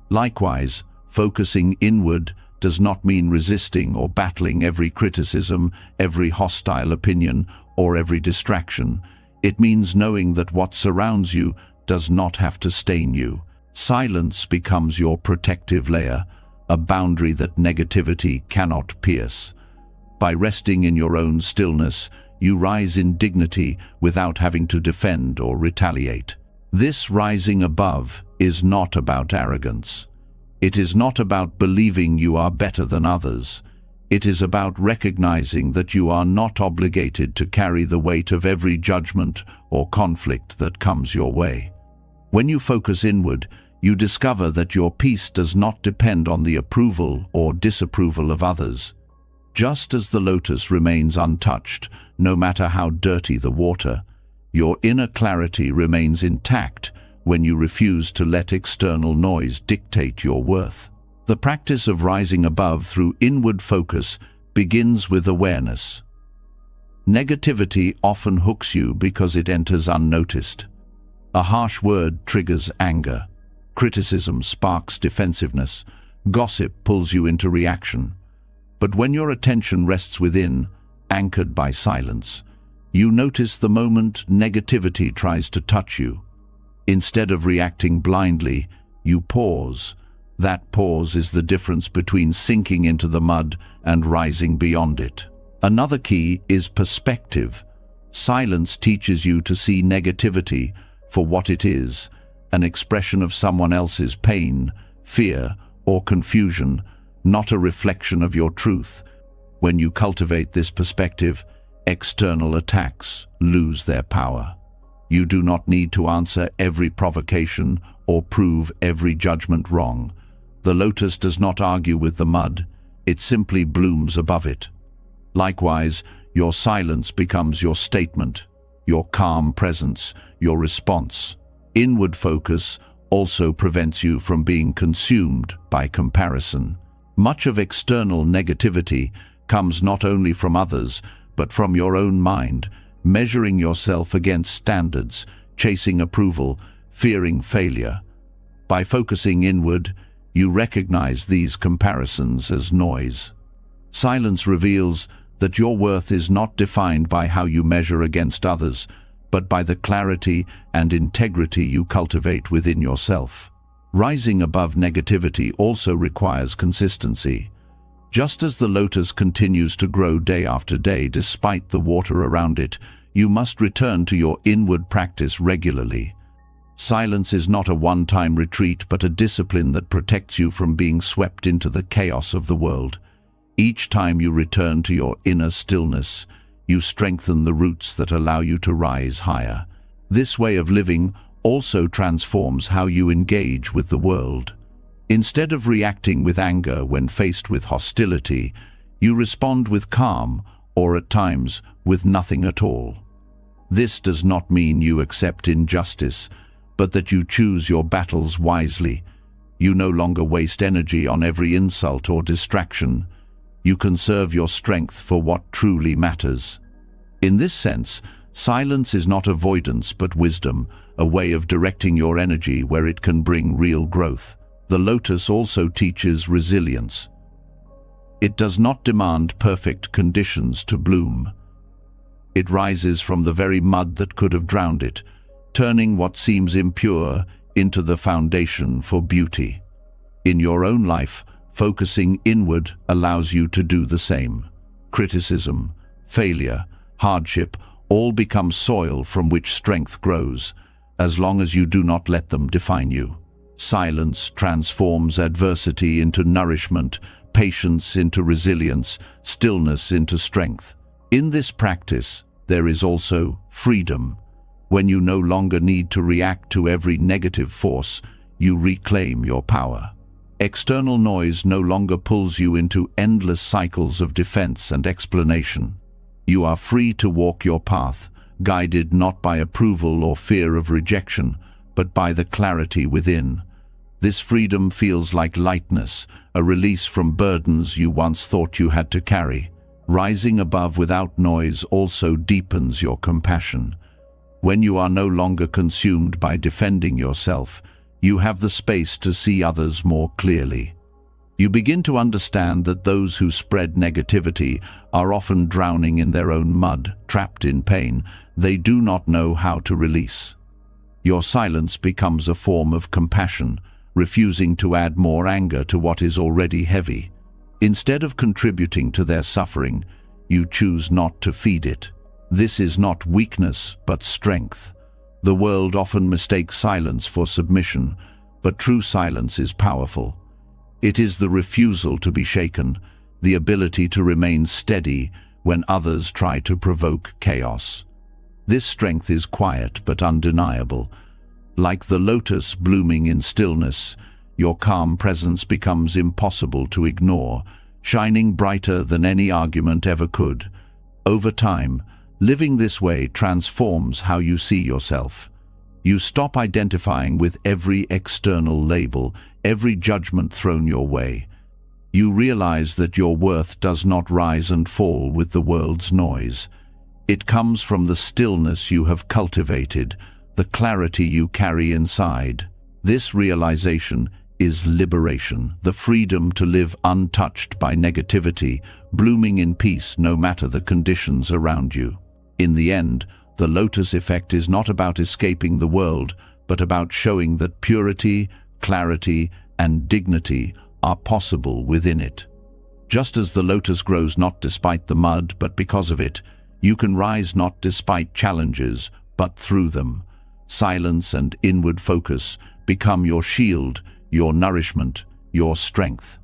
Likewise, focusing inward does not mean resisting or battling every criticism, every hostile opinion, or every distraction. It means knowing that what surrounds you does not have to stain you. Silence becomes your protective layer, a boundary that negativity cannot pierce. By resting in your own stillness, you rise in dignity without having to defend or retaliate. This rising above is not about arrogance. It is not about believing you are better than others. It is about recognizing that you are not obligated to carry the weight of every judgment or conflict that comes your way. When you focus inward, you discover that your peace does not depend on the approval or disapproval of others. Just as the lotus remains untouched, no matter how dirty the water, your inner clarity remains intact when you refuse to let external noise dictate your worth. The practice of rising above through inward focus begins with awareness. Negativity often hooks you because it enters unnoticed. A harsh word triggers anger. Criticism sparks defensiveness. Gossip pulls you into reaction. But when your attention rests within, anchored by silence, you notice the moment negativity tries to touch you. Instead of reacting blindly, you pause. That pause is the difference between sinking into the mud and rising beyond it. Another key is perspective. Silence teaches you to see negativity for what it is, an expression of someone else's pain, fear, or confusion, not a reflection of your truth. When you cultivate this perspective, external attacks lose their power. You do not need to answer every provocation or prove every judgment wrong. The lotus does not argue with the mud, it simply blooms above it. Likewise, your silence becomes your statement, your calm presence, your response. Inward focus also prevents you from being consumed by comparison. Much of external negativity comes not only from others, but from your own mind, measuring yourself against standards, chasing approval, fearing failure. By focusing inward, you recognize these comparisons as noise. Silence reveals that your worth is not defined by how you measure against others, but by the clarity and integrity you cultivate within yourself. Rising above negativity also requires consistency. Just as the lotus continues to grow day after day despite the water around it, you must return to your inward practice regularly. Silence is not a one-time retreat, but a discipline that protects you from being swept into the chaos of the world. Each time you return to your inner stillness, you strengthen the roots that allow you to rise higher. This way of living also transforms how you engage with the world. Instead of reacting with anger when faced with hostility, you respond with calm, or at times with nothing at all. This does not mean you accept injustice, but that you choose your battles wisely. You no longer waste energy on every insult or distraction. You conserve your strength for what truly matters. In this sense, silence is not avoidance but wisdom, a way of directing your energy where it can bring real growth. The lotus also teaches resilience. It does not demand perfect conditions to bloom. It rises from the very mud that could have drowned it, turning what seems impure into the foundation for beauty. In your own life, focusing inward allows you to do the same. Criticism, failure, hardship all become soil from which strength grows, as long as you do not let them define you. Silence transforms adversity into nourishment, patience into resilience, stillness into strength. In this practice, there is also freedom. When you no longer need to react to every negative force, you reclaim your power. External noise no longer pulls you into endless cycles of defense and explanation. You are free to walk your path, guided not by approval or fear of rejection, but by the clarity within. This freedom feels like lightness, a release from burdens you once thought you had to carry. Rising above without noise also deepens your compassion. When you are no longer consumed by defending yourself, you have the space to see others more clearly. You begin to understand that those who spread negativity are often drowning in their own mud, trapped in pain they do not know how to release. Your silence becomes a form of compassion, refusing to add more anger to what is already heavy. Instead of contributing to their suffering, you choose not to feed it. This is not weakness, but strength. The world often mistakes silence for submission, but true silence is powerful. It is the refusal to be shaken, the ability to remain steady when others try to provoke chaos. This strength is quiet but undeniable. Like the lotus blooming in stillness, your calm presence becomes impossible to ignore, shining brighter than any argument ever could. Over time, living this way transforms how you see yourself. You stop identifying with every external label, every judgment thrown your way. You realize that your worth does not rise and fall with the world's noise. It comes from the stillness you have cultivated, the clarity you carry inside. This realization is liberation, the freedom to live untouched by negativity, blooming in peace no matter the conditions around you. In the end, the lotus effect is not about escaping the world, but about showing that purity, clarity, and dignity are possible within it. Just as the lotus grows not despite the mud, but because of it, you can rise not despite challenges, but through them. Silence and inward focus become your shield, your nourishment, your strength.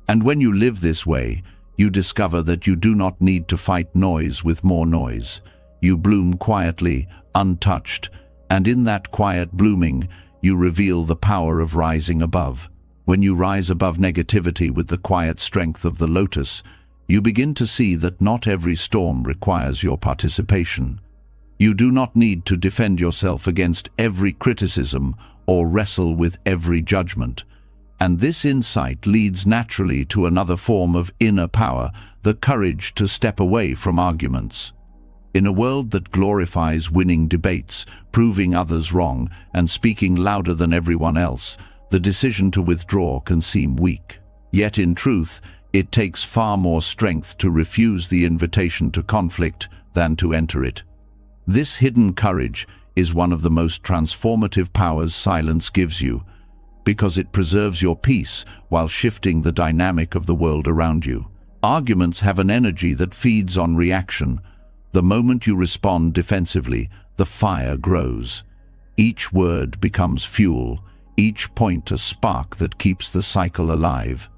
And when you live this way, you discover that you do not need to fight noise with more noise. You bloom quietly, untouched, and in that quiet blooming, you reveal the power of rising above. When you rise above negativity with the quiet strength of the lotus, you begin to see that not every storm requires your participation. You do not need to defend yourself against every criticism or wrestle with every judgment. And this insight leads naturally to another form of inner power, the courage to step away from arguments. In a world that glorifies winning debates, proving others wrong, and speaking louder than everyone else, the decision to withdraw can seem weak. Yet in truth, it takes far more strength to refuse the invitation to conflict than to enter it. This hidden courage is one of the most transformative powers silence gives you, because it preserves your peace while shifting the dynamic of the world around you. Arguments have an energy that feeds on reaction. The moment you respond defensively, the fire grows. Each word becomes fuel, each point a spark that keeps the cycle alive.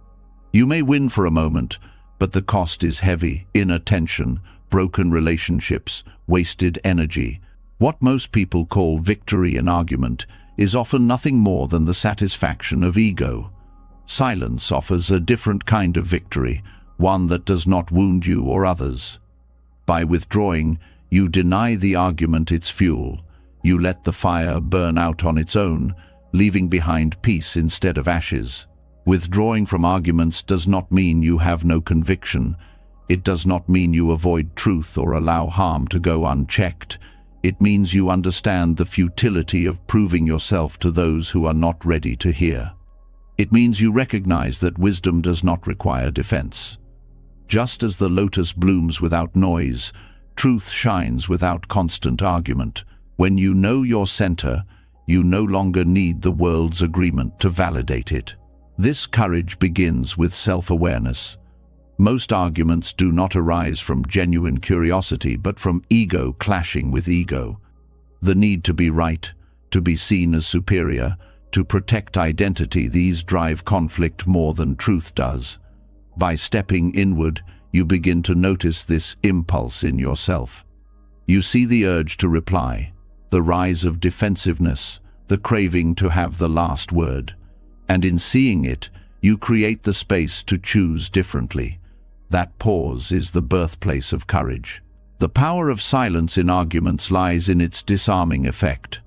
You may win for a moment, but the cost is heavy: inattention, broken relationships, wasted energy. What most people call victory in argument is often nothing more than the satisfaction of ego. Silence offers a different kind of victory, one that does not wound you or others. By withdrawing, you deny the argument its fuel. You let the fire burn out on its own, leaving behind peace instead of ashes. Withdrawing from arguments does not mean you have no conviction. It does not mean you avoid truth or allow harm to go unchecked. It means you understand the futility of proving yourself to those who are not ready to hear. It means you recognize that wisdom does not require defense. Just as the lotus blooms without noise, truth shines without constant argument. When you know your center, you no longer need the world's agreement to validate it. This courage begins with self-awareness. Most arguments do not arise from genuine curiosity, but from ego clashing with ego. The need to be right, to be seen as superior, to protect identity, these drive conflict more than truth does. By stepping inward, you begin to notice this impulse in yourself. You see the urge to reply, the rise of defensiveness, the craving to have the last word. And in seeing it, you create the space to choose differently. That pause is the birthplace of courage. The power of silence in arguments lies in its disarming effect.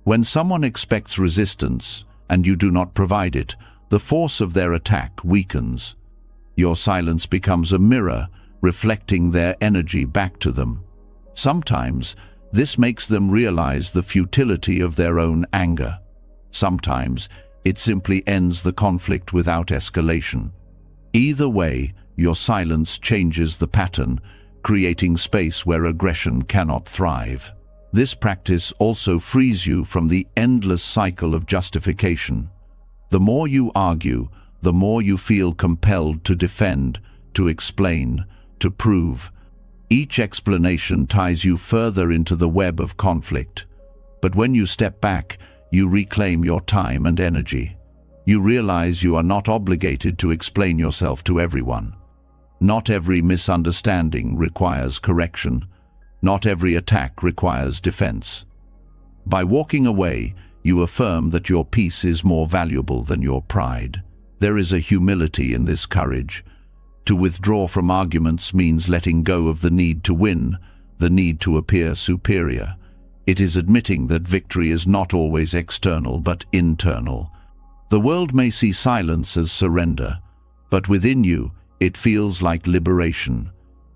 When someone expects resistance, and you do not provide it, the force of their attack weakens. Your silence becomes a mirror, reflecting their energy back to them. Sometimes, this makes them realize the futility of their own anger. Sometimes, it simply ends the conflict without escalation. Either way, your silence changes the pattern, creating space where aggression cannot thrive. This practice also frees you from the endless cycle of justification. The more you argue, the more you feel compelled to defend, to explain, to prove. Each explanation ties you further into the web of conflict. But when you step back, you reclaim your time and energy. You realize you are not obligated to explain yourself to everyone. Not every misunderstanding requires correction. Not every attack requires defense. By walking away, you affirm that your peace is more valuable than your pride. There is a humility in this courage. To withdraw from arguments means letting go of the need to win, the need to appear superior. It is admitting that victory is not always external but internal. The world may see silence as surrender, but within you, it feels like liberation.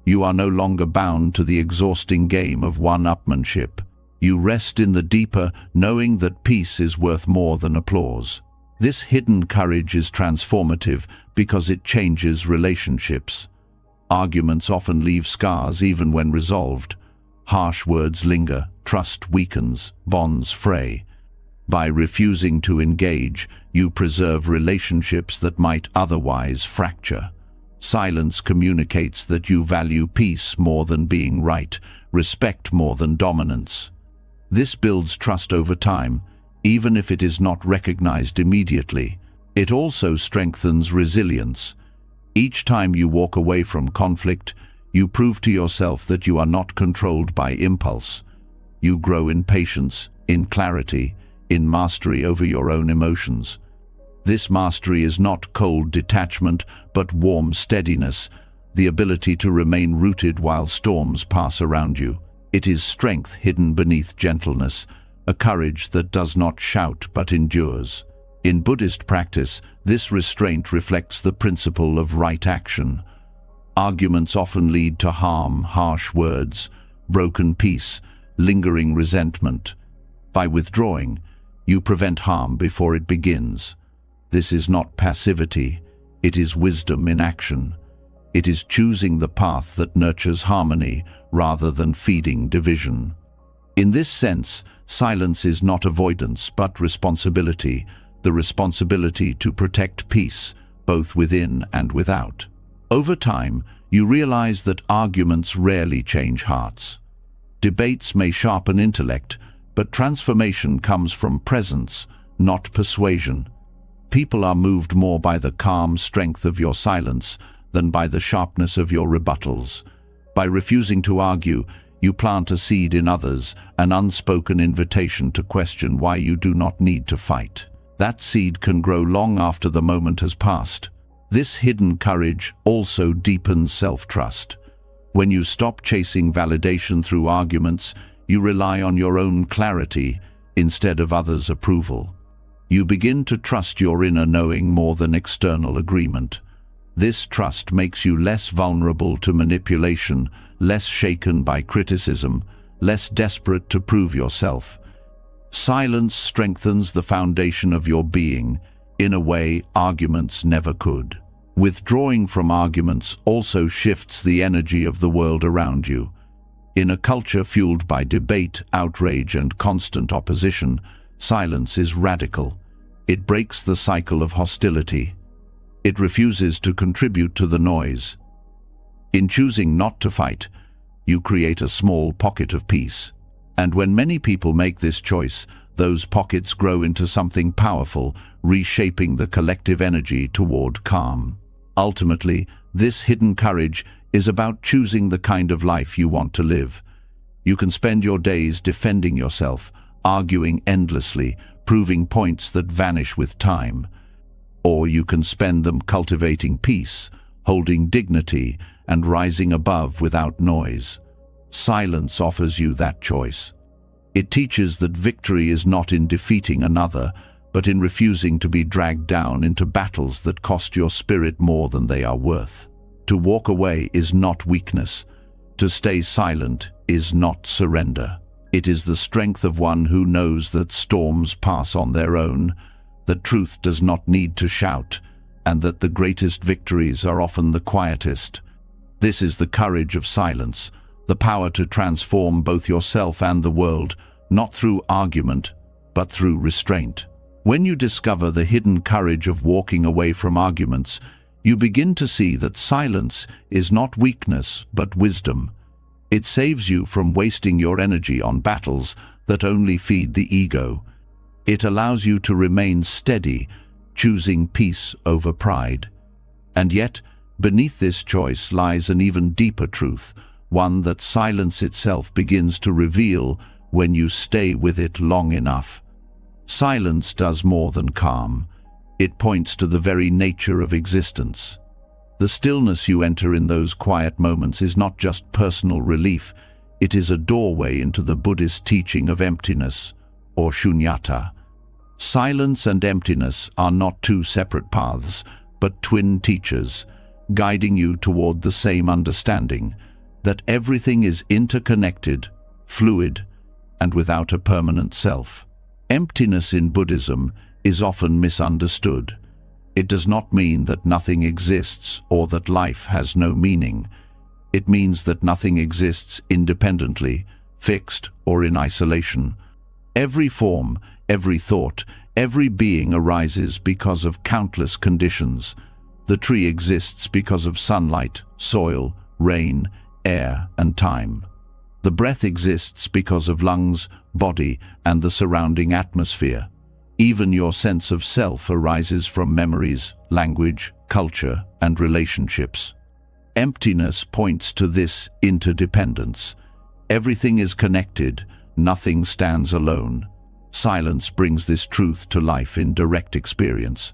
You are no longer bound to the exhausting game of one-upmanship. You rest in the deeper, knowing that peace is worth more than applause. This hidden courage is transformative because it changes relationships. Arguments often leave scars even when resolved. Harsh words linger, trust weakens, bonds fray. By refusing to engage, you preserve relationships that might otherwise fracture. Silence communicates that you value peace more than being right, respect more than dominance. This builds trust over time, even if it is not recognized immediately. It also strengthens resilience. Each time you walk away from conflict, you prove to yourself that you are not controlled by impulse. You grow in patience, in clarity, in mastery over your own emotions. This mastery is not cold detachment, but warm steadiness, the ability to remain rooted while storms pass around you. It is strength hidden beneath gentleness, a courage that does not shout but endures. In Buddhist practice, this restraint reflects the principle of right action. Arguments often lead to harm, harsh words, broken peace, lingering resentment. By withdrawing, you prevent harm before it begins. This is not passivity, it is wisdom in action. It is choosing the path that nurtures harmony rather than feeding division. In this sense, silence is not avoidance but responsibility, the responsibility to protect peace, both within and without. Over time, you realize that arguments rarely change hearts. Debates may sharpen intellect, but transformation comes from presence, not persuasion. People are moved more by the calm strength of your silence than by the sharpness of your rebuttals. By refusing to argue, you plant a seed in others, an unspoken invitation to question why you do not need to fight. That seed can grow long after the moment has passed. This hidden courage also deepens self-trust. When you stop chasing validation through arguments, you rely on your own clarity instead of others' approval. You begin to trust your inner knowing more than external agreement. This trust makes you less vulnerable to manipulation, less shaken by criticism, less desperate to prove yourself. Silence strengthens the foundation of your being in a way arguments never could. Withdrawing from arguments also shifts the energy of the world around you. In a culture fueled by debate, outrage, and constant opposition, silence is radical. It breaks the cycle of hostility. It refuses to contribute to the noise. In choosing not to fight, you create a small pocket of peace. And when many people make this choice, those pockets grow into something powerful, reshaping the collective energy toward calm. Ultimately, this hidden courage is about choosing the kind of life you want to live. You can spend your days defending yourself, arguing endlessly, proving points that vanish with time. Or you can spend them cultivating peace, holding dignity, and rising above without noise. Silence offers you that choice. It teaches that victory is not in defeating another, but in refusing to be dragged down into battles that cost your spirit more than they are worth. To walk away is not weakness. To stay silent is not surrender. It is the strength of one who knows that storms pass on their own, that truth does not need to shout, and that the greatest victories are often the quietest. This is the courage of silence, the power to transform both yourself and the world, not through argument, but through restraint. When you discover the hidden courage of walking away from arguments, you begin to see that silence is not weakness, but wisdom. It saves you from wasting your energy on battles that only feed the ego. It allows you to remain steady, choosing peace over pride. And yet, beneath this choice lies an even deeper truth, one that silence itself begins to reveal when you stay with it long enough. Silence does more than calm. It points to the very nature of existence. The stillness you enter in those quiet moments is not just personal relief, it is a doorway into the Buddhist teaching of emptiness, or shunyata. Silence and emptiness are not two separate paths, but twin teachers, guiding you toward the same understanding, that everything is interconnected, fluid, and without a permanent self. Emptiness in Buddhism is often misunderstood. It does not mean that nothing exists or that life has no meaning. It means that nothing exists independently, fixed, or in isolation. Every form, every thought, every being arises because of countless conditions. The tree exists because of sunlight, soil, rain, air, and time. The breath exists because of lungs, body, and the surrounding atmosphere. Even your sense of self arises from memories, language, culture, and relationships. Emptiness points to this interdependence. Everything is connected, nothing stands alone. Silence brings this truth to life in direct experience.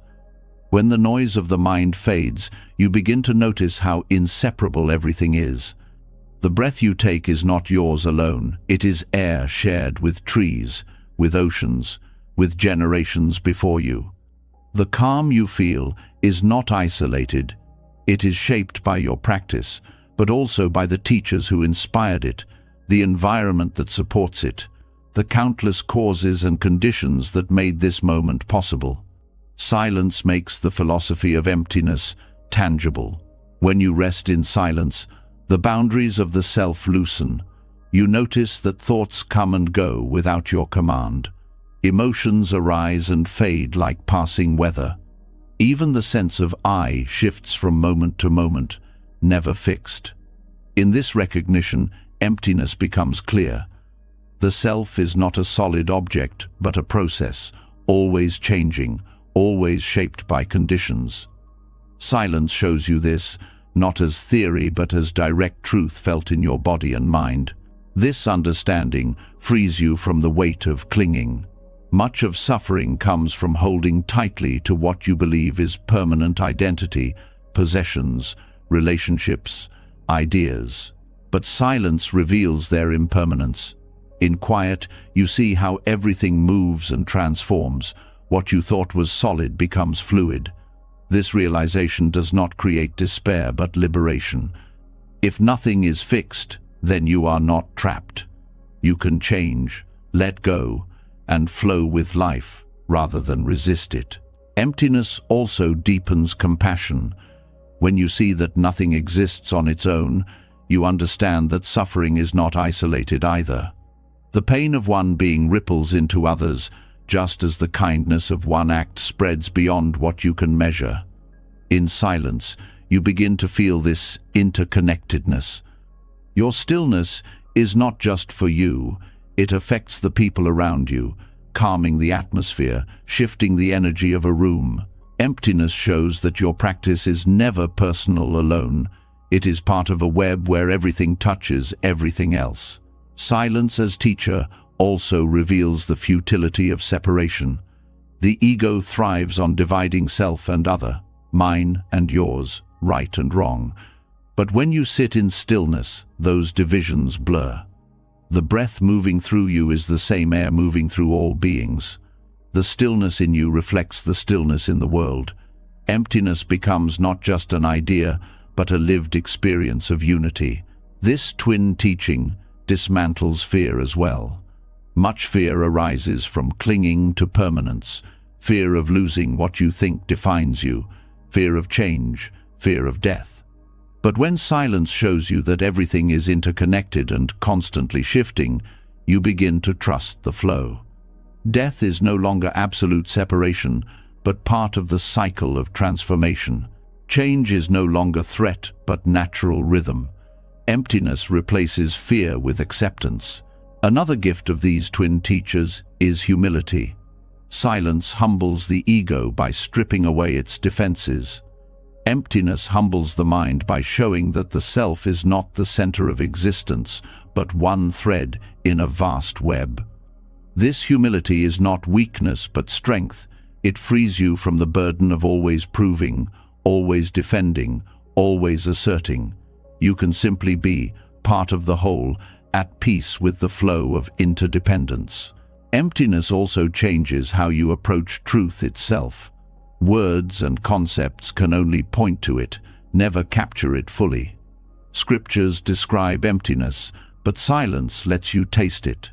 When the noise of the mind fades, you begin to notice how inseparable everything is. The breath you take is not yours alone. It is air shared with trees, with oceans, with generations before you. The calm you feel is not isolated. It is shaped by your practice, but also by the teachers who inspired it, the environment that supports it, the countless causes and conditions that made this moment possible. Silence makes the philosophy of emptiness tangible. When you rest in silence, the boundaries of the self loosen. You notice that thoughts come and go without your command. Emotions arise and fade like passing weather. Even the sense of I shifts from moment to moment, never fixed. In this recognition, emptiness becomes clear. The self is not a solid object, but a process, always changing, always shaped by conditions. Silence shows you this, not as theory but as direct truth felt in your body and mind. This understanding frees you from the weight of clinging. Much of suffering comes from holding tightly to what you believe is permanent identity, possessions, relationships, ideas. But silence reveals their impermanence. In quiet, you see how everything moves and transforms. What you thought was solid becomes fluid. This realization does not create despair but liberation. If nothing is fixed, then you are not trapped. You can change, let go, and flow with life rather than resist it. Emptiness also deepens compassion. When you see that nothing exists on its own, you understand that suffering is not isolated either. The pain of one being ripples into others, just as the kindness of one act spreads beyond what you can measure. In silence, you begin to feel this interconnectedness. Your stillness is not just for you, it affects the people around you, calming the atmosphere, shifting the energy of a room. Emptiness shows that your practice is never personal alone. It is part of a web where everything touches everything else. Silence as teacher also reveals the futility of separation. The ego thrives on dividing self and other, mine and yours, right and wrong. But when you sit in stillness, those divisions blur. The breath moving through you is the same air moving through all beings. The stillness in you reflects the stillness in the world. Emptiness becomes not just an idea, but a lived experience of unity. This twin teaching dismantles fear as well. Much fear arises from clinging to permanence, fear of losing what you think defines you, fear of change, fear of death. But when silence shows you that everything is interconnected and constantly shifting, you begin to trust the flow. Death is no longer absolute separation, but part of the cycle of transformation. Change is no longer threat, but natural rhythm. Emptiness replaces fear with acceptance. Another gift of these twin teachers is humility. Silence humbles the ego by stripping away its defenses. Emptiness humbles the mind by showing that the self is not the center of existence, but one thread in a vast web. This humility is not weakness, but strength. It frees you from the burden of always proving, always defending, always asserting. You can simply be part of the whole, at peace with the flow of interdependence. Emptiness also changes how you approach truth itself. Words and concepts can only point to it, never capture it fully. Scriptures describe emptiness, but silence lets you taste it.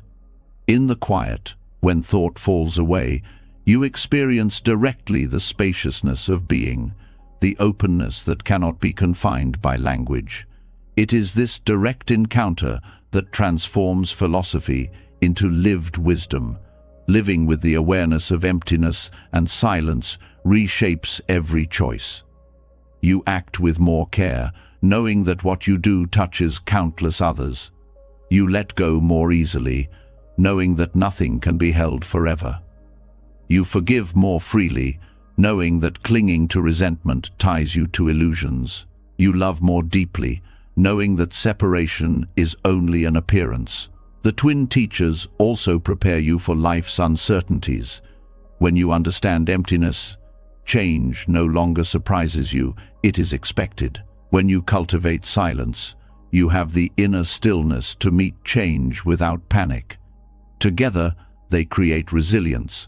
In the quiet, when thought falls away, you experience directly the spaciousness of being, the openness that cannot be confined by language. It is this direct encounter that transforms philosophy into lived wisdom. Living with the awareness of emptiness and silence reshapes every choice. You act with more care, knowing that what you do touches countless others. You let go more easily, knowing that nothing can be held forever. You forgive more freely, knowing that clinging to resentment ties you to illusions. You love more deeply, knowing that separation is only an appearance. The twin teachers also prepare you for life's uncertainties. When you understand emptiness, change no longer surprises you, it is expected. When you cultivate silence, you have the inner stillness to meet change without panic. Together, they create resilience.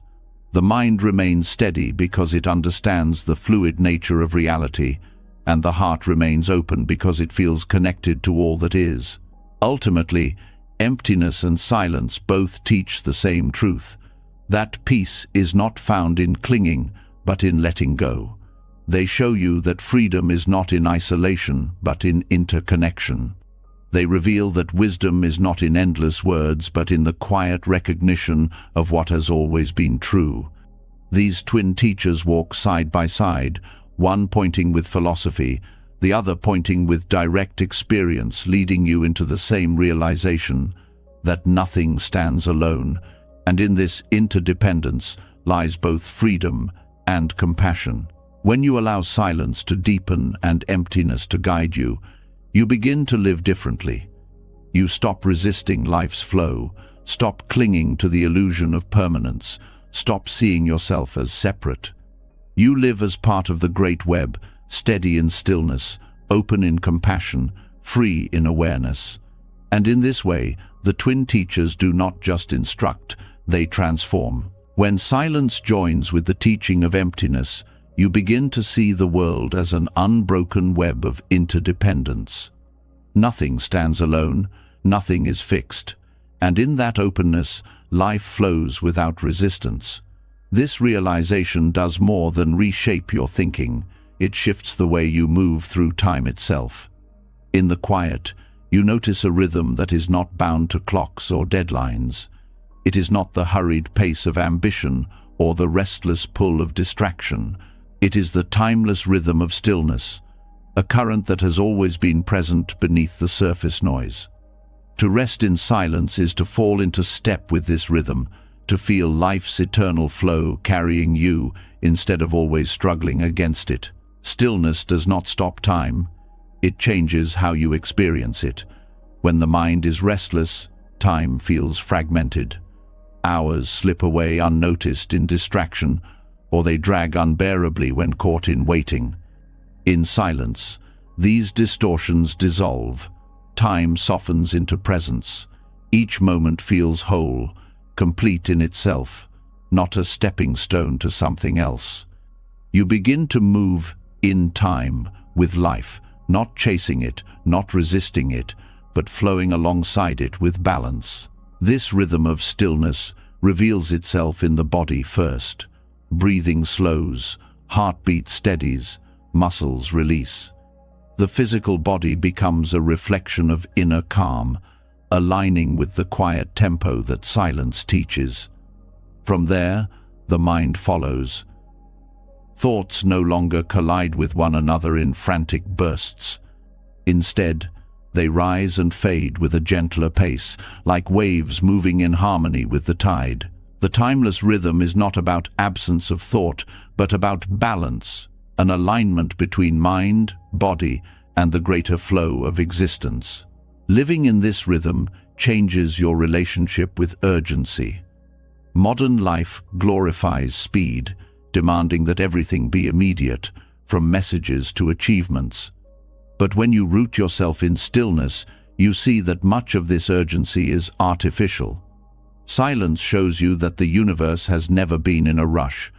The mind remains steady because it understands the fluid nature of reality, and the heart remains open because it feels connected to all that is. Ultimately, emptiness and silence both teach the same truth. That peace is not found in clinging, but in letting go. They show you that freedom is not in isolation, but in interconnection. They reveal that wisdom is not in endless words, but in the quiet recognition of what has always been true. These twin teachers walk side by side, one pointing with philosophy, the other pointing with direct experience, leading you into the same realization that nothing stands alone, and in this interdependence lies both freedom and compassion. When you allow silence to deepen and emptiness to guide you, you begin to live differently. You stop resisting life's flow, stop clinging to the illusion of permanence, stop seeing yourself as separate. You live as part of the great web, steady in stillness, open in compassion, free in awareness. And in this way, the twin teachers do not just instruct, they transform. When silence joins with the teaching of emptiness, you begin to see the world as an unbroken web of interdependence. Nothing stands alone, nothing is fixed, and in that openness, life flows without resistance. This realization does more than reshape your thinking, it shifts the way you move through time itself. In the quiet, you notice a rhythm that is not bound to clocks or deadlines. It is not the hurried pace of ambition or the restless pull of distraction. It is the timeless rhythm of stillness, a current that has always been present beneath the surface noise. To rest in silence is to fall into step with this rhythm, to feel life's eternal flow carrying you instead of always struggling against it. Stillness does not stop time. It changes how you experience it. When the mind is restless, time feels fragmented. Hours slip away unnoticed in distraction, or they drag unbearably when caught in waiting. In silence, these distortions dissolve. Time softens into presence. Each moment feels whole, complete in itself. not a stepping stone to something else. You begin to move in time with life, not chasing it, not resisting it, but flowing alongside it with balance. This rhythm of stillness reveals itself in the body first. Breathing slows, heartbeat steadies, muscles release. The physical body becomes a reflection of inner calm, aligning with the quiet tempo that silence teaches. From there, the mind follows. Thoughts no longer collide with one another in frantic bursts. Instead, they rise and fade with a gentler pace, like waves moving in harmony with the tide. The timeless rhythm is not about absence of thought, but about balance, an alignment between mind, body, and the greater flow of existence. Living in this rhythm changes your relationship with urgency. Modern life glorifies speed, demanding that everything be immediate, from messages to achievements. But when you root yourself in stillness, you see that much of this urgency is artificial. Silence shows you that the universe has never been in a rush.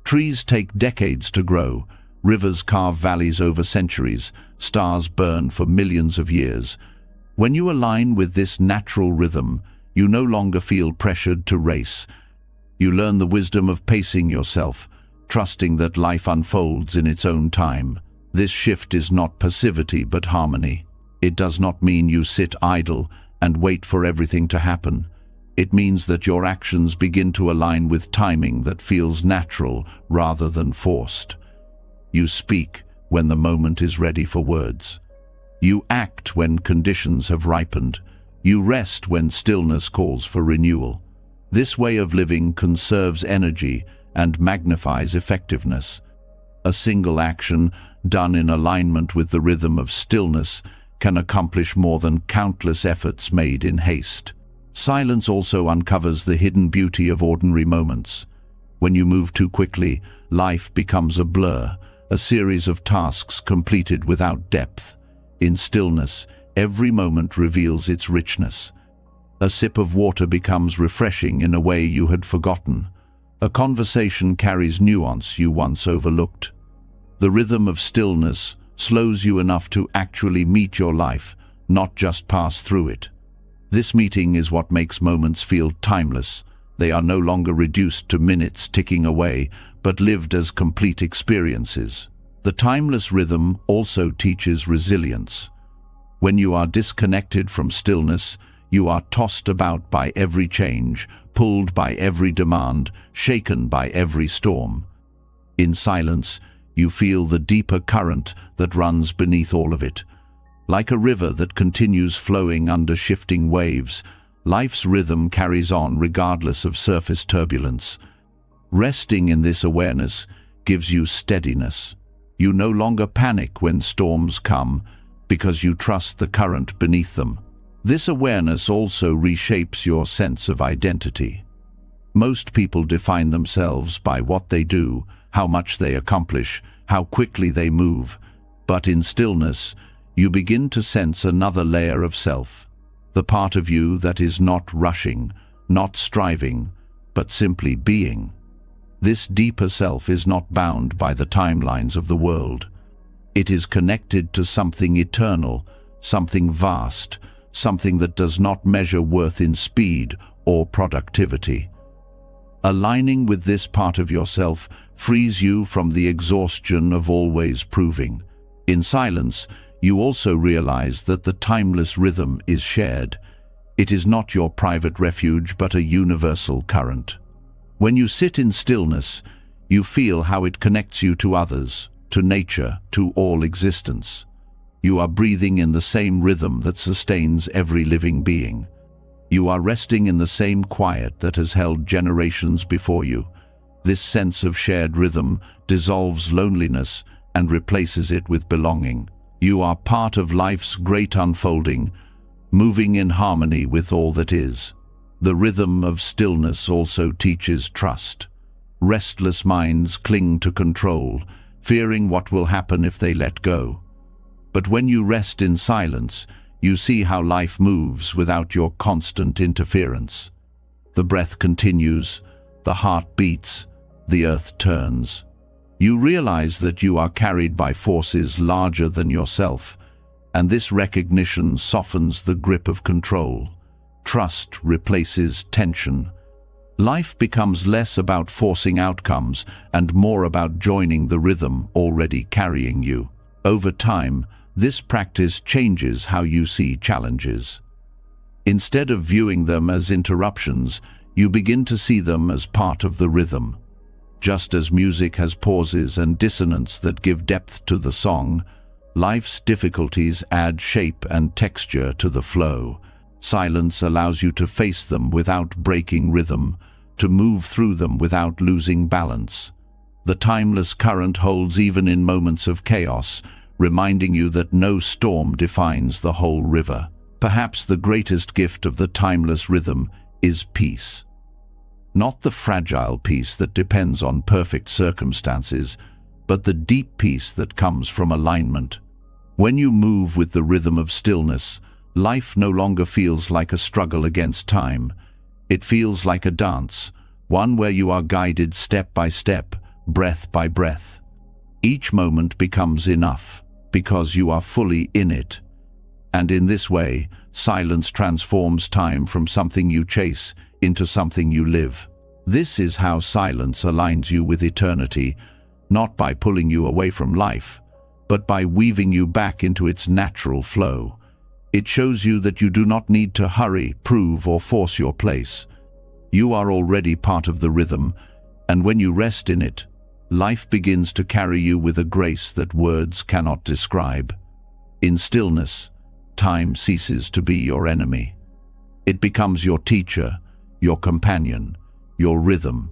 Trees take decades to grow, rivers carve valleys over centuries, stars burn for millions of years. When you align with this natural rhythm, you no longer feel pressured to race. You learn the wisdom of pacing yourself, trusting that life unfolds in its own time. This shift is not passivity but harmony. It does not mean you sit idle and wait for everything to happen. It means that your actions begin to align with timing that feels natural rather than forced. You speak when the moment is ready for words. You act when conditions have ripened. You rest when stillness calls for renewal. This way of living conserves energy and magnifies effectiveness. A single action, done in alignment with the rhythm of stillness, can accomplish more than countless efforts made in haste. Silence also uncovers the hidden beauty of ordinary moments. When you move too quickly, life becomes a blur, a series of tasks completed without depth. In stillness, every moment reveals its richness. A sip of water becomes refreshing in a way you had forgotten. A conversation carries nuance you once overlooked. The rhythm of stillness slows you enough to actually meet your life, not just pass through it. This meeting is what makes moments feel timeless. They are no longer reduced to minutes ticking away, but lived as complete experiences. The timeless rhythm also teaches resilience. When you are disconnected from stillness, you are tossed about by every change, pulled by every demand, shaken by every storm. In silence, you feel the deeper current that runs beneath all of it. Like a river that continues flowing under shifting waves, life's rhythm carries on regardless of surface turbulence. Resting in this awareness gives you steadiness. You no longer panic when storms come because you trust the current beneath them. This awareness also reshapes your sense of identity. Most people define themselves by what they do, how much they accomplish, how quickly they move. But in stillness, you begin to sense another layer of self, the part of you that is not rushing, not striving, but simply being. This deeper self is not bound by the timelines of the world. It is connected to something eternal, something vast, something that does not measure worth in speed or productivity. Aligning with this part of yourself frees you from the exhaustion of always proving. In silence, you also realize that the timeless rhythm is shared. It is not your private refuge, but a universal current. When you sit in stillness, you feel how it connects you to others, to nature, to all existence. You are breathing in the same rhythm that sustains every living being. You are resting in the same quiet that has held generations before you. This sense of shared rhythm dissolves loneliness and replaces it with belonging. You are part of life's great unfolding, moving in harmony with all that is. The rhythm of stillness also teaches trust. Restless minds cling to control, fearing what will happen if they let go. But when you rest in silence, you see how life moves without your constant interference. The breath continues, the heart beats, the earth turns. You realize that you are carried by forces larger than yourself, and this recognition softens the grip of control. Trust replaces tension. Life becomes less about forcing outcomes and more about joining the rhythm already carrying you. Over time, this practice changes how you see challenges. Instead of viewing them as interruptions, you begin to see them as part of the rhythm. Just as music has pauses and dissonance that give depth to the song, life's difficulties add shape and texture to the flow. Silence allows you to face them without breaking rhythm, to move through them without losing balance. The timeless current holds even in moments of chaos, reminding you that no storm defines the whole river. Perhaps the greatest gift of the timeless rhythm is peace. Not the fragile peace that depends on perfect circumstances, but the deep peace that comes from alignment. When you move with the rhythm of stillness, life no longer feels like a struggle against time. It feels like a dance, one where you are guided step by step, breath by breath. Each moment becomes enough, because you are fully in it. And in this way, silence transforms time from something you chase into something you live. This is how silence aligns you with eternity, not by pulling you away from life, but by weaving you back into its natural flow. It shows you that you do not need to hurry, prove, or force your place. You are already part of the rhythm, and when you rest in it, life begins to carry you with a grace that words cannot describe. In stillness, time ceases to be your enemy. It becomes your teacher, your companion, your rhythm.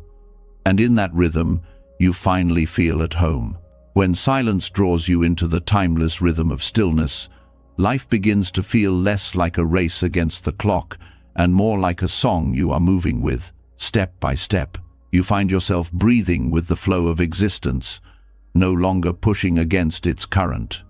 And in that rhythm, you finally feel at home. When silence draws you into the timeless rhythm of stillness, life begins to feel less like a race against the clock and more like a song you are moving with, step by step. You find yourself breathing with the flow of existence, no longer pushing against its current.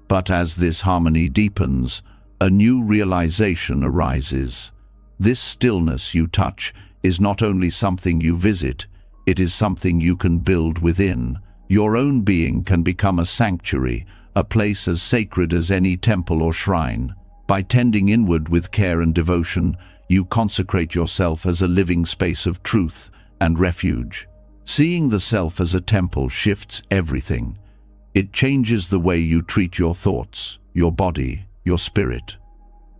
But as this harmony deepens, a new realization arises. This stillness you touch is not only something you visit, it is something you can build within. Your own being can become a sanctuary, a place as sacred as any temple or shrine. By tending inward with care and devotion, you consecrate yourself as a living space of truth and refuge. Seeing the self as a temple shifts everything. It changes the way you treat your thoughts, your body, your spirit.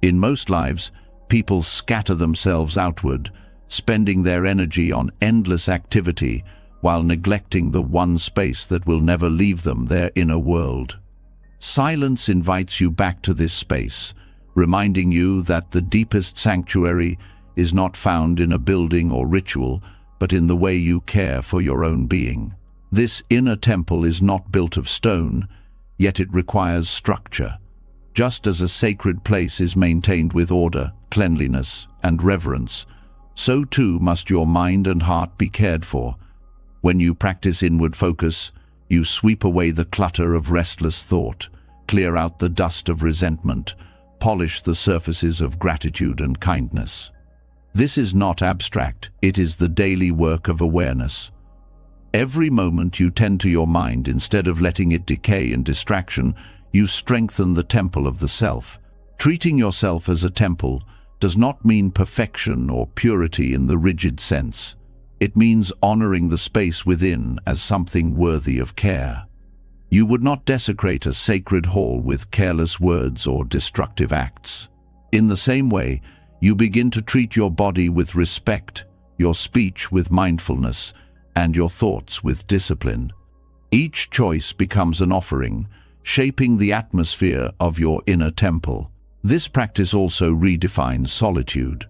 In most lives, people scatter themselves outward, spending their energy on endless activity while neglecting the one space that will never leave them, their inner world. Silence invites you back to this space, reminding you that the deepest sanctuary is not found in a building or ritual, but in the way you care for your own being. This inner temple is not built of stone, yet it requires structure. Just as a sacred place is maintained with order, cleanliness, and reverence, so too must your mind and heart be cared for. When you practice inward focus, you sweep away the clutter of restless thought, clear out the dust of resentment, polish the surfaces of gratitude and kindness. This is not abstract, it is the daily work of awareness. Every moment you tend to your mind instead of letting it decay in distraction, you strengthen the temple of the self. Treating yourself as a temple does not mean perfection or purity in the rigid sense. It means honoring the space within as something worthy of care. You would not desecrate a sacred hall with careless words or destructive acts. In the same way, you begin to treat your body with respect, your speech with mindfulness, and your thoughts with discipline. Each choice becomes an offering, shaping the atmosphere of your inner temple. This practice also redefines solitude.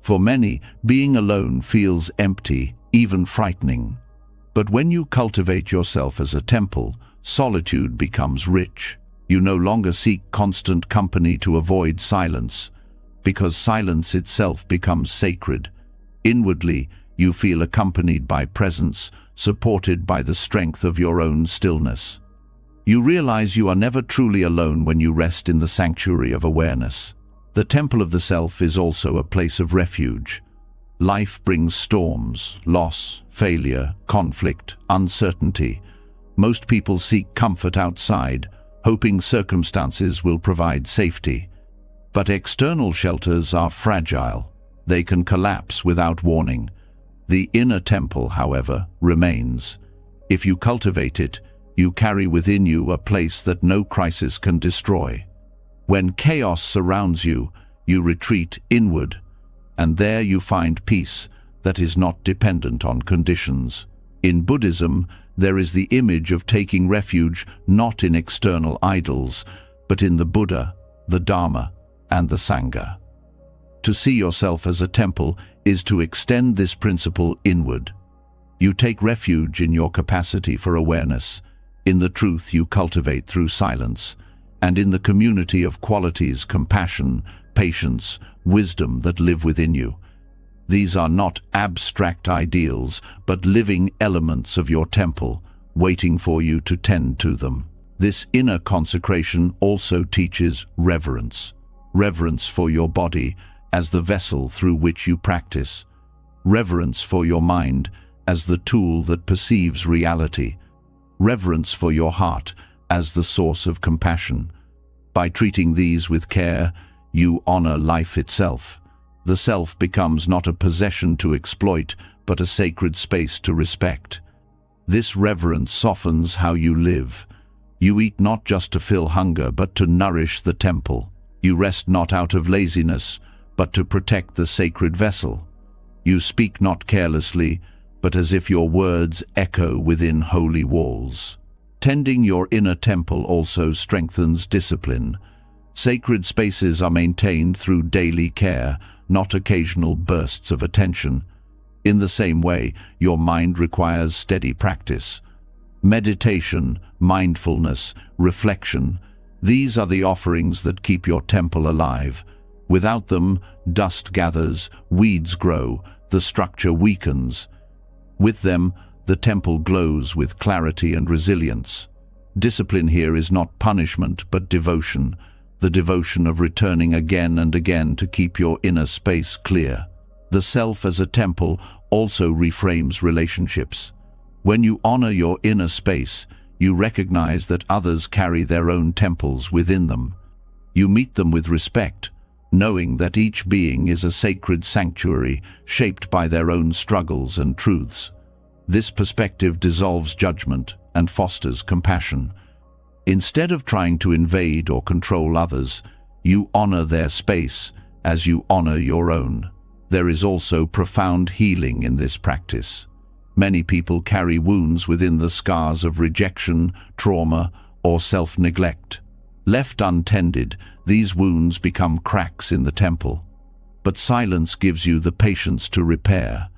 For many, being alone feels empty, even frightening. But when you cultivate yourself as a temple, solitude becomes rich. You no longer seek constant company to avoid silence, because silence itself becomes sacred. Inwardly, you feel accompanied by presence, supported by the strength of your own stillness. You realize you are never truly alone when you rest in the sanctuary of awareness. The temple of the self is also a place of refuge. Life brings storms, loss, failure, conflict, uncertainty. Most people seek comfort outside, hoping circumstances will provide safety. But external shelters are fragile. They can collapse without warning. The inner temple, however, remains. If you cultivate it, you carry within you a place that no crisis can destroy. When chaos surrounds you, you retreat inward, and there you find peace that is not dependent on conditions. In Buddhism, there is the image of taking refuge not in external idols, but in the Buddha, the Dharma, and the Sangha. To see yourself as a temple is to extend this principle inward. You take refuge in your capacity for awareness, in the truth you cultivate through silence, and in the community of qualities, compassion, patience, wisdom that live within you. These are not abstract ideals, but living elements of your temple, waiting for you to tend to them. This inner consecration also teaches reverence. Reverence for your body as the vessel through which you practice. Reverence for your mind as the tool that perceives reality. Reverence for your heart as the source of compassion. By treating these with care, you honor life itself. The self becomes not a possession to exploit, but a sacred space to respect. This reverence softens how you live. You eat not just to fill hunger, but to nourish the temple. You rest not out of laziness, but to protect the sacred vessel. You speak not carelessly, but as if your words echo within holy walls. Tending your inner temple also strengthens discipline. Sacred spaces are maintained through daily care, not occasional bursts of attention. In the same way, your mind requires steady practice. Meditation, mindfulness, reflection, these are the offerings that keep your temple alive. Without them, dust gathers, weeds grow, the structure weakens. With them, the temple glows with clarity and resilience. Discipline here is not punishment, but devotion, the devotion of returning again and again to keep your inner space clear. The self as a temple also reframes relationships. When you honor your inner space, you recognize that others carry their own temples within them. You meet them with respect, knowing that each being is a sacred sanctuary shaped by their own struggles and truths. This perspective dissolves judgment and fosters compassion. Instead of trying to invade or control others, you honor their space as you honor your own. There is also profound healing in this practice. Many people carry wounds within the scars of rejection, trauma, or self-neglect. Left untended, these wounds become cracks in the temple. But silence gives you the patience to repair.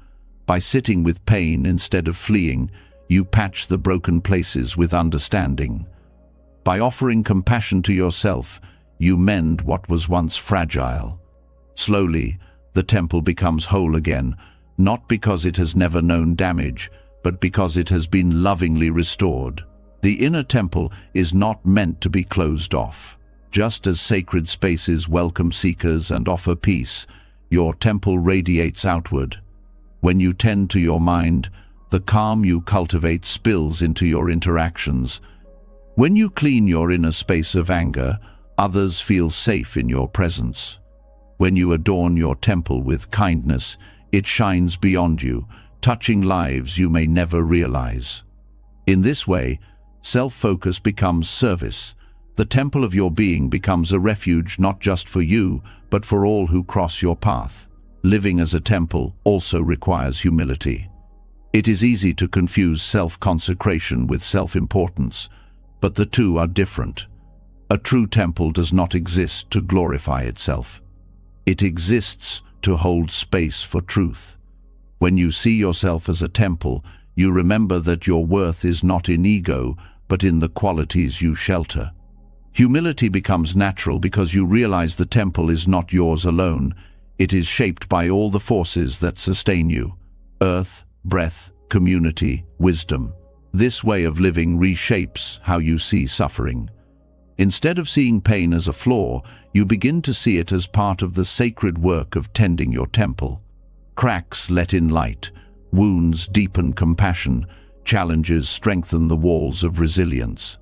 By sitting with pain instead of fleeing, you patch the broken places with understanding. By offering compassion to yourself, you mend what was once fragile. Slowly, the temple becomes whole again, not because it has never known damage, but because it has been lovingly restored. The inner temple is not meant to be closed off. Just as sacred spaces welcome seekers and offer peace, your temple radiates outward. When you tend to your mind, the calm you cultivate spills into your interactions. When you clean your inner space of anger, others feel safe in your presence. When you adorn your temple with kindness, it shines beyond you, touching lives you may never realize. In this way, self-focus becomes service. The temple of your being becomes a refuge not just for you, but for all who cross your path. Living as a temple also requires humility. It is easy to confuse self-consecration with self-importance, but the two are different. A true temple does not exist to glorify itself. It exists to hold space for truth. When you see yourself as a temple, you remember that your worth is not in ego, but in the qualities you shelter. Humility becomes natural because you realize the temple is not yours alone. It is shaped by all the forces that sustain you: earth, breath, community, wisdom. This way of living reshapes how you see suffering. Instead of seeing pain as a flaw, you begin to see it as part of the sacred work of tending your temple. Cracks let in light, wounds deepen compassion, challenges strengthen the walls of resilience.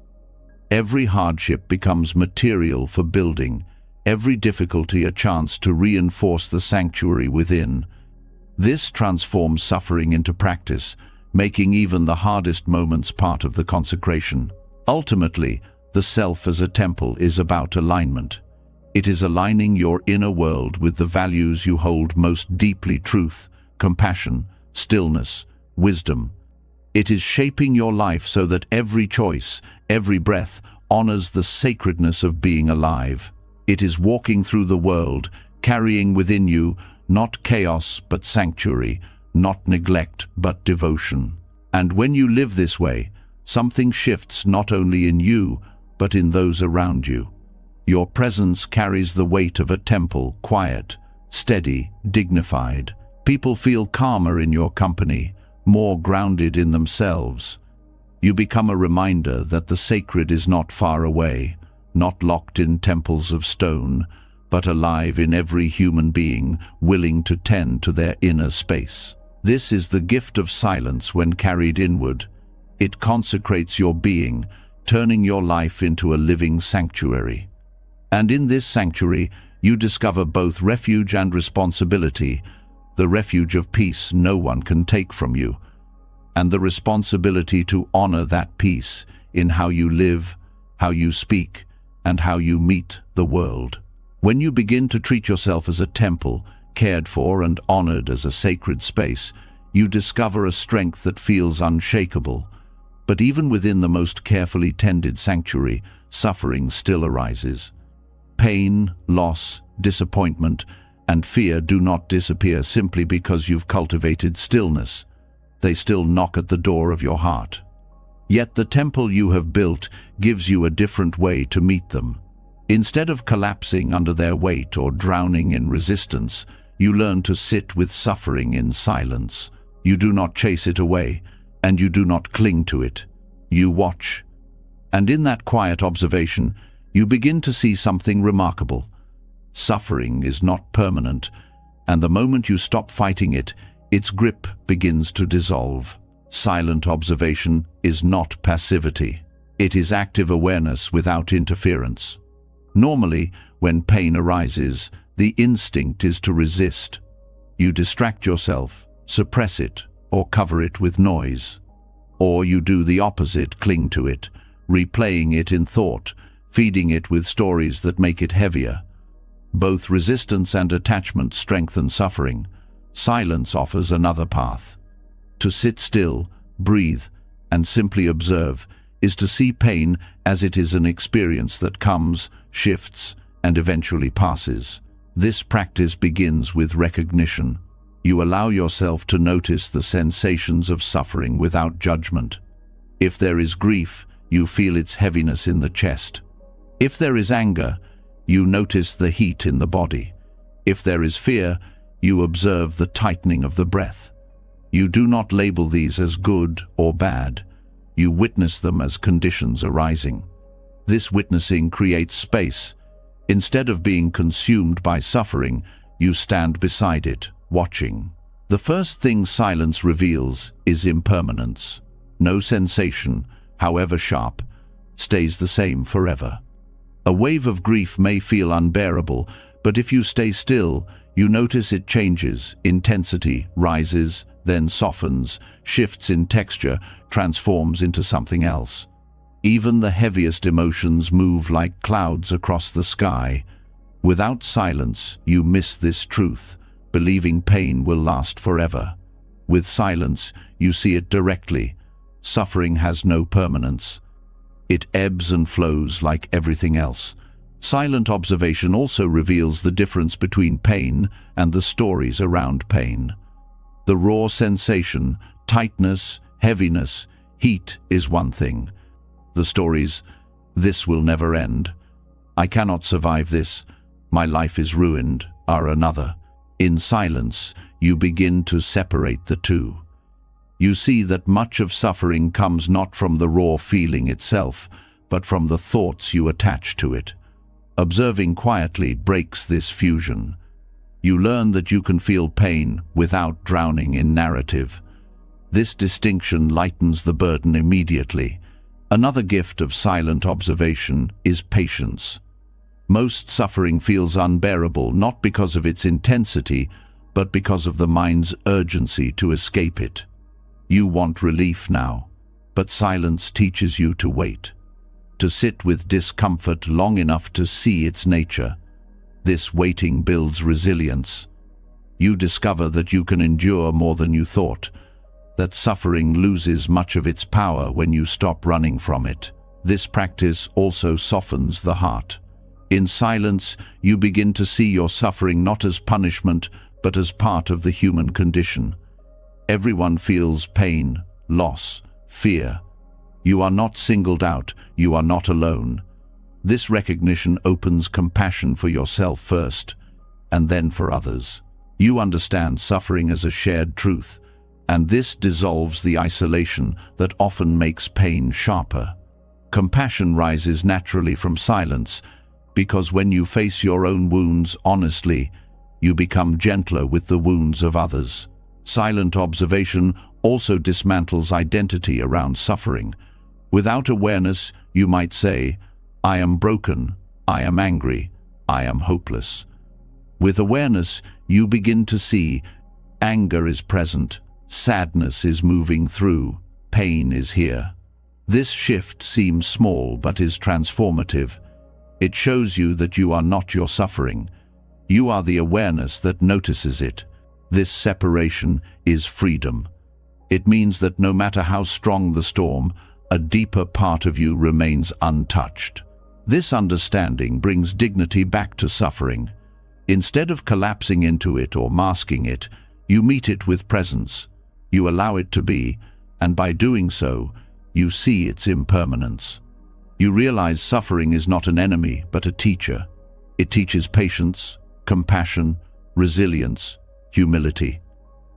Every hardship becomes material for building, every difficulty a chance to reinforce the sanctuary within. This transforms suffering into practice, making even the hardest moments part of the consecration. Ultimately, the self as a temple is about alignment. It is aligning your inner world with the values you hold most deeply: truth, compassion, stillness, wisdom. It is shaping your life so that every choice, every breath, honors the sacredness of being alive. It is walking through the world, carrying within you not chaos but sanctuary, not neglect but devotion. And when you live this way, something shifts not only in you, but in those around you. Your presence carries the weight of a temple, quiet, steady, dignified. People feel calmer in your company, more grounded in themselves. You become a reminder that the sacred is not far away, not locked in temples of stone, but alive in every human being willing to tend to their inner space. This is the gift of silence when carried inward. It consecrates your being, turning your life into a living sanctuary. And in this sanctuary, you discover both refuge and responsibility, the refuge of peace no one can take from you, and the responsibility to honor that peace in how you live, how you speak, and how you meet the world. When you begin to treat yourself as a temple, cared for and honored as a sacred space, you discover a strength that feels unshakable. But even within the most carefully tended sanctuary, suffering still arises. Pain, loss, disappointment, and fear do not disappear simply because you've cultivated stillness. They still knock at the door of your heart. Yet the temple you have built gives you a different way to meet them. Instead of collapsing under their weight or drowning in resistance, you learn to sit with suffering in silence. You do not chase it away, and you do not cling to it. You watch. And in that quiet observation, you begin to see something remarkable. Suffering is not permanent, and the moment you stop fighting it, its grip begins to dissolve. Silent observation is not passivity. It is active awareness without interference. Normally, when pain arises, the instinct is to resist. You distract yourself, suppress it, or cover it with noise. Or you do the opposite, cling to it, replaying it in thought, feeding it with stories that make it heavier. Both resistance and attachment strengthen suffering. Silence offers another path. To sit still, breathe, and simply observe is to see pain as it is an experience that comes, shifts, and eventually passes. This practice begins with recognition. You allow yourself to notice the sensations of suffering without judgment. If there is grief, you feel its heaviness in the chest. If there is anger, you notice the heat in the body. If there is fear, you observe the tightening of the breath. You do not label these as good or bad. You witness them as conditions arising. This witnessing creates space. Instead of being consumed by suffering, you stand beside it, watching. The first thing silence reveals is impermanence. No sensation, however sharp, stays the same forever. A wave of grief may feel unbearable, but if you stay still, you notice it changes. Intensity rises, then softens, shifts in texture, transforms into something else. Even the heaviest emotions move like clouds across the sky. Without silence, you miss this truth, believing pain will last forever. With silence, you see it directly. Suffering has no permanence. It ebbs and flows like everything else. Silent observation also reveals the difference between pain and the stories around pain. The raw sensation, tightness, heaviness, heat is one thing. The stories, "This will never end," "I cannot survive this," "My life is ruined," are another. In silence, you begin to separate the two. You see that much of suffering comes not from the raw feeling itself, but from the thoughts you attach to it. Observing quietly breaks this fusion. You learn that you can feel pain without drowning in narrative. This distinction lightens the burden immediately. Another gift of silent observation is patience. Most suffering feels unbearable not because of its intensity, but because of the mind's urgency to escape it. You want relief now, but silence teaches you to wait, to sit with discomfort long enough to see its nature. This waiting builds resilience. You discover that you can endure more than you thought, that suffering loses much of its power when you stop running from it. This practice also softens the heart. In silence, you begin to see your suffering not as punishment, but as part of the human condition. Everyone feels pain, loss, fear. You are not singled out, you are not alone. This recognition opens compassion for yourself first, and then for others. You understand suffering as a shared truth, and this dissolves the isolation that often makes pain sharper. Compassion rises naturally from silence, because when you face your own wounds honestly, you become gentler with the wounds of others. Silent observation also dismantles identity around suffering. Without awareness, you might say, "I am broken, I am angry, I am hopeless." With awareness, you begin to see anger is present, sadness is moving through, pain is here. This shift seems small but is transformative. It shows you that you are not your suffering. You are the awareness that notices it. This separation is freedom. It means that no matter how strong the storm, a deeper part of you remains untouched. This understanding brings dignity back to suffering. Instead of collapsing into it or masking it, you meet it with presence. You allow it to be, and by doing so, you see its impermanence. You realize suffering is not an enemy, but a teacher. It teaches patience, compassion, resilience, humility.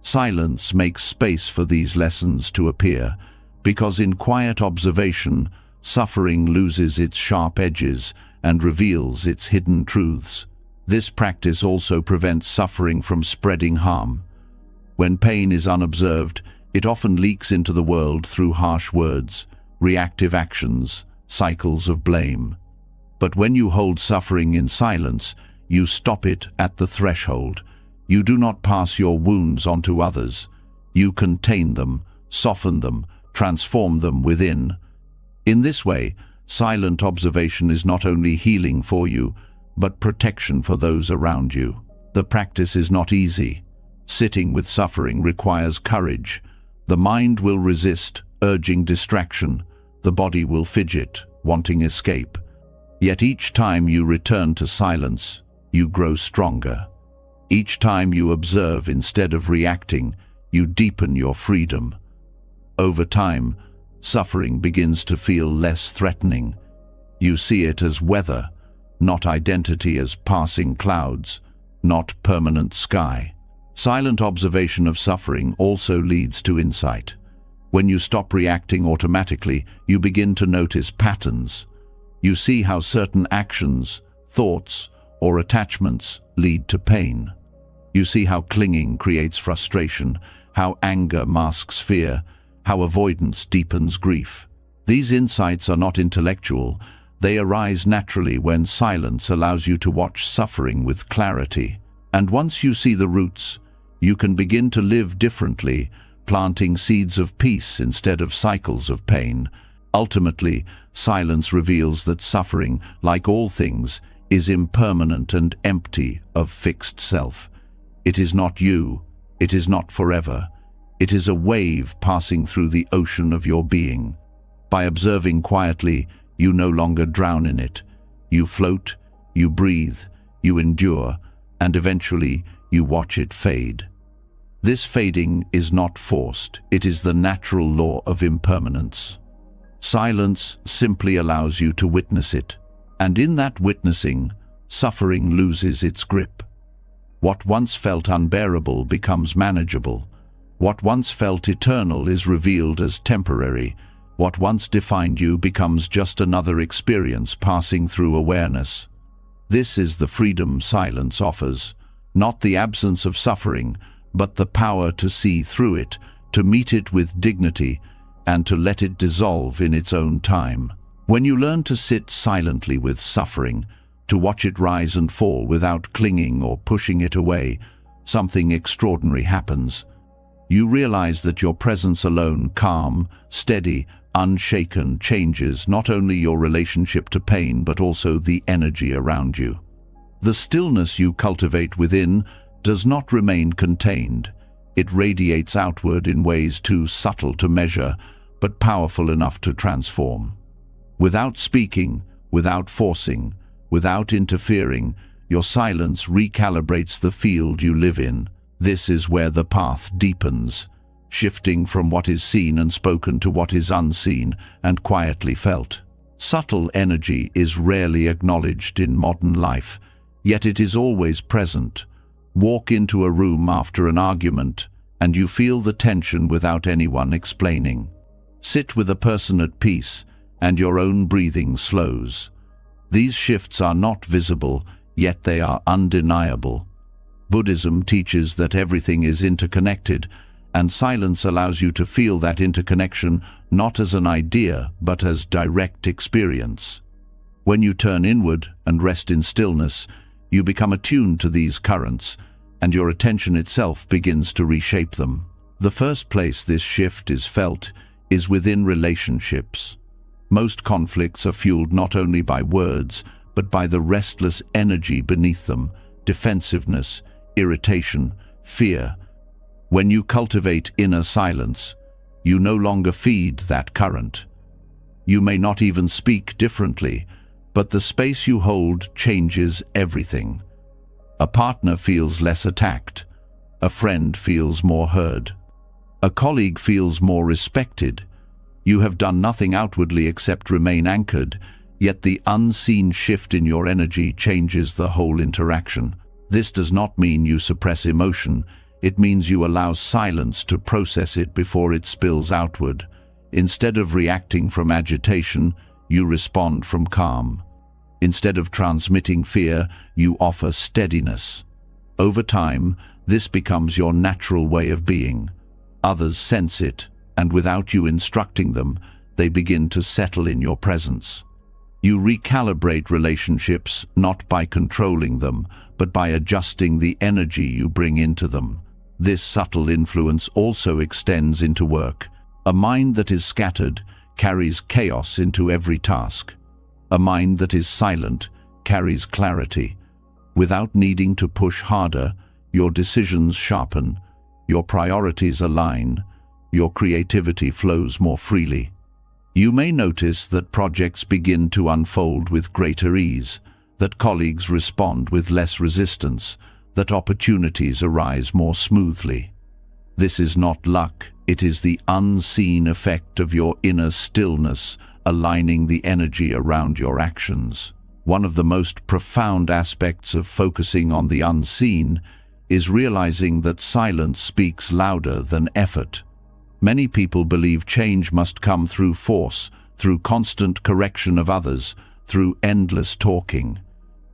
Silence makes space for these lessons to appear, because in quiet observation, suffering loses its sharp edges and reveals its hidden truths. This practice also prevents suffering from spreading harm. When pain is unobserved, it often leaks into the world through harsh words, reactive actions, cycles of blame. But when you hold suffering in silence, you stop it at the threshold. You do not pass your wounds onto others. You contain them, soften them, transform them within. In this way, silent observation is not only healing for you, but protection for those around you. The practice is not easy. Sitting with suffering requires courage. The mind will resist, urging distraction. The body will fidget, wanting escape. Yet each time you return to silence, you grow stronger. Each time you observe instead of reacting, you deepen your freedom. Over time, suffering begins to feel less threatening. You see it as weather, not identity as passing clouds, not permanent sky. Silent observation of suffering also leads to insight. When you stop reacting automatically, you begin to notice patterns. You see how certain actions, thoughts, or attachments lead to pain. You see how clinging creates frustration, how anger masks fear, how avoidance deepens grief. These insights are not intellectual. They arise naturally when silence allows you to watch suffering with clarity. And once you see the roots, you can begin to live differently, planting seeds of peace instead of cycles of pain. Ultimately, silence reveals that suffering, like all things, is impermanent and empty of fixed self. It is not you. It is not forever. It is a wave passing through the ocean of your being. By observing quietly, you no longer drown in it. You float, you breathe, you endure, and eventually you watch it fade. This fading is not forced. It is the natural law of impermanence. Silence simply allows you to witness it, and in that witnessing, suffering loses its grip. What once felt unbearable becomes manageable. What once felt eternal is revealed as temporary. What once defined you becomes just another experience passing through awareness. This is the freedom silence offers. not the absence of suffering, but the power to see through it, to meet it with dignity, and to let it dissolve in its own time. When you learn to sit silently with suffering, to watch it rise and fall without clinging or pushing it away, something extraordinary happens. You realize that your presence alone, calm, steady, unshaken, changes not only your relationship to pain but also the energy around you. The stillness you cultivate within does not remain contained. It radiates outward in ways too subtle to measure, but powerful enough to transform. Without speaking, without forcing, without interfering, your silence recalibrates the field you live in. This is where the path deepens, shifting from what is seen and spoken to what is unseen and quietly felt. Subtle energy is rarely acknowledged in modern life, yet it is always present. Walk into a room after an argument, and you feel the tension without anyone explaining. Sit with a person at peace, and your own breathing slows. These shifts are not visible, yet they are undeniable. Buddhism teaches that everything is interconnected, and silence allows you to feel that interconnection not as an idea, but as direct experience. When you turn inward and rest in stillness, you become attuned to these currents, and your attention itself begins to reshape them. The first place this shift is felt is within relationships. Most conflicts are fueled not only by words, but by the restless energy beneath them, defensiveness, irritation, fear. When you cultivate inner silence, you no longer feed that current. You may not even speak differently, but the space you hold changes everything. A partner feels less attacked. A friend feels more heard. A colleague feels more respected. You have done nothing outwardly except remain anchored, yet the unseen shift in your energy changes the whole interaction. This does not mean you suppress emotion. It means you allow silence to process it before it spills outward. Instead of reacting from agitation, you respond from calm. Instead of transmitting fear, you offer steadiness. Over time, this becomes your natural way of being. Others sense it, and without you instructing them, they begin to settle in your presence. You recalibrate relationships not by controlling them, but by adjusting the energy you bring into them. This subtle influence also extends into work. A mind that is scattered carries chaos into every task. A mind that is silent carries clarity. Without needing to push harder, your decisions sharpen, your priorities align, your creativity flows more freely. You may notice that projects begin to unfold with greater ease, that colleagues respond with less resistance, that opportunities arise more smoothly. This is not luck, it is the unseen effect of your inner stillness aligning the energy around your actions. One of the most profound aspects of focusing on the unseen is realizing that silence speaks louder than effort. Many people believe change must come through force, through constant correction of others, through endless talking.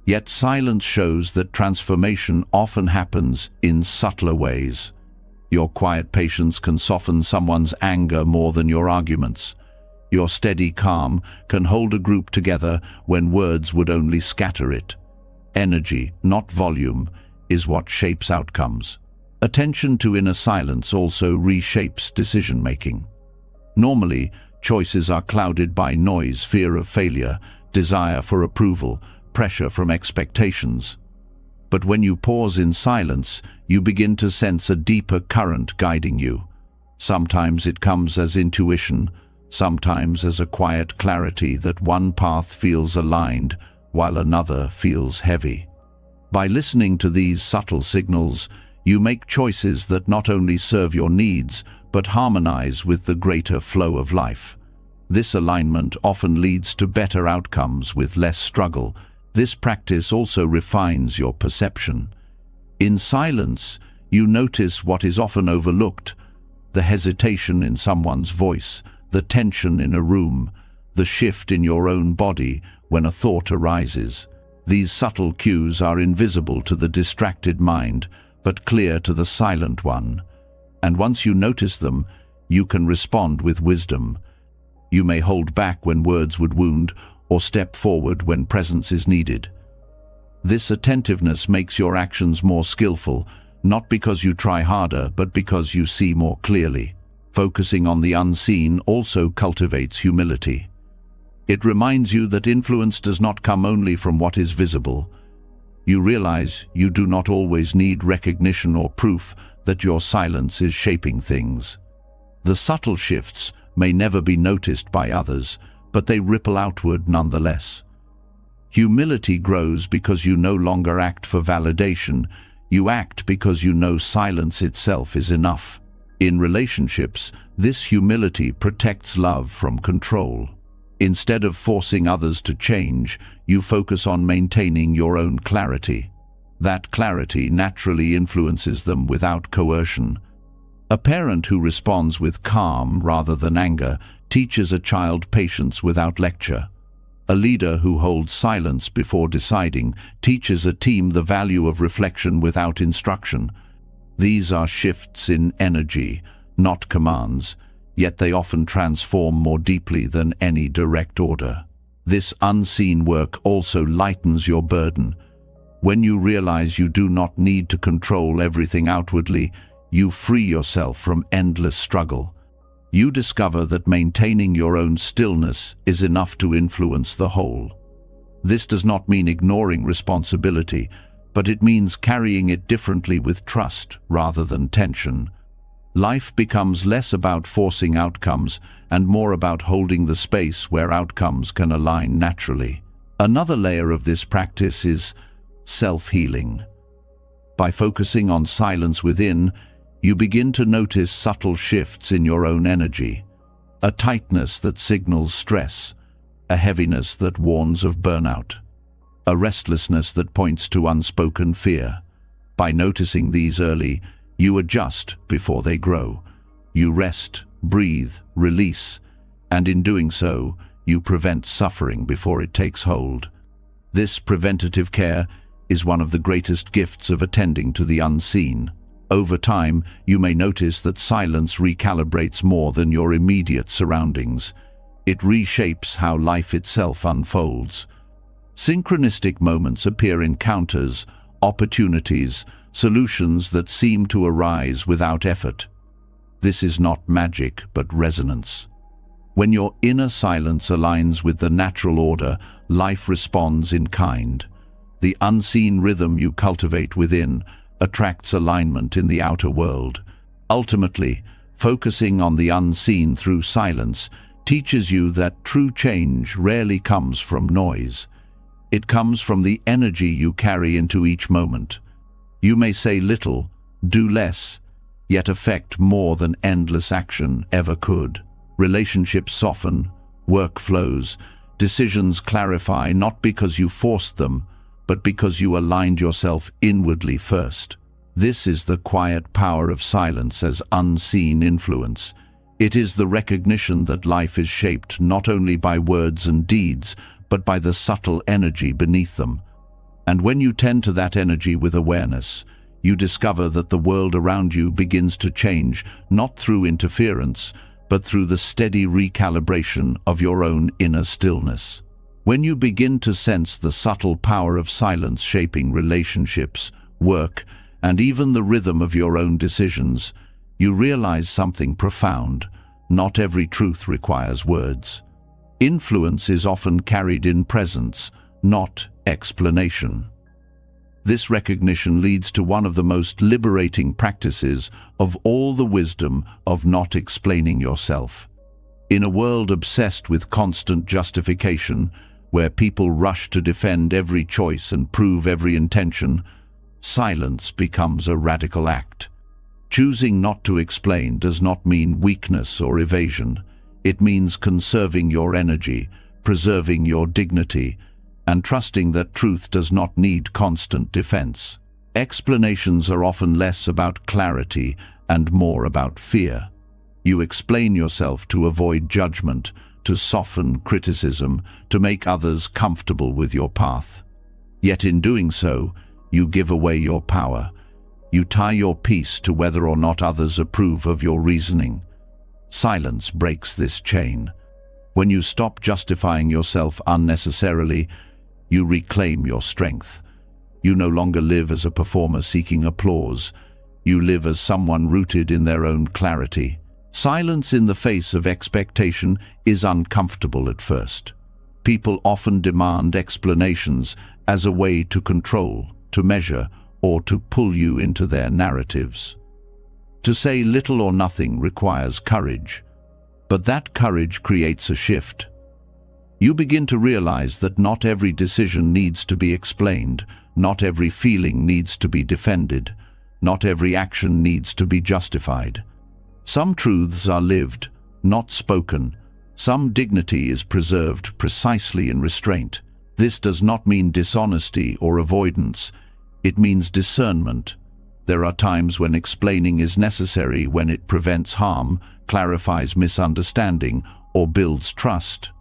Yet silence shows that transformation often happens in subtler ways. Your quiet patience can soften someone's anger more than your arguments. Your steady calm can hold a group together when words would only scatter it. Energy, not volume, is what shapes outcomes. Attention to inner silence also reshapes decision-making. Normally, choices are clouded by noise, fear of failure, desire for approval, pressure from expectations. But when you pause in silence, you begin to sense a deeper current guiding you. Sometimes it comes as intuition, sometimes as a quiet clarity that one path feels aligned while another feels heavy. By listening to these subtle signals, you make choices that not only serve your needs, but harmonize with the greater flow of life. This alignment often leads to better outcomes with less struggle. This practice also refines your perception. In silence, you notice what is often overlooked: the hesitation in someone's voice, the tension in a room, the shift in your own body when a thought arises. These subtle cues are invisible to the distracted mind, but clear to the silent one. And once you notice them, you can respond with wisdom. You may hold back when words would wound, or step forward when presence is needed. This attentiveness makes your actions more skillful, not because you try harder, but because you see more clearly. Focusing on the unseen also cultivates humility. It reminds you that influence does not come only from what is visible. You realize you do not always need recognition or proof that your silence is shaping things. The subtle shifts may never be noticed by others, but they ripple outward nonetheless. Humility grows because you no longer act for validation. You act because you know silence itself is enough. In relationships, this humility protects love from control. Instead of forcing others to change, you focus on maintaining your own clarity. That clarity naturally influences them without coercion. A parent who responds with calm rather than anger teaches a child patience without lecture. A leader who holds silence before deciding teaches a team the value of reflection without instruction. These are shifts in energy, not commands, yet they often transform more deeply than any direct order. This unseen work also lightens your burden. When you realize you do not need to control everything outwardly, you free yourself from endless struggle. You discover that maintaining your own stillness is enough to influence the whole. This does not mean ignoring responsibility, but it means carrying it differently with trust rather than tension. Life becomes less about forcing outcomes and more about holding the space where outcomes can align naturally. Another layer of this practice is self-healing. By focusing on silence within, you begin to notice subtle shifts in your own energy, a tightness that signals stress, a heaviness that warns of burnout, a restlessness that points to unspoken fear. By noticing these early, you adjust before they grow. You rest, breathe, release, and in doing so, you prevent suffering before it takes hold. This preventative care is one of the greatest gifts of attending to the unseen. Over time, you may notice that silence recalibrates more than your immediate surroundings. It reshapes how life itself unfolds. Synchronistic moments appear in encounters, opportunities, solutions that seem to arise without effort. This is not magic, but resonance. When your inner silence aligns with the natural order, life responds in kind. The unseen rhythm you cultivate within attracts alignment in the outer world. Ultimately, focusing on the unseen through silence teaches you that true change rarely comes from noise. It comes from the energy you carry into each moment. You may say little, do less, yet affect more than endless action ever could. Relationships soften, work flows, decisions clarify not because you forced them, but because you aligned yourself inwardly first. This is the quiet power of silence as unseen influence. It is the recognition that life is shaped not only by words and deeds, but by the subtle energy beneath them. And when you tend to that energy with awareness, you discover that the world around you begins to change, not through interference, but through the steady recalibration of your own inner stillness. When you begin to sense the subtle power of silence shaping relationships, work, and even the rhythm of your own decisions, you realize something profound. Not every truth requires words. Influence is often carried in presence, not explanation. This recognition leads to one of the most liberating practices of all the wisdom of not explaining yourself. In a world obsessed with constant justification, where people rush to defend every choice and prove every intention, silence becomes a radical act. Choosing not to explain does not mean weakness or evasion. It means conserving your energy, preserving your dignity, and trusting that truth does not need constant defense. Explanations are often less about clarity and more about fear. You explain yourself to avoid judgment, to soften criticism, to make others comfortable with your path. Yet in doing so, you give away your power. You tie your peace to whether or not others approve of your reasoning. Silence breaks this chain. When you stop justifying yourself unnecessarily, you reclaim your strength. You no longer live as a performer seeking applause. You live as someone rooted in their own clarity. Silence in the face of expectation is uncomfortable at first. People often demand explanations as a way to control, to measure, or to pull you into their narratives. To say little or nothing requires courage, but that courage creates a shift. You begin to realize that not every decision needs to be explained, not every feeling needs to be defended, not every action needs to be justified. Some truths are lived, not spoken. Some dignity is preserved precisely in restraint. This does not mean dishonesty or avoidance. It means discernment. There are times when explaining is necessary, when it prevents harm, clarifies misunderstanding, or builds trust.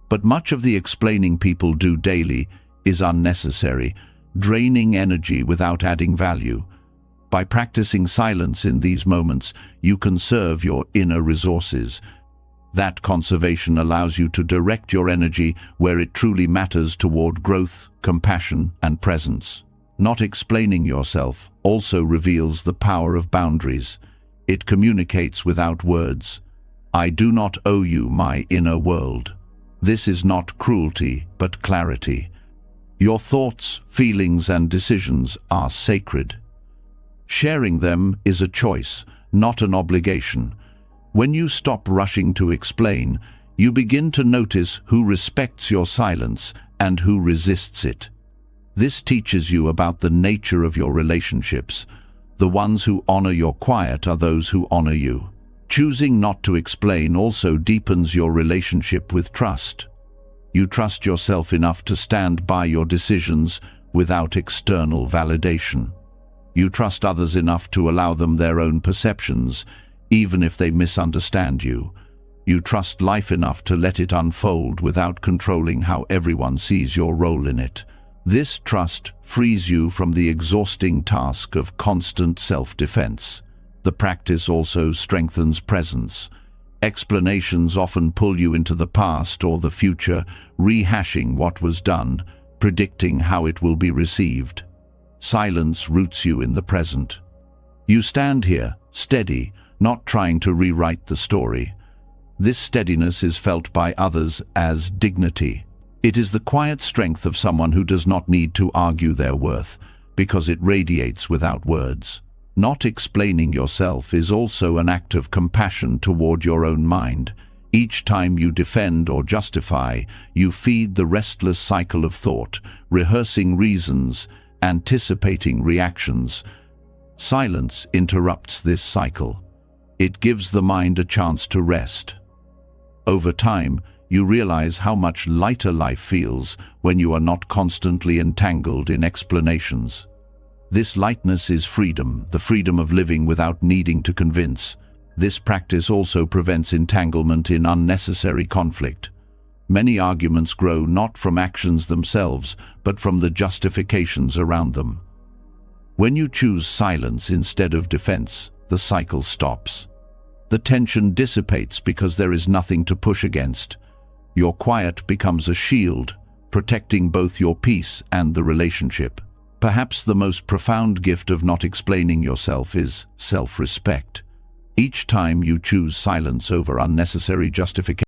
But much of the explaining people do daily is unnecessary, draining energy without adding value. By practicing silence in these moments, you conserve your inner resources. That conservation allows you to direct your energy where it truly matters, toward growth, compassion, and presence. Not explaining yourself also reveals the power of boundaries. It communicates without words. I do not owe you my inner world. This is not cruelty, but clarity. Your thoughts, feelings, and decisions are sacred. Sharing them is a choice, not an obligation. When you stop rushing to explain, you begin to notice who respects your silence and who resists it. This teaches you about the nature of your relationships. The ones who honor your quiet are those who honor you. Choosing not to explain also deepens your relationship with trust. You trust yourself enough to stand by your decisions without external validation. You trust others enough to allow them their own perceptions, even if they misunderstand you. You trust life enough to let it unfold without controlling how everyone sees your role in it. This trust frees you from the exhausting task of constant self-defense. The practice also strengthens presence. Explanations often pull you into the past or the future, rehashing what was done, predicting how it will be received. Silence roots you in the present. You stand here, steady, not trying to rewrite the story. This steadiness is felt by others as dignity. It is the quiet strength of someone who does not need to argue their worth, because it radiates without words. Not explaining yourself is also an act of compassion toward your own mind. Each time you defend or justify, you feed the restless cycle of thought, rehearsing reasons, anticipating reactions. Silence interrupts this cycle. It gives the mind a chance to rest. Over time, you realize how much lighter life feels when you are not constantly entangled in explanations. This lightness is freedom, the freedom of living without needing to convince. This practice also prevents entanglement in unnecessary conflict. Many arguments grow not from actions themselves, but from the justifications around them. When you choose silence instead of defense, the cycle stops. The tension dissipates because there is nothing to push against. Your quiet becomes a shield, protecting both your peace and the relationship. Perhaps the most profound gift of not explaining yourself is self-respect. Each time you choose silence over unnecessary justification,